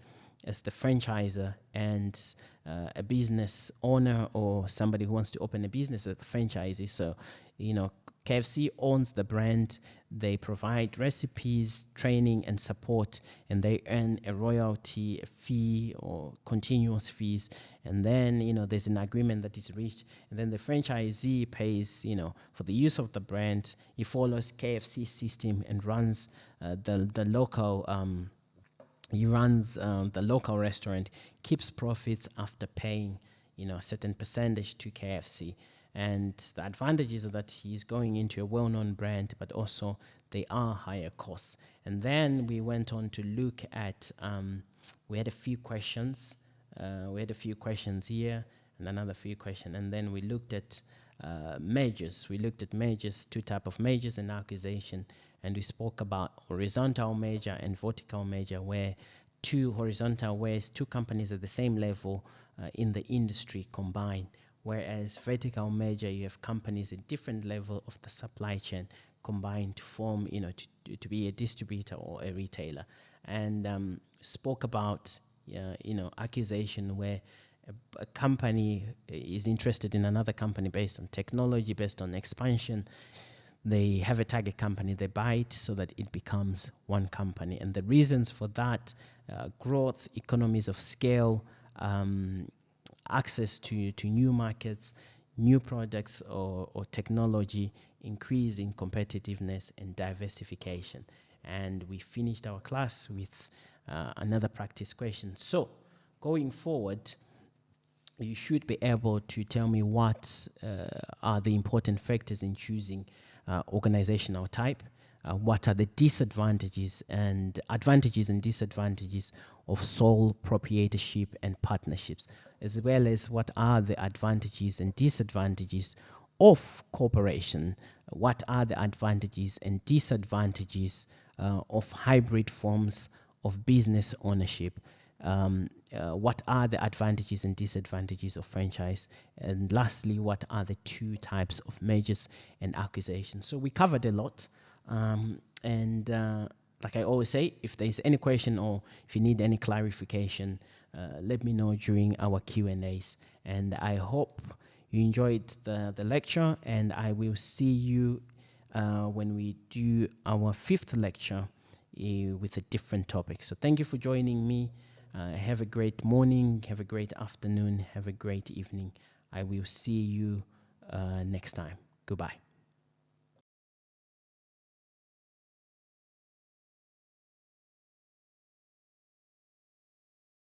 as the franchiser, and a business owner or somebody who wants to open a business as the franchisee. So, KFC owns the brand. They provide recipes, training, and support, and they earn a royalty, a fee, or continuous fees. And then, there's an agreement that is reached, and then the franchisee pays, for the use of the brand. He follows KFC system and runs the local. He runs the local restaurant, keeps profits after paying, a certain percentage to KFC. And the advantages are that he's going into a well-known brand, but also they are higher costs. And then we went on to look at, we had a few questions. We had a few questions here and another few questions. And then we looked at mergers. We looked at mergers, two types of mergers and acquisition. And we spoke about horizontal merger and vertical merger, where two companies at the same level in the industry combine. Whereas vertical merger, you have companies at different level of the supply chain combined to form, to be a distributor or a retailer. And spoke about, acquisition, where a company is interested in another company based on technology, based on expansion. They have a target company, they buy it so that it becomes one company. And the reasons for that, growth, economies of scale, access to new markets, new products or technology, increase in competitiveness and diversification. and we finished our class with another practice question. So going forward, you should be able to tell me what are the important factors in choosing organizational type. What are the disadvantages and advantages and disadvantages of sole proprietorship and partnerships, as well as what are the advantages and disadvantages of cooperation? What are the advantages and disadvantages of hybrid forms of business ownership? What are the advantages and disadvantages of franchise? And lastly, what are the two types of mergers and acquisitions? So we covered a lot. Like I always say, if there's any question or if you need any clarification, let me know during our Q&As. And I hope you enjoyed the lecture, and I will see you when we do our 5th lecture with a different topic. So thank you for joining me. Have a great morning, have a great afternoon, have a great evening. I will see you next time. Goodbye.